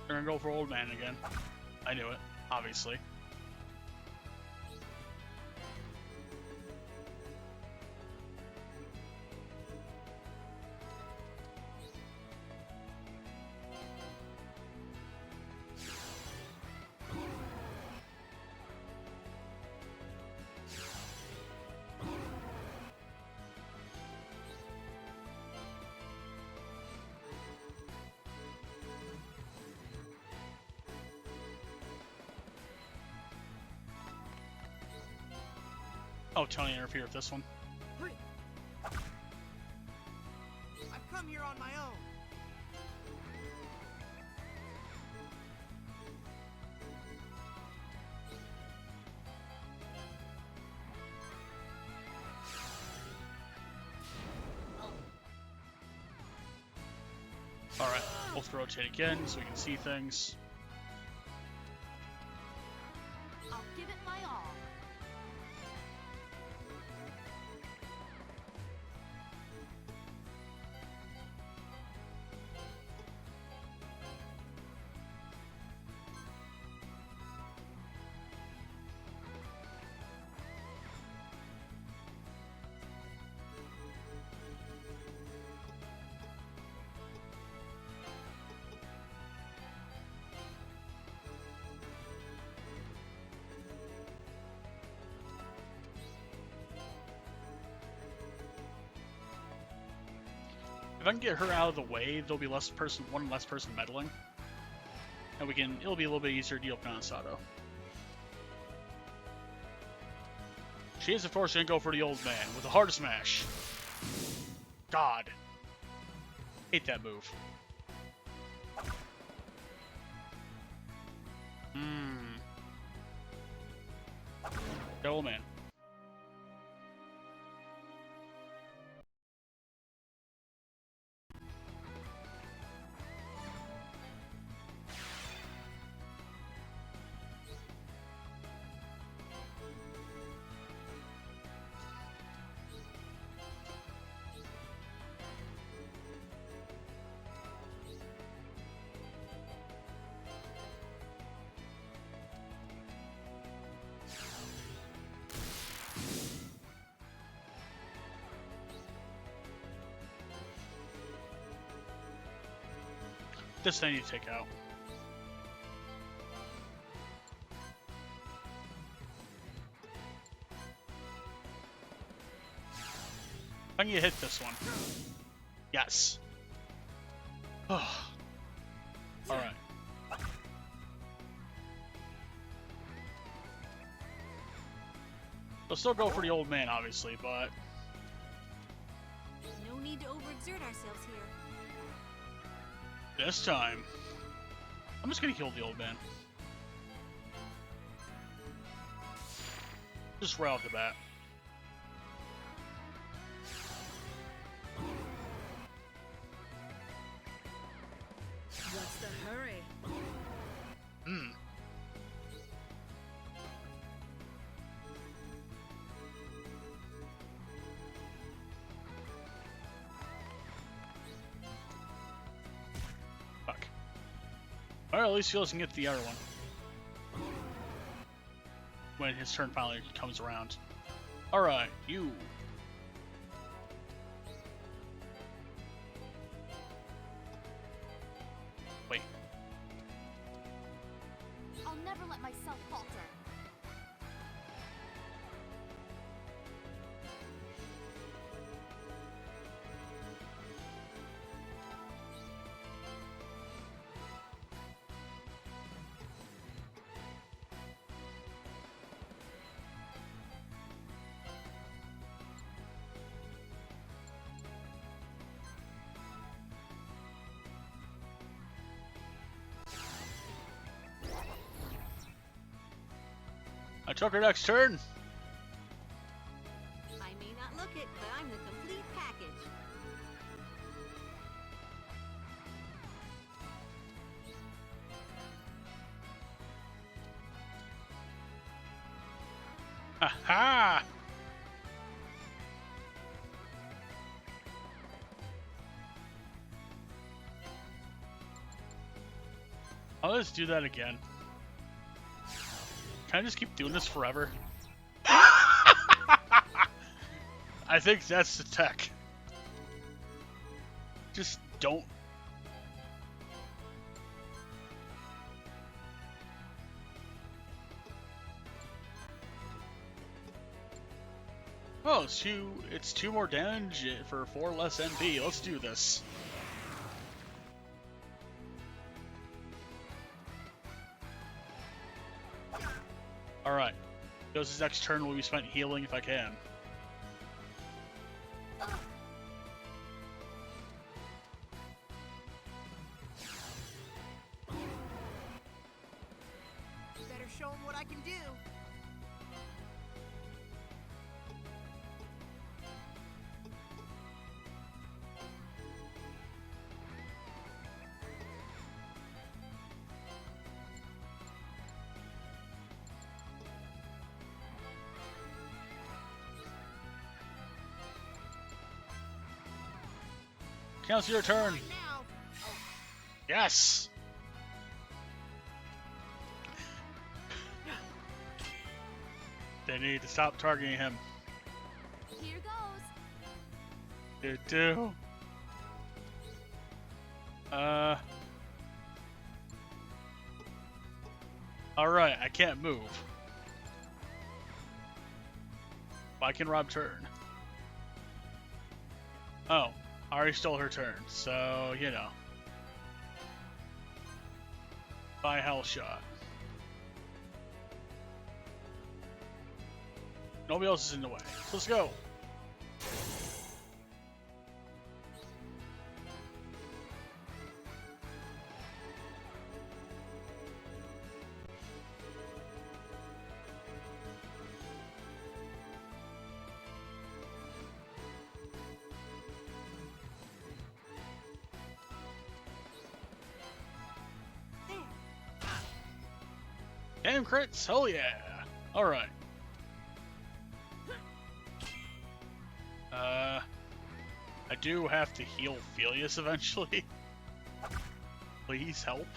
They're gonna go for old man again. I knew it, obviously. Oh, Tony, interfere with this one. I've come here on my own. Alright, we'll rotate again so we can see things. I'll give it my all. If I can get her out of the way, there'll be one less person meddling. And it'll be a little bit easier to deal with Ganasado. She is, of course, gonna go for the old man with a hard smash. God. Hate that move. The old man. this I need to take out. I need to hit this one. Yes. Alright. We'll still go for the old man, obviously, but... No need to overexert ourselves here. this time... I'm just gonna heal the old man. Just right off the bat. What's the hurry? Fuck. Well, at least he doesn't get the other one. When his turn finally comes around. Alright, you. Wait. I'll never let myself falter. I took her next turn. I may not look it, but I'm the complete package. Aha! I'll just do that again. Can I just keep doing this forever? I think that's the tech. Just don't. Oh, it's two more damage for 4 less MP. Let's do this. Alright. Goes his next turn will be spent healing if I can. Better show him what I can do. Cancel your turn. Right now. Yes! They need to stop targeting him. Here goes. They do. Alright, I can't move. But I can rob turn. Oh, I already stole her turn, so, you know. By hell shot. Nobody else is in the way. So let's go. Damn crits, hell yeah! Alright. I do have to heal Felius eventually. Please help.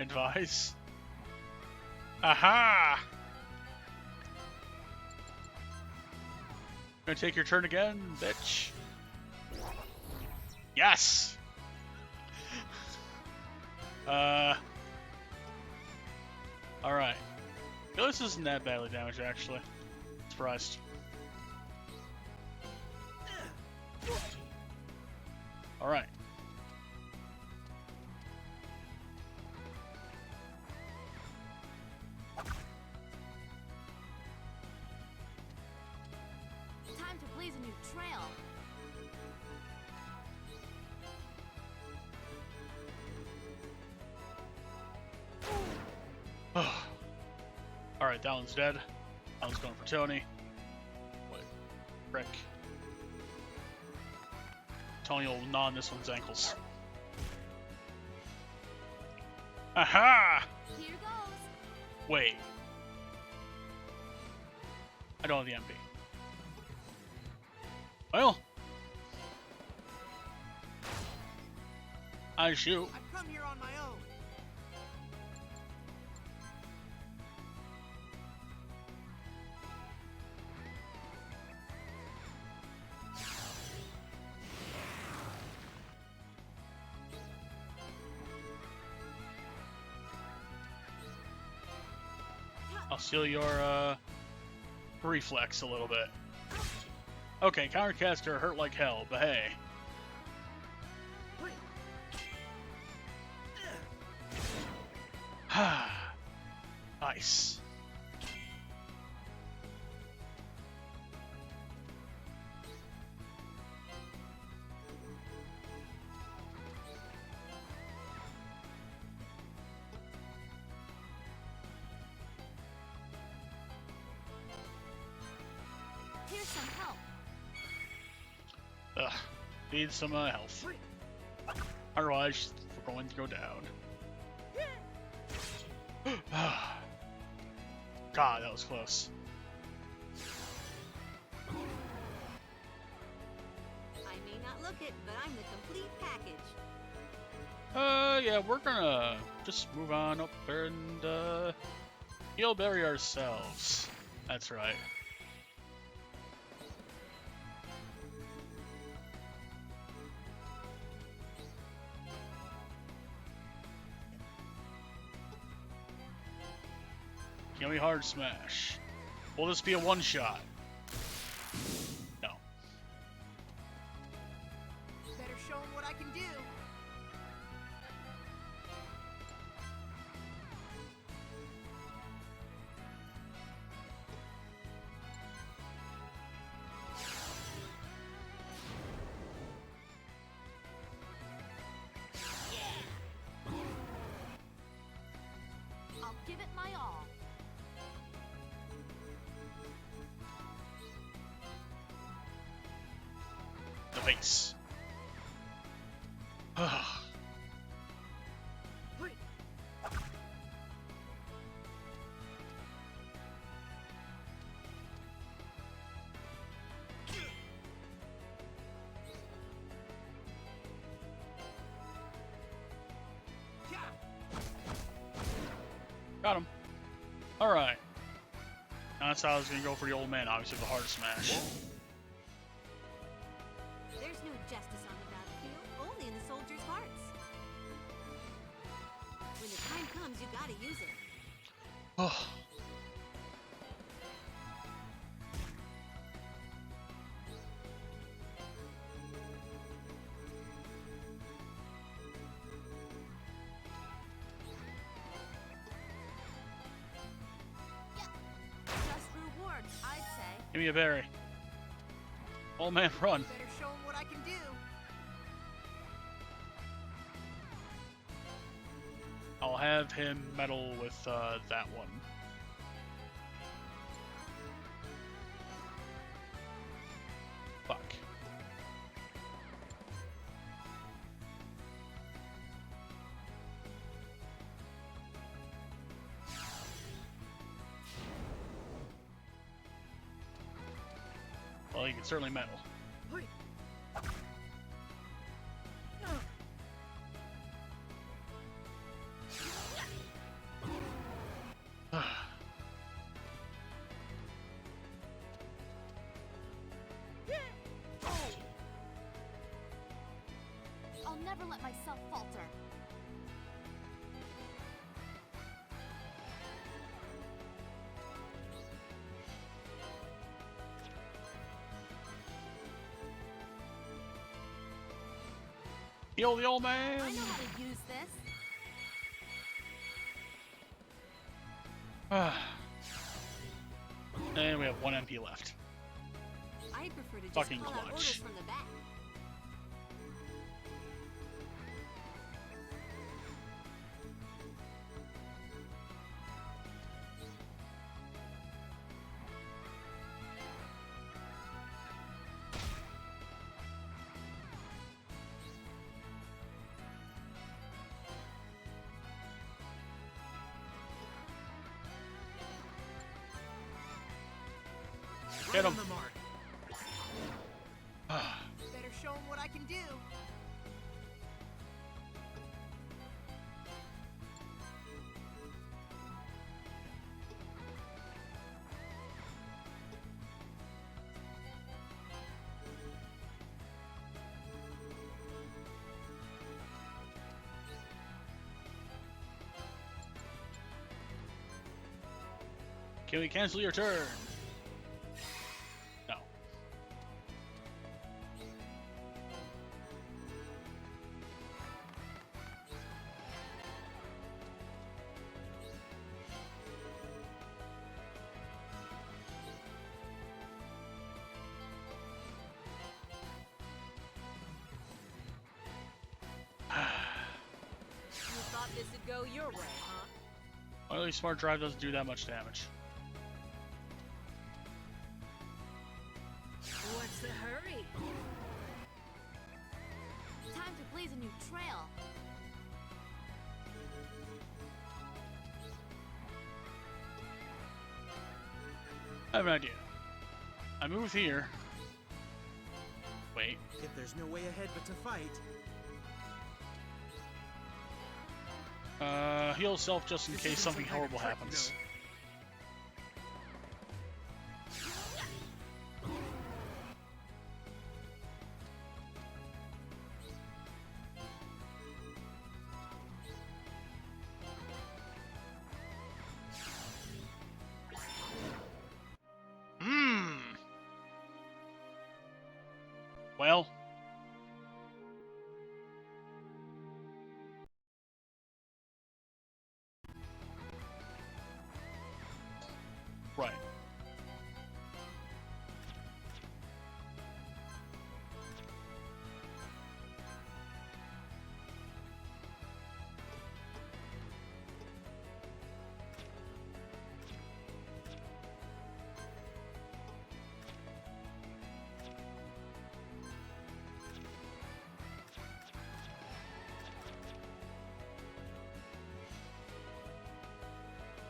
Advise. Aha! Gonna take your turn again, bitch. Yes! Alright. This isn't that badly damaged, actually. Surprised. Alright. Time to blaze a new trail. Alright, that one's dead. That one's going for Tony. Wait. Frick. Tony will gnaw on this one's ankles. Aha! Here goes. Wait. I don't have the MP. Well. I shoot. I've come here on my own. I'll steal your reflex a little bit. Okay, countercaster hurt like hell, but hey. Nice. Here's some help. Ugh, need some health. Otherwise, we're going to go down. God, that was close. I may not look it, but I'm the complete package. Yeah, we're gonna just move on up there and, heal bury ourselves. That's right. Give me hard smash. Will this be a one shot? No. Better show 'em what I can do. I'll give it my all. The base. Got him. Alright. Now that's how I was gonna go for the old man, obviously the hard smash. There's no justice on the battlefield, only in the soldiers' hearts. When the time comes, you gotta use it. Oh. Just rewards, I'd say. Give me a berry. Old man, run. Better show 'em what I can do. I'll have him meddle with that one. Fuck. Well, you can certainly meddle. I'll never let myself falter. Heal the old I man! know how to use this. And we have 1 MP left. I prefer to just Fucking call out orders clutch. from the back. Get him. On the mark. Better show him what I can do. Can we cancel your turn? No. You thought this would go your way, huh? Oily Smart Drive doesn't do that much damage. What's the hurry? Time to blaze a new trail. I have an idea. I move here. Wait. If there's no way ahead but to fight, Heal self just in this case isn't something some kind of horrible trick, happens. Well. Right.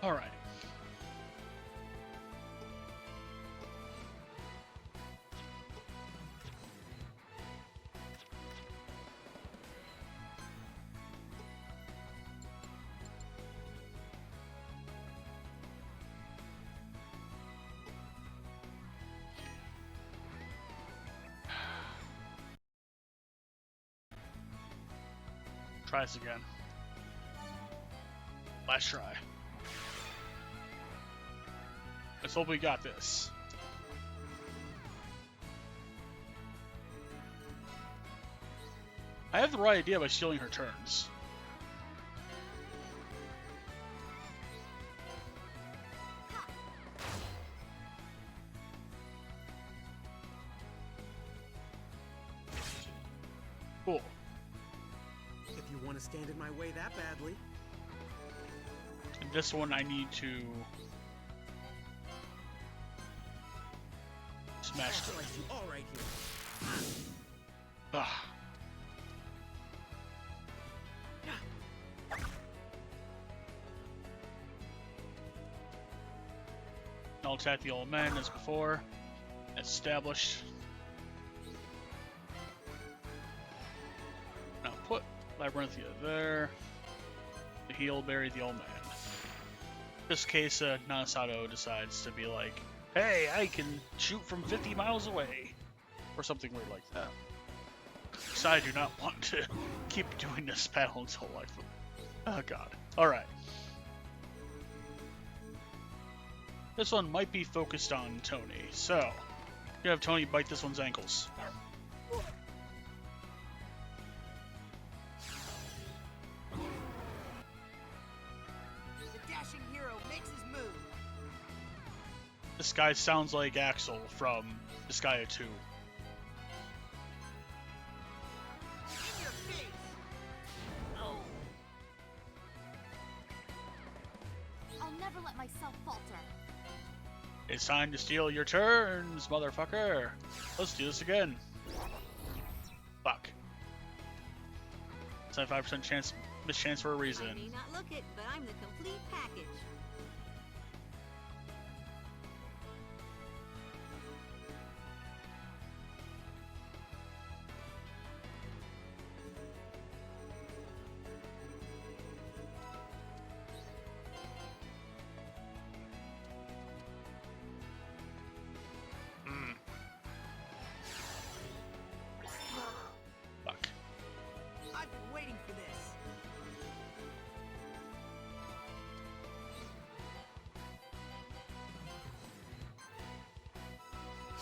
All right. Try this again. Last try. Let's hope we got this. I have the right idea by stealing her turns. Cool. if you want to stand in my way that badly. And this one I need to smash I'll through. slice you all right here. Ugh. I'll attack the old man as before. Established. Now put Labyrinthia there. The heal, bury the old man. In this case, Nanasato decides to be like, hey, I can shoot from 50 miles away. Or something weird like that. So I do not want to keep doing this battle until life. Oh god. Alright. This one might be focused on Tony, so you have Tony bite this one's ankles. This guy sounds like Axel from Disgaea 2. In your face! Oh. I'll never let myself falter. It's time to steal your turns, motherfucker. Let's do this again. Fuck. 75% chance, miss chance for a reason. I may not look it, but I'm the complete package. Fuck. I've been waiting for this.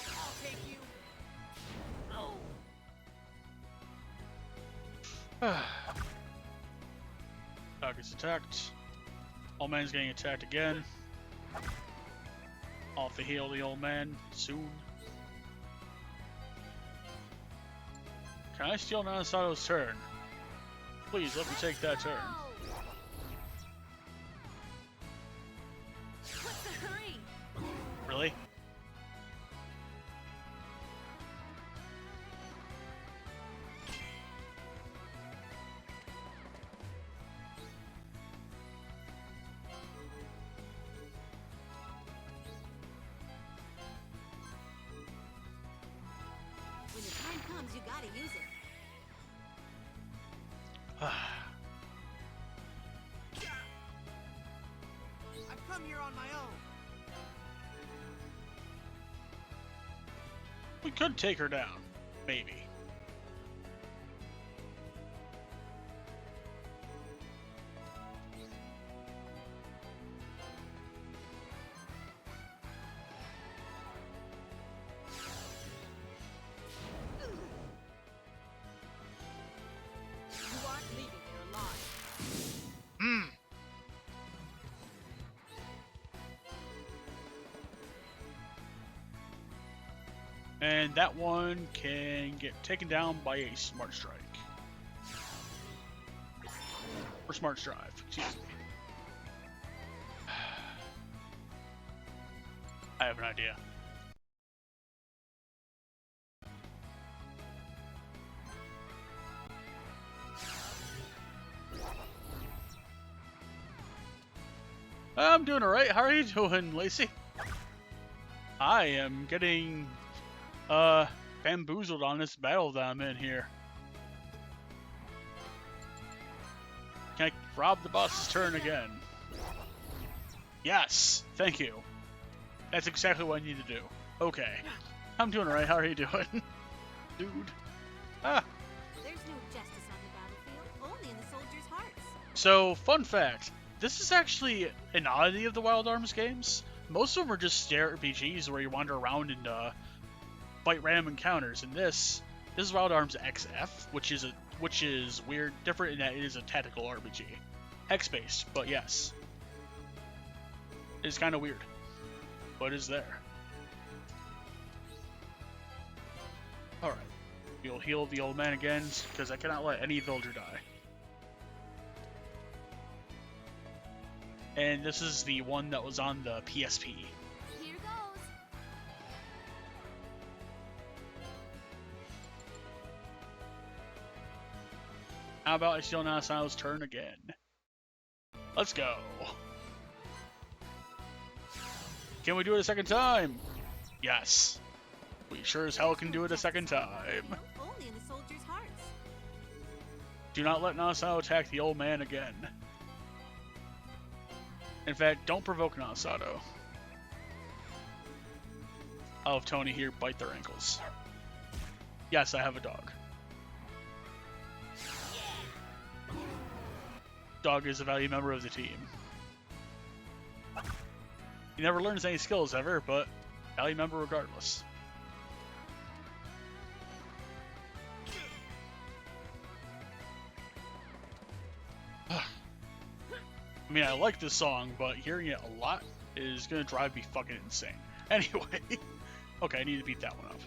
I'll take you. Oh. Dog gets attacked. Old man's getting attacked again. Off the heal the old man soon. Can I steal Nanasato's turn? Please let me take that turn. What's the hurry? Really? When the time comes, you gotta use it. I've come here on my own. We could take her down. Maybe. You aren't leaving here alive. And that one can get taken down by a smart strike. Or smart drive, excuse me. I have an idea. I'm doing alright. How are you doing, Lacey? I am getting bamboozled on this battle that I'm in here. Can I rob the boss's turn again? Yes, thank you. That's exactly what I need to do. Okay. I'm doing alright. How are you doing? Dude. Ah. There's no justice on the battlefield, only in the soldiers' hearts. So, fun fact. This is actually an oddity of the Wild Arms games. Most of them are just stare RPGs where you wander around and fight random encounters. And this is Wild Arms XF, which is weird, different in that it is a tactical RPG, hex-based. But yes, it's kind of weird, but it's there. All right, we'll heal the old man again because I cannot let any villager die. And this is the one that was on the PSP. Here goes. How about I steal Nasao's turn again? Let's go. Can we do it a second time? Yes. We sure as hell can do it a second time. Only in the soldiers' hearts. Do not let Nasao attack the old man again. In fact, don't provoke Nasato. I'll have Tony here bite their ankles. Yes, I have a dog. Dog is a valued member of the team. He never learns any skills ever, but valued member regardless. I mean, I like this song, but hearing it a lot is gonna drive me fucking insane. Anyway. Okay, I need to beat that one up.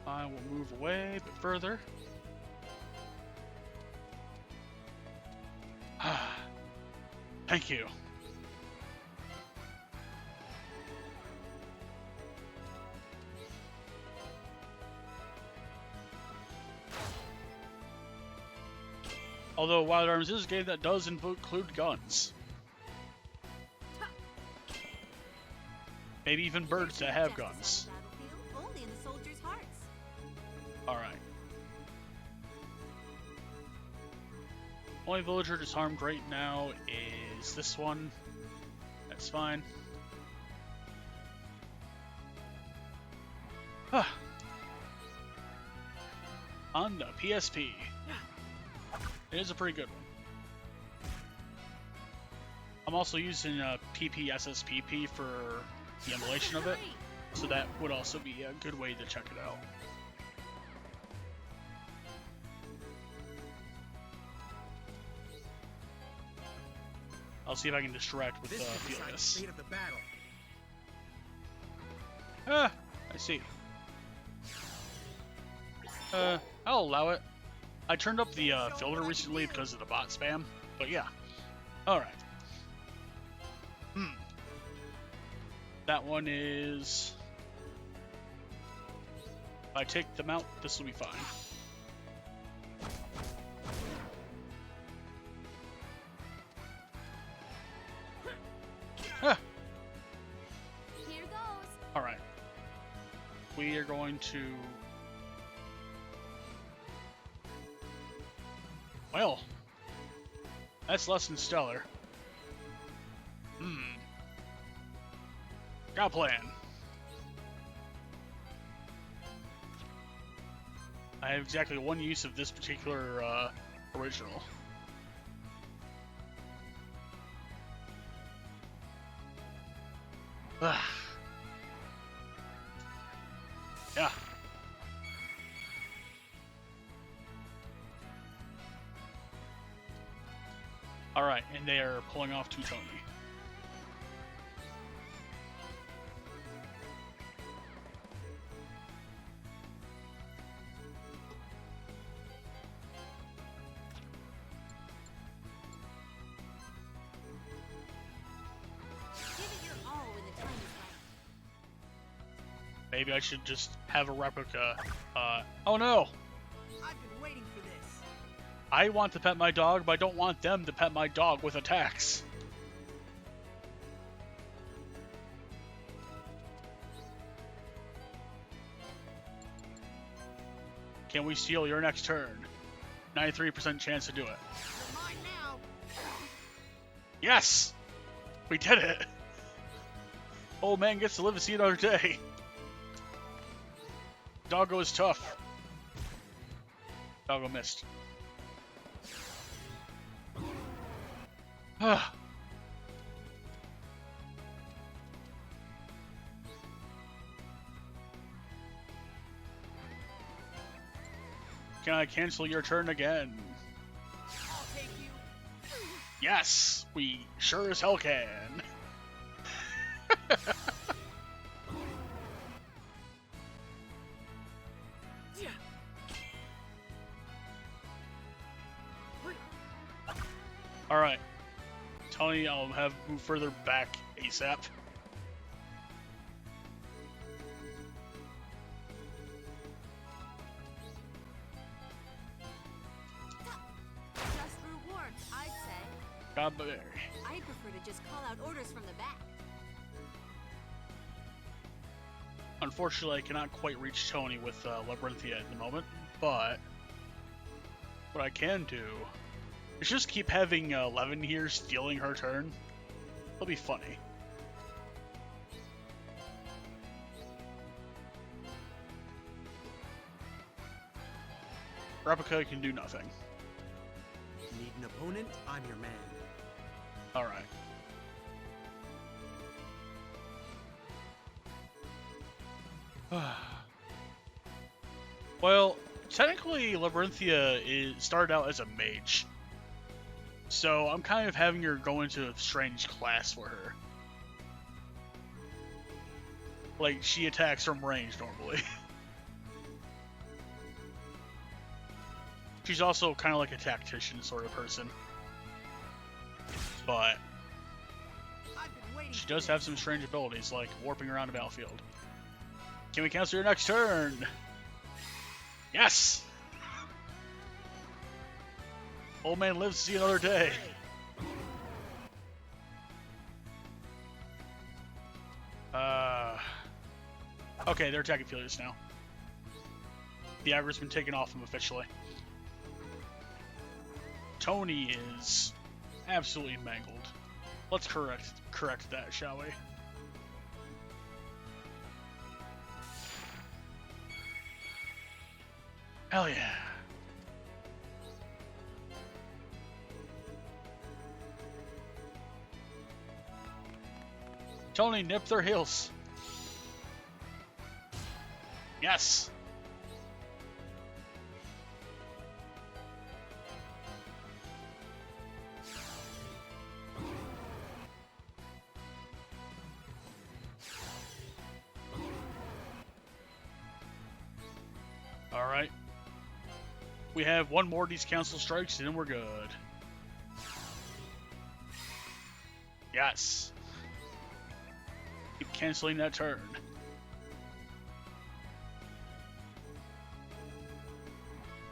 I will move away a bit further. Thank you. Although Wild Arms is a game that does include guns. Maybe even birds that have guns. Only in the soldiers' hearts. Alright. Only villager disarmed right now is this one. That's fine. On the PSP. It is a pretty good one. I'm also using PPSSPP for the emulation of it, so that would also be a good way to check it out. I'll see if I can distract with Felius. Fate of the battle. Ah, I see. I'll allow it. I turned up the filter recently because of the bot spam, but yeah. Alright. That one is... If I take them out, this will be fine. Here goes. Alright. We are going to... Well, that's less than stellar. Got a plan. I have exactly one use of this particular original. Yeah. Alright, and they are pulling off to Tony. Give it your all when the time is right. Maybe I should just have a replica. Oh no! I've been waiting for this. I want to pet my dog, but I don't want them to pet my dog with attacks. Can we steal your next turn? 93% chance to do it. You're mine now. Yes! We did it! Old man gets to live to see another day. Doggo is tough. Doggo missed. Can I cancel your turn again? I'll take you. Yes! We sure as hell can. Alright. Tony, I'll have move further back ASAP. Just rewards, I'd say. God berry. I'd prefer to just call out orders from the back. Unfortunately, I cannot quite reach Tony with Labyrinthia at the moment, but what I can do is just keep having Levin here stealing her turn. It'll be funny. Replica can do nothing. Need an opponent? I'm your man. Alright. Well, technically, Labyrinthia started out as a mage. So I'm kind of having her go into a strange class for her. Like, she attacks from range normally. She's also kind of like a tactician sort of person. But she does have some strange abilities, like warping around the battlefield. Can we cancel your next turn? Yes! Old man lives to see another day. Okay, they're attacking Felius now. The aggro's been taken off him officially. Tony is absolutely mangled. Let's correct that, shall we? Hell yeah. Tony, nip their heels. Yes. All right. We have one more of these council strikes and then we're good. Yes. Keep canceling that turn.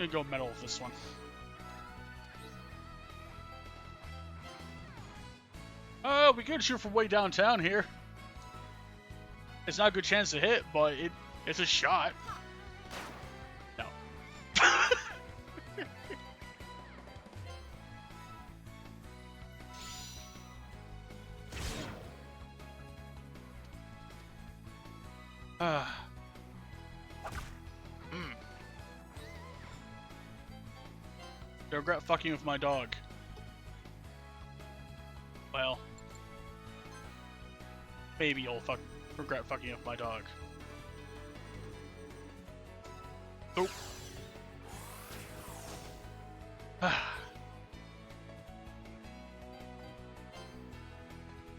I'm gonna go metal with this one. Oh, we could shoot from way downtown here. It's not a good chance to hit, but it's a shot. No. I regret fucking with my dog. Well, maybe you'll regret fucking with my dog. Oh.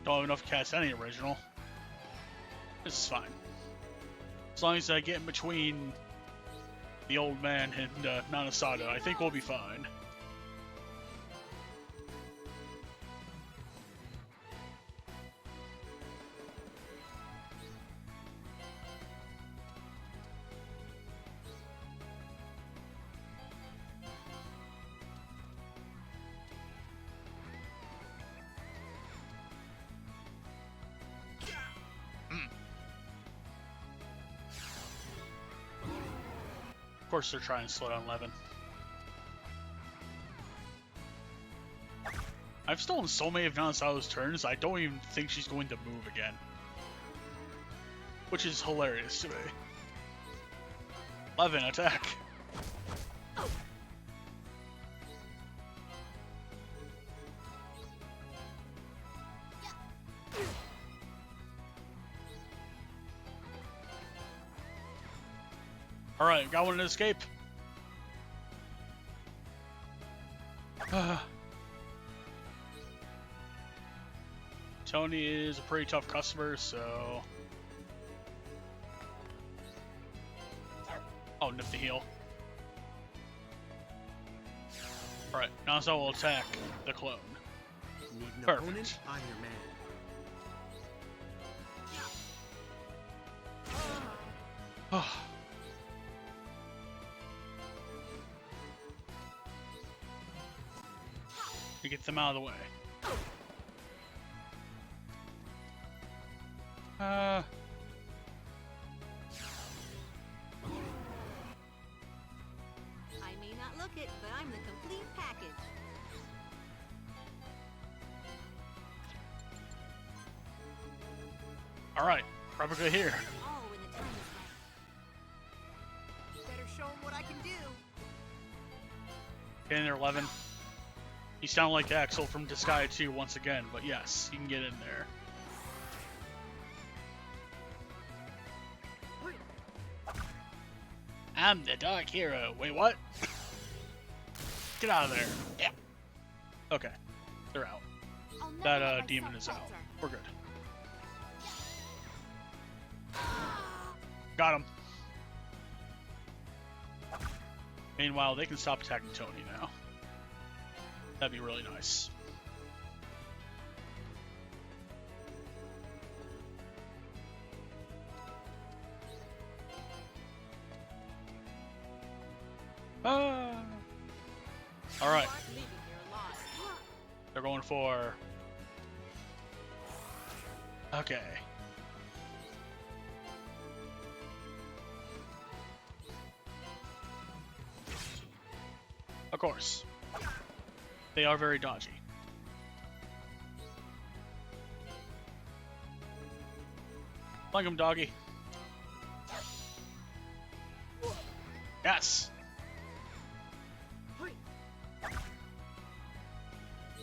Don't have enough to cast any original. This is fine. As long as I get in between the old man and Mount Asada, I think we'll be fine. Of course they're trying to slow down Levin. I've stolen so many of Nanasado's turns, I don't even think she's going to move again. Which is hilarious to me. Levin, attack! Alright, got one to escape. Tony is a pretty tough customer, so... Oh, nip the heel. Alright, now so we'll attack the clone. Need an Perfect. opponent? I'm your man. To get them out of the way. I may not look it, but I'm the complete package. Alright, Replica here. All when the time is right. Better show him what I can do. Get in there, Levin. You sound like Axel from Disgaea 2 once again, but yes, you can get in there. I'm the dog hero. Wait, what? Get out of there. Yeah. Okay. They're out. I'll never That let demon myself is out. falter. We're good. Got him. Meanwhile, they can stop attacking Tony now. That'd be really nice. All right. Leaving here alive. They're going for... Okay. Of course. They are very dodgy. Flank him, doggy. Yes!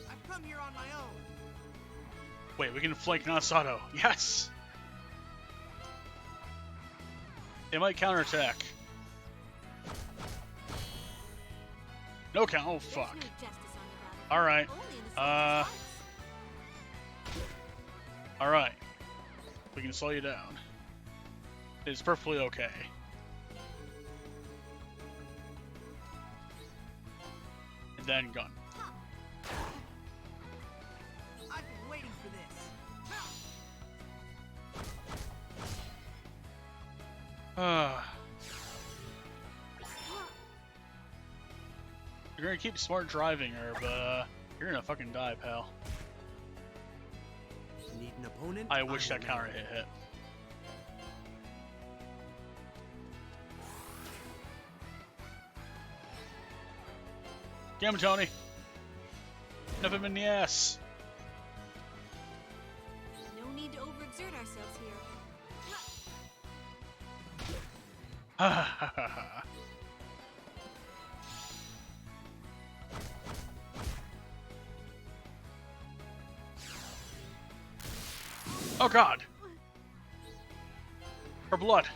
I've come here on my own. Wait, we can flank Nasato. Yes! They might counterattack. No count. Oh, fuck. There's no justice on the battlefield, Alright. only in the soldier's hearts. Alright. We can slow you down. It's perfectly okay. And then gun. I've been waiting for this. You're gonna keep smart driving her, but you're gonna fucking die, pal. Need an opponent? I wish that I'm counter ready. hit. Damn it, Tony. Nip him in the ass. No need to overexert ourselves here. Ha ha ha ha. Oh god! Her blood!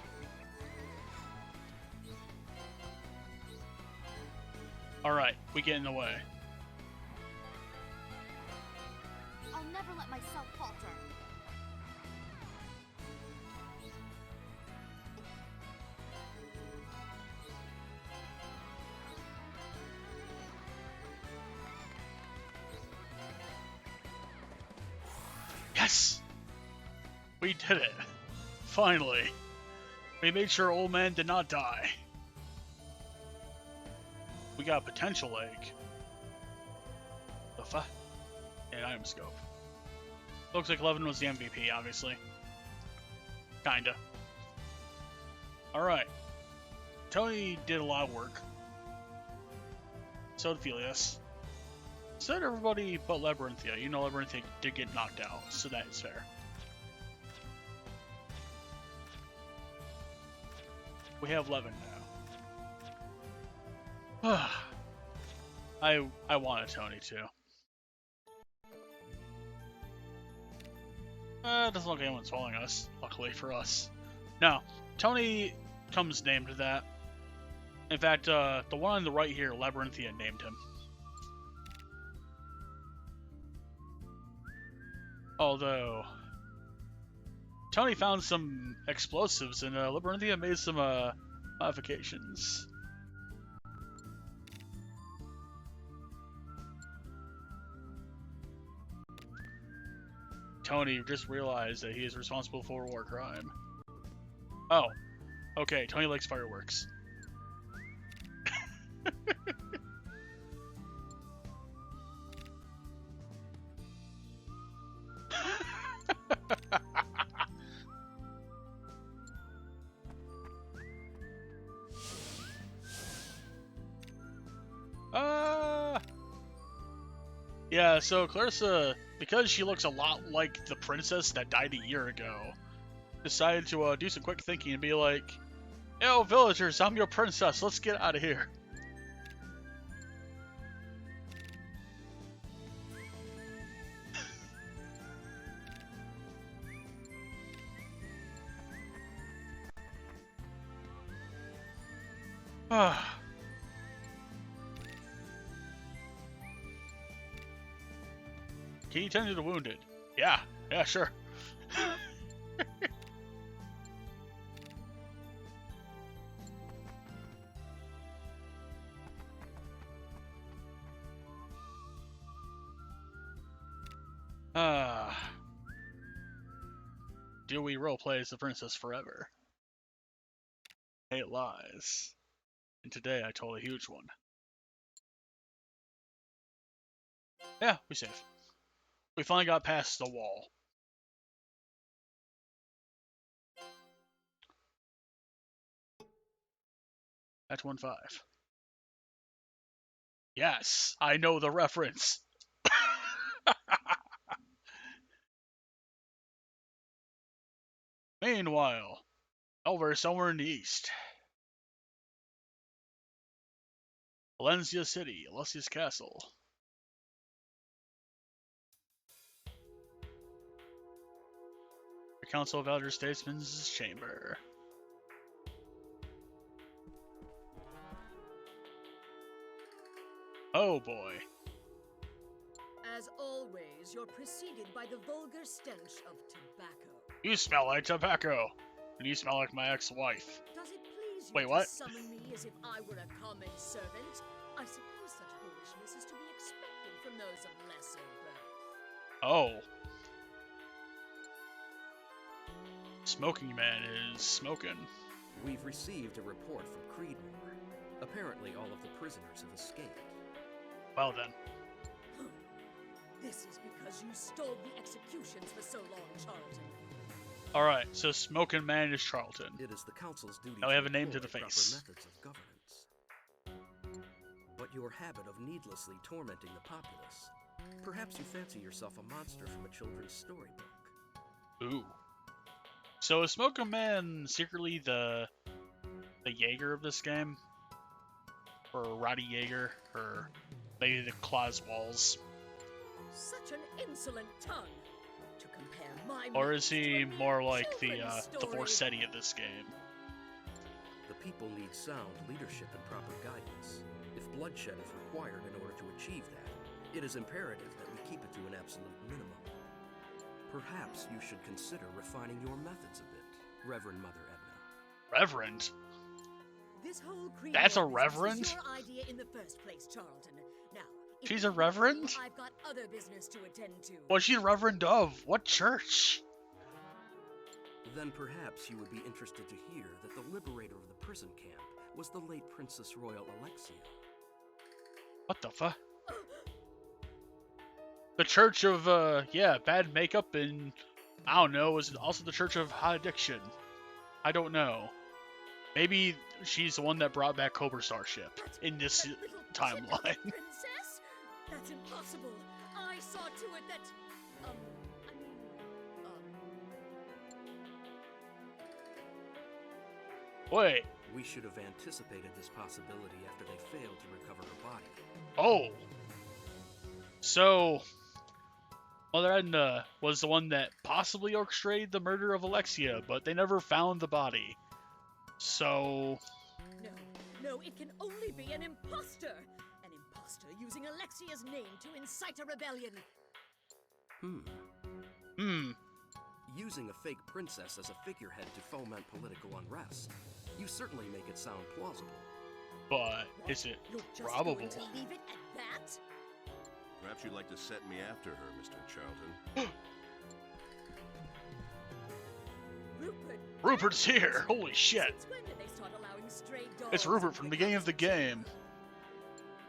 Alright, we get in the way. I'll never let myself falter. Yes! We did it! Finally! We made sure old man did not die. We got a potential egg. The fuck? And item scope. Looks like Levin was the MVP, obviously. Kinda. Alright. Tony did a lot of work. So did Felius. So did everybody but Labyrinthia. You know Labyrinthia did get knocked out, so that is fair. We have Levin now. I wanted Tony too. It doesn't look like anyone's following us, luckily for us. No, Tony comes named that. In fact, the one on the right here, Labyrinthia, named him. Although, Tony found some explosives and Labyrinthia made some modifications. Tony just realized that he is responsible for a war crime. Oh, okay, Tony likes fireworks. Yeah, so Clarissa, because she looks a lot like the princess that died a year ago, decided to do some quick thinking and be like, "Yo, villagers, I'm your princess. Let's get out of here." Can you tend to the wounded? Yeah, sure. Do we roleplay as the princess forever? 8 lies. And today I told a huge one. Yeah, we safe. We finally got past the wall. That's 1-5. Yes, I know the reference. Meanwhile, over somewhere in the east. Valencia City, Alexia's Castle. The Council of Elder Statesmen's Chamber. Oh boy. As always, you're preceded by the vulgar stench of tobacco. You smell like tobacco. And you smell like my ex-wife. Does it please you Wait, to what? summon me as if I were a common servant? I suppose such foolishness is to be expected from those of lesser birth. Oh. Smoking Man is smoking. We've received a report from Creedmoor. Apparently all of the prisoners have escaped. Well then. This is because you stalled the executions for so long, Charlton. Alright, so Smoking Man is Charlton. It is the council's duty Now we have a name to the employ proper face. methods of governance. But your habit of needlessly tormenting the populace. Perhaps you fancy yourself a monster from a children's storybook. Ooh. So is Smoking Man secretly the Jaeger of this game? Or Roddy Jaeger? Or maybe the Claus Walls? Such an insolent tongue. To compare my Or is he methods to a more mere like the children's story. Forseti of this game? The people need sound leadership and proper guidance. If bloodshed is required in order to achieve that, it is imperative that we keep it to an absolute minimum. Perhaps you should consider refining your methods a bit, Reverend Mother Edna. Reverend? This whole That's a Creedmoor business reverend? was your idea in the first place, Charlton. Now, if She's you a want reverend? to, I've got other business to attend to. What's she reverend of? What church? Then perhaps you would be interested to hear that the liberator of the prison camp was the late Princess Royal Alexia. What the fuck? The Church of, bad makeup and, I don't know, was also the Church of High Addiction. I don't know. Maybe she's the one that brought back Cobra Starship in this That little timeline. princess? That's impossible. I saw to it that, Wait. We should have anticipated this possibility after they failed to recover her body. Oh. So, Mother Edna was the one that possibly orchestrated the murder of Alexia, but they never found the body. So, No, it can only be an imposter. An imposter using Alexia's name to incite a rebellion. Using a fake princess as a figurehead to foment political unrest. You certainly make it sound plausible. but is it You're just probable? going to leave it at that? Perhaps you'd like to set me after her, Mr. Charlton. Rupert. Rupert's here! Holy shit! Since when did they start allowing stray dogs It's Rupert into from the beginning of the game.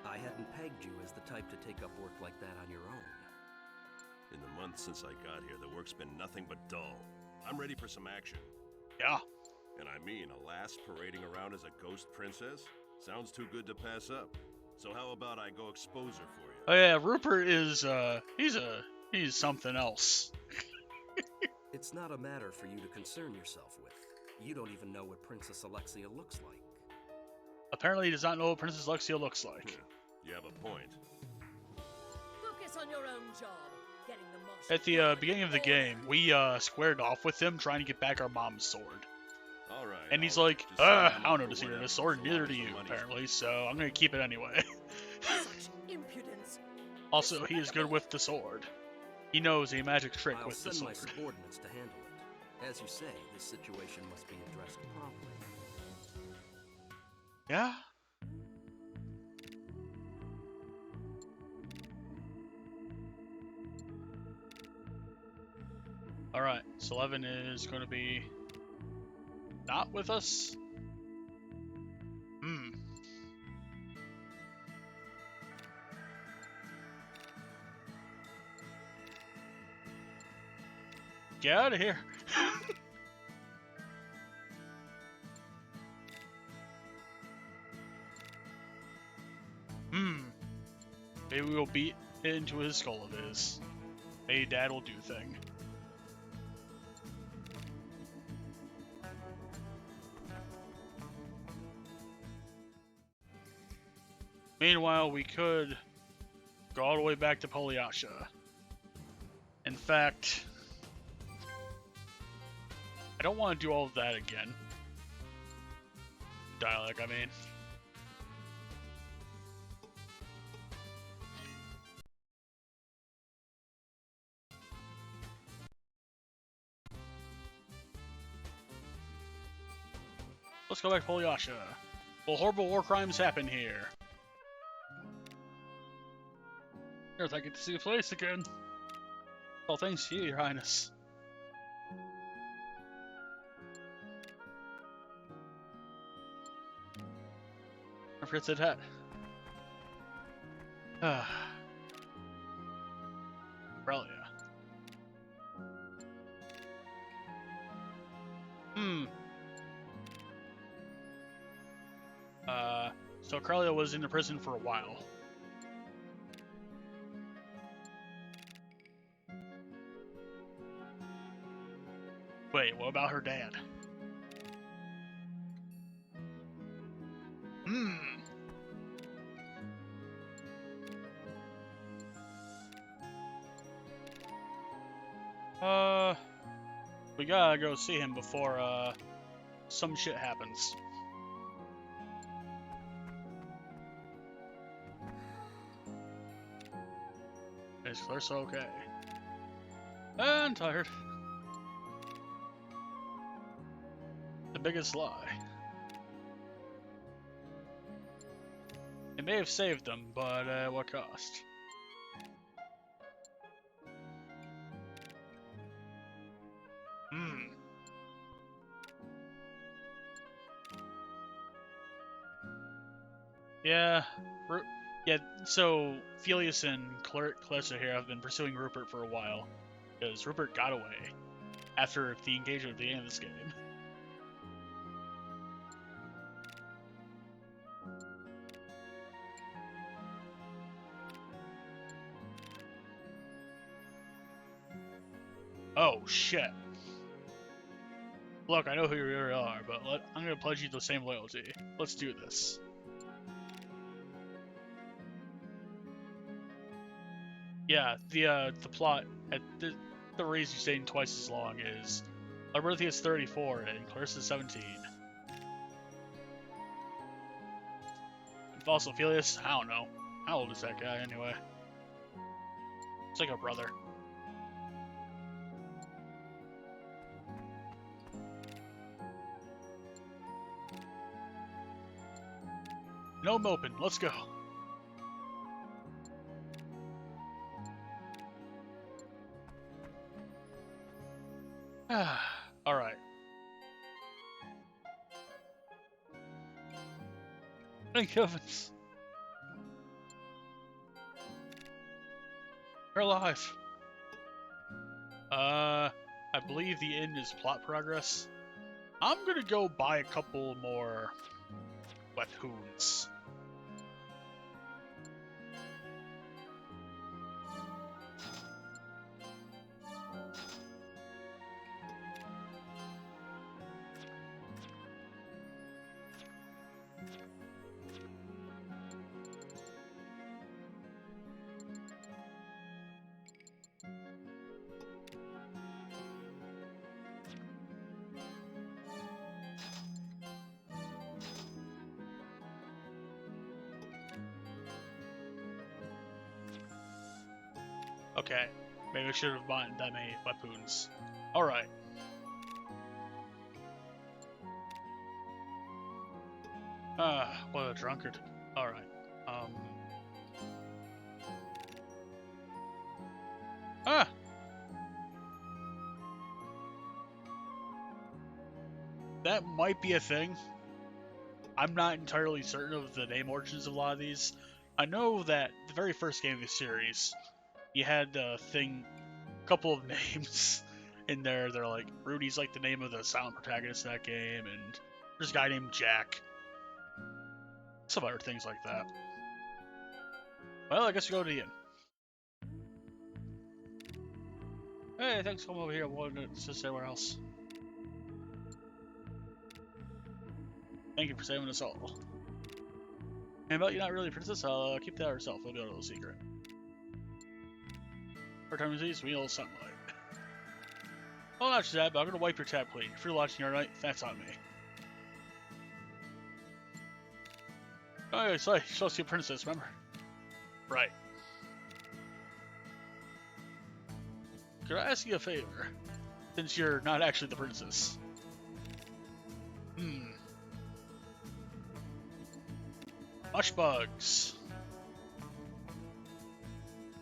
I hadn't pegged you as the type to take up work like that on your own. In the months since I got here, the work's been nothing but dull. I'm ready for some action. Yeah. And I mean, a lass parading around as a ghost princess? Sounds too good to pass up. So how about I go expose her for you? Oh yeah, Rupert is, he's something else. It's not a matter for you to concern yourself with. You don't even know what Princess Alexia looks like. Apparently he does not know what Princess Alexia looks like. You have a point. Focus on your own job. Getting the most At the beginning of the game, we squared off with him trying to get back our mom's sword. All right. And he's all right. like, Just sign him I up don't know for the secret of whatever, this sword, so neither long do as the you, money's apparently, so I'm gonna keep it anyway. Such impudence. Also, he is good with the sword. He knows a magic trick I'll with the send my sword. subordinates to handle it. As you say, this situation must be addressed promptly. Yeah? Alright, so 11 is going to be not with us? Hmm. Get out of here. Maybe we'll beat it into his skull of his. Maybe Dad will do thing. Meanwhile, we could go all the way back to Polyasha. In fact, I don't want to do all of that again. Dialect, I mean. Let's go back to Polyasha. Well, horrible war crimes happen here. Here's I get to see the place again. All thanks to you, Your Highness. I forget to that. Aurelia. So Aurelia was in the prison for a while. Wait, what about her dad? We gotta go see him before, some shit happens. Is Clarissa okay? I'm tired. The biggest lie. It may have saved them, but at what cost? Yeah, yeah. So Felius and Clarissa here have been pursuing Rupert for a while, because Rupert got away after the engagement at the end of this game. Oh shit! Look, I know who you really are, but I'm gonna pledge you the same loyalty. Let's do this. Yeah, the plot at the reason you're staying twice as long is Liberty is 34 and Clarissa's 17. And also Felius, I don't know. How old is that guy anyway? It's like a brother. No moping, let's go. Alright. Thank heavens. We're alive. I believe the inn is plot progress. I'm gonna go buy a couple more weapons. Okay. Maybe I should have bought that many weapons. Alright. What a drunkard. Alright. That might be a thing. I'm not entirely certain of the name origins of a lot of these. I know that the very first game of the series, you had a couple of names in there. They're like, Rudy's like the name of the silent protagonist in that game, and there's a guy named Jack. Some other things like that. Well, I guess we go to the inn. Hey, thanks for coming over here. I wanted to sit somewhere else. Thank you for saving us all. And about you're not really a princess, I'll keep that herself. It'll be a little secret. For time disease, we all sunlight. Oh, not just that, but I'm gonna wipe your tab clean. If you're watching here tonight, that's on me. Oh, yeah, sorry, you're supposed to be a princess, remember? Right. Could I ask you a favor? Since you're not actually the princess. Mush bugs.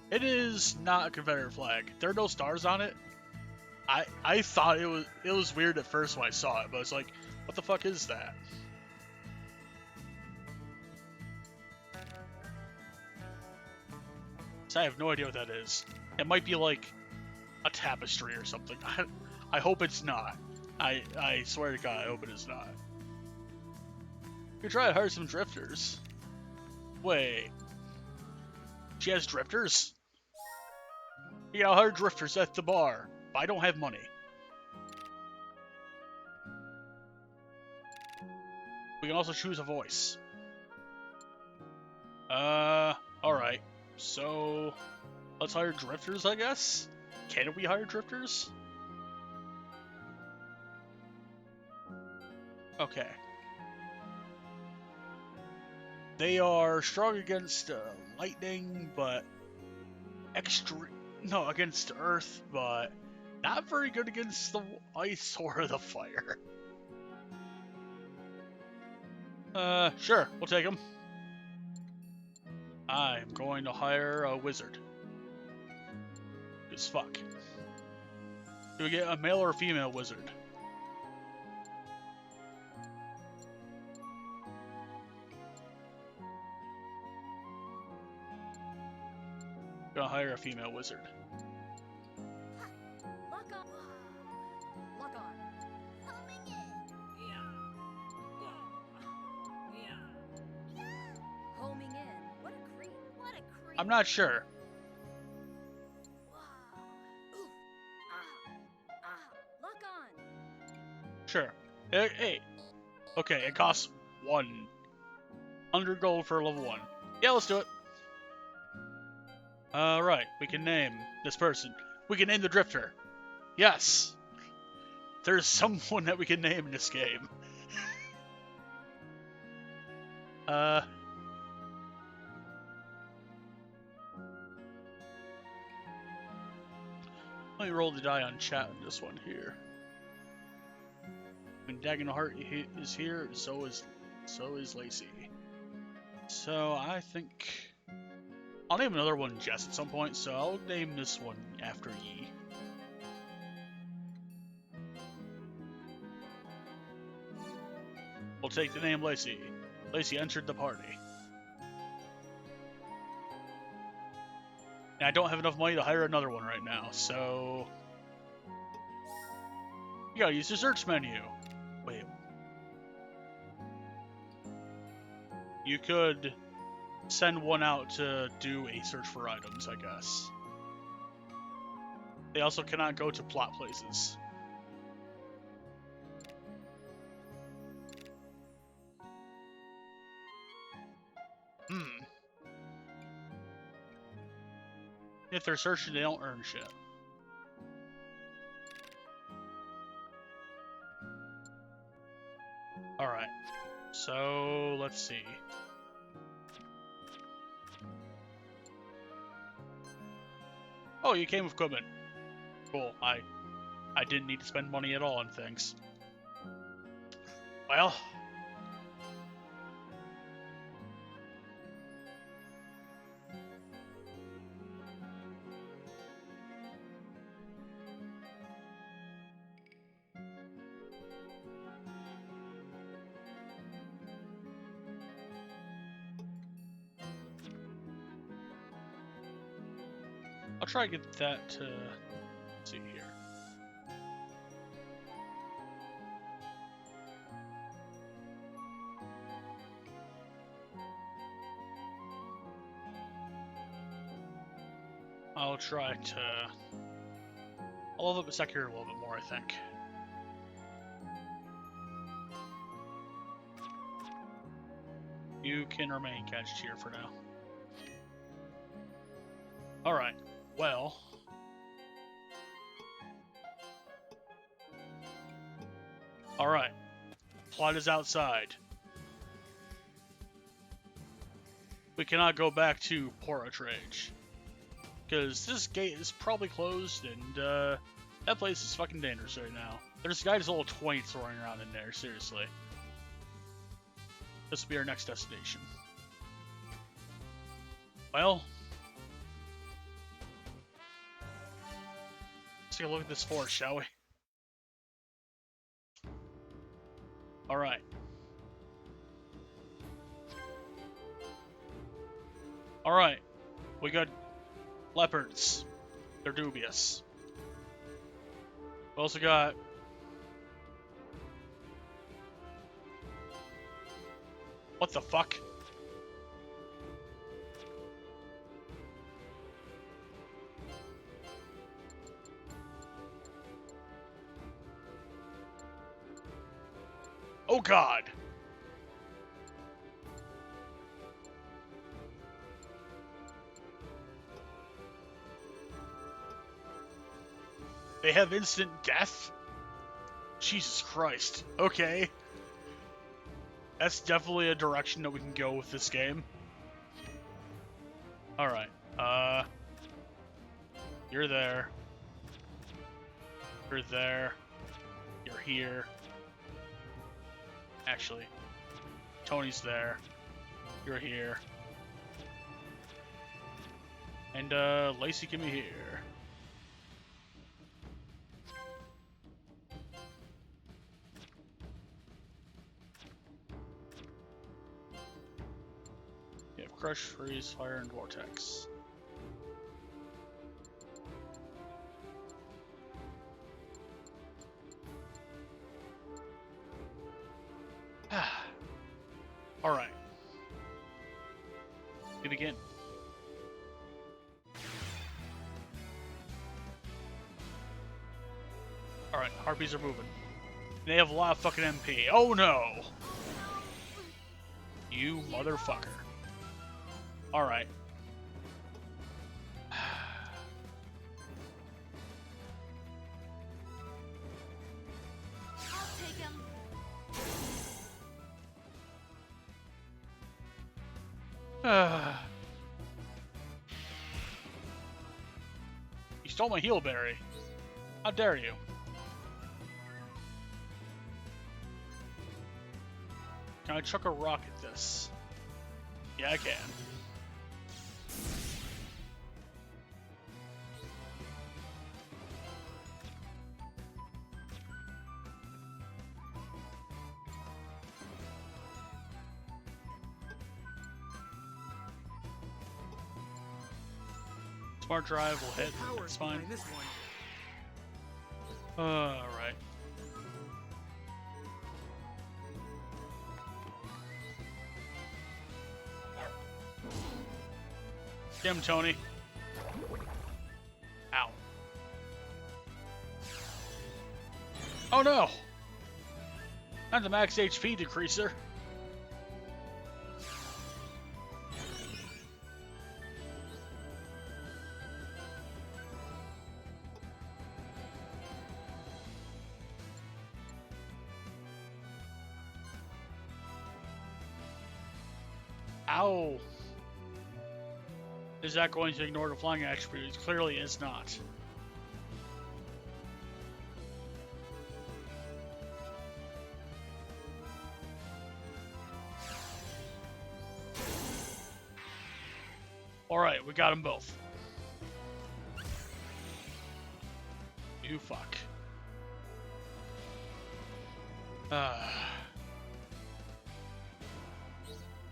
It is not a Confederate flag. There are no stars on it. I thought it was weird at first when I saw it, but it's like, what the fuck is that? So I have no idea what that is. It might be like a tapestry or something. I hope it's not. I swear to God, I hope it is not. You try to hire some drifters. Wait. She has drifters? Yeah, I'll hire drifters at the bar, but I don't have money. We can also choose a voice. Alright. So, let's hire drifters, I guess? Can we hire drifters? Okay. They are strong against lightning, but against earth, but not very good against the ice or the fire. Sure, we'll take them. I'm going to hire a wizard. As fuck. Do we get a male or a female wizard? Gonna hire a female wizard. Lock on. Lock on. Homing in. Homing in. What a creep. What a creep. I'm not sure. Lock on. Sure. Hey. Okay, it costs 100 gold for level 1. Yeah, let's do it. Right. We can name this person. We can name the drifter. Yes. There's someone that we can name in this game. Let me roll the die on chat on this one here. When Dagenhart is here, so is Lacey. So I think I'll name another one Jess at some point, so I'll name this one after E. We'll take the name Lacey. Lacey entered the party. And I don't have enough money to hire another one right now, so you gotta use the search menu. Wait. You could send one out to do a search for items, I guess. They also cannot go to plot places. If they're searching, they don't earn shit. Alright. So, let's see. Oh, Oh, you came with equipment. Cool. I didn't need to spend money at all on things. Well. I'll try to get that to... Let's see here. I'll try to... I'll level up the sector a little bit more, I think. You can remain cashier for now. Alright, well... Alright. Plot is outside. We cannot go back to Portrait. Because this gate is probably closed, and that place is fucking dangerous right now. There's a guy's little 20 throwing around in there, seriously. This will be our next destination. Well, let's take a look at this forest, shall we? Alright. Alright. We got leopards. They're dubious. We also got... What the fuck? Oh god! They have instant death? Jesus Christ. Okay. That's definitely a direction that we can go with this game. Alright. You're there. You're there. You're here. Actually, Tony's there. You're here. And, Lacey can be here. You have Crush, Freeze, Fire, and Vortex. Alright. We begin. Alright, harpies are moving. They have a lot of fucking MP. Oh no! You motherfucker. Alright. I'll take him. You stole my heal berry. How dare you? Can I chuck a rock at this? Yeah, I can. Smart drive will hit. That's fine. Alright. Get him, Tony. Ow. Oh no! Not the max HP decreaser. Ow. Is that going to ignore the flying attribute? It clearly is not. Alright, we got them both. You fuck.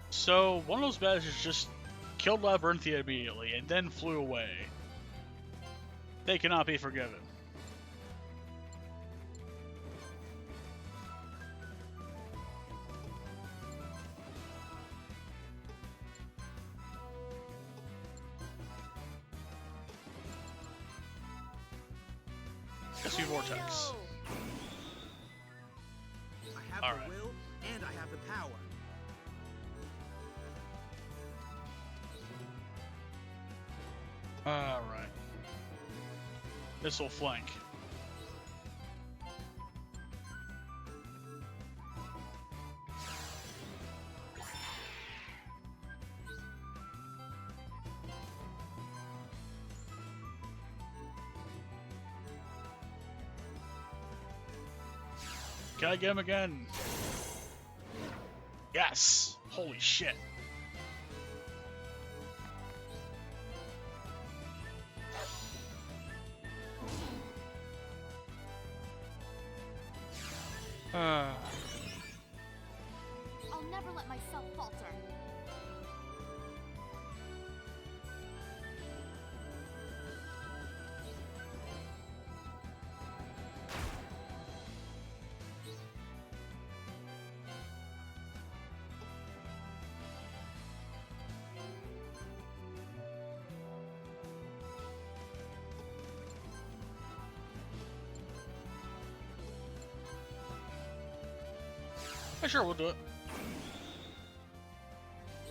So, one of those badges just killed Labyrinthia immediately and then flew away. They cannot be forgiven. Gusty Vortex. I have All the right. will and I have the power. Alright. Missile flank. Can I get him again? Yes! Holy shit. I'll never let myself falter. Sure, we'll do it.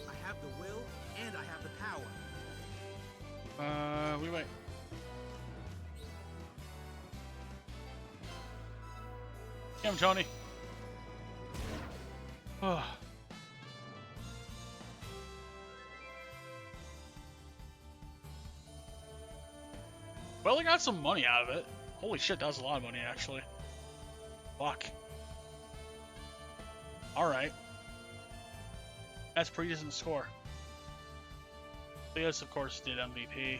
I have the will and I have the power. We wait. Come, Tony. Oh. Well, I got some money out of it. Holy shit, that was a lot of money, actually. Fuck. Alright. That's a pretty decent score. Leos, of course, did MVP.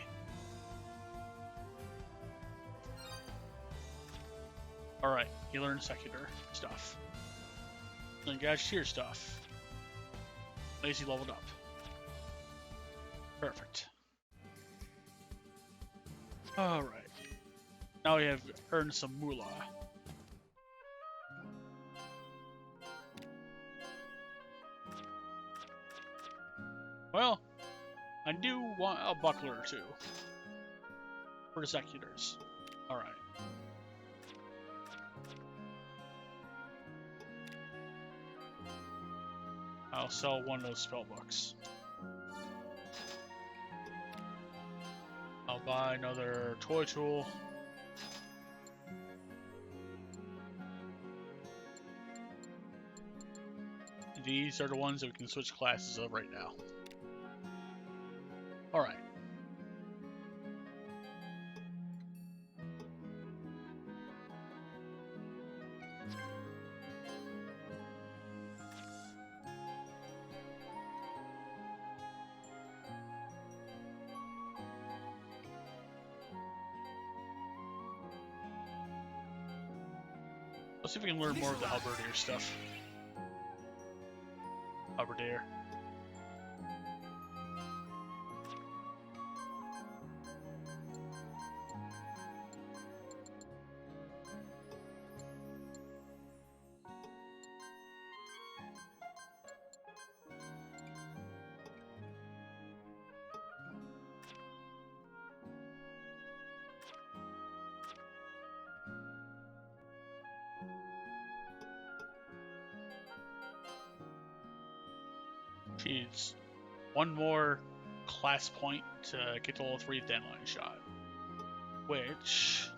Alright, he learned Secular stuff. Then Gadgeteer stuff. Lazy leveled up. Perfect. Alright. Now we have earned some moolah. Well, I do want a buckler or two. For the Seculars. Alright. I'll sell one of those spell books. I'll buy another toy tool. These are the ones that we can switch classes of right now. Alright. Let's see if we can learn more of the Halberdier stuff. Halberdier. Jeez. One more class point to get to level 3 Dandelion Shot. Which...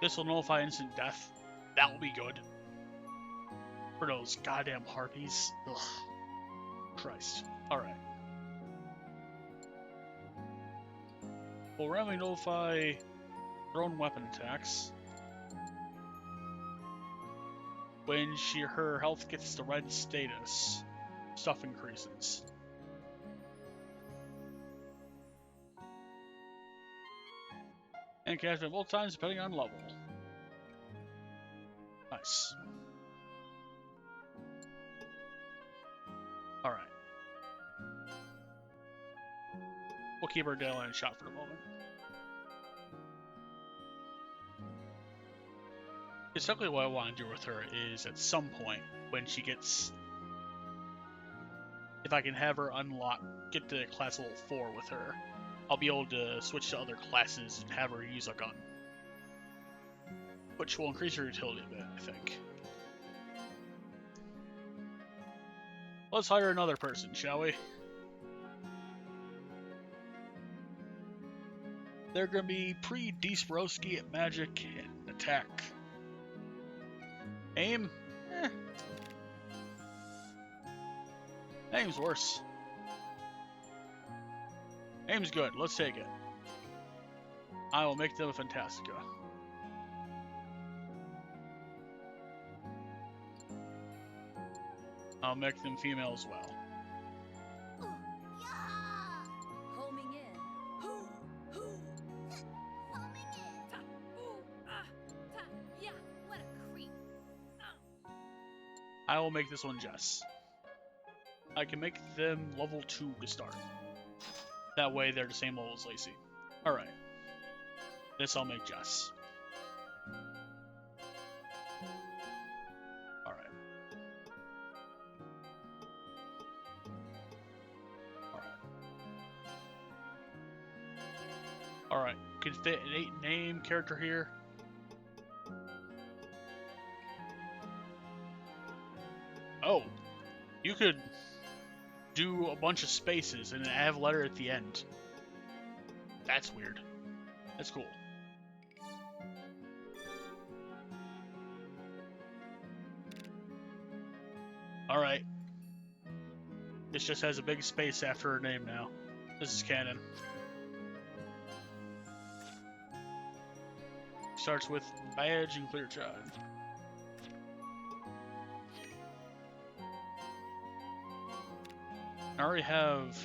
This will nullify instant death. That will be good. For those goddamn harpies. Ugh. Christ. Alright. Will randomly nullify thrown weapon attacks. When her health gets the red status, stuff increases. And can activate multiple times depending on level. Nice. Alright. We'll keep her down in shot for the moment. Exactly what I want to do with her is at some point when she gets, if I can have her get to class level 4 with her, I'll be able to switch to other classes and have her use a gun, which will increase her utility a bit, I think. Let's hire another person, shall we? They're gonna be pre-Deesbrowski at magic and attack. Aim? Eh. Aim's worse. Aim's good. Let's take it. I will make them a Fantastica. I'll make them female as well. Homing in. Homing in. Yeah, what a creep. I will make this one Jess. I can make them level 2 to start. That way they're the same level as Lacey. Alright. This I'll make Jess. Alright. Alright. Could fit an 8 name character here. Oh. You could do a bunch of spaces and have a letter at the end. That's weird. That's cool. Alright. This just has a big space after her name now. This is canon. Starts with badge and clear child. I already have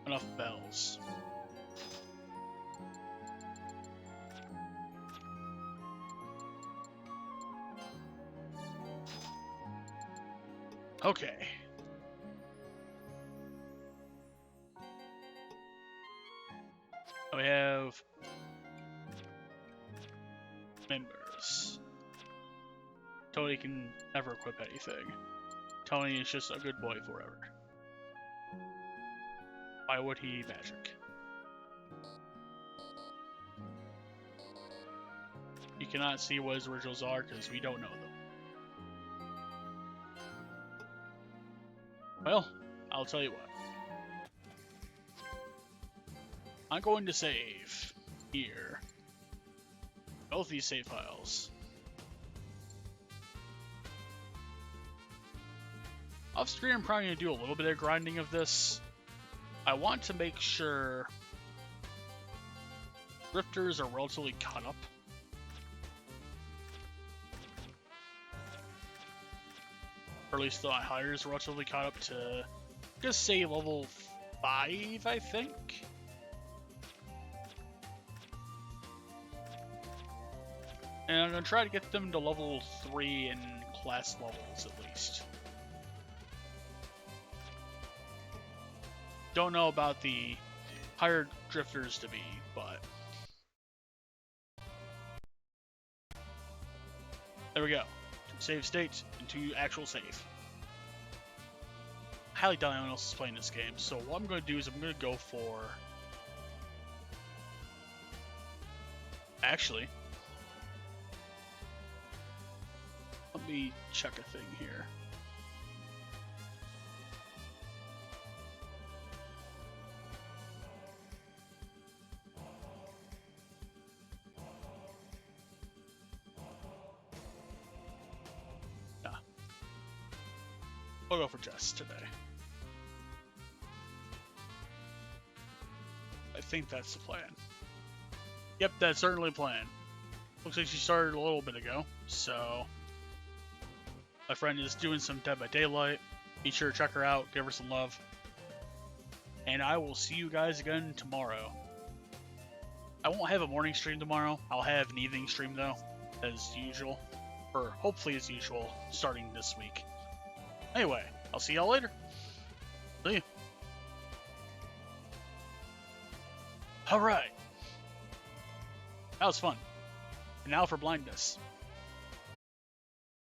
enough bells. Okay. We have members. Tony can never equip anything. Tony is just a good boy forever. Why would he magic? You cannot see what his originals are because we don't know them. Well, I'll tell you what. I'm going to save here. Both these save files. Off screen, I'm probably going to do a little bit of grinding of this. I want to make sure drifters are relatively caught up. Or at least the hires are relatively caught up to, just say level 5, I think. And I'm going to try to get them to level 3 in class levels at least. Don't know about the hired drifters to be, but there we go. Save state into actual save. Highly doubt anyone else is playing this game, so what I'm going to do is I'm going to go for... Actually, let me check a thing here. I'll go for Jess today. I think that's the plan. Yep, that's certainly the plan. Looks like she started a little bit ago, so my friend is doing some Dead by Daylight. Be sure to check her out, give her some love. And I will see you guys again tomorrow. I won't have a morning stream tomorrow. I'll have an evening stream though, as usual. Or hopefully as usual, starting this week. Anyway, I'll see y'all later. See you. Alright. That was fun. And now for blindness.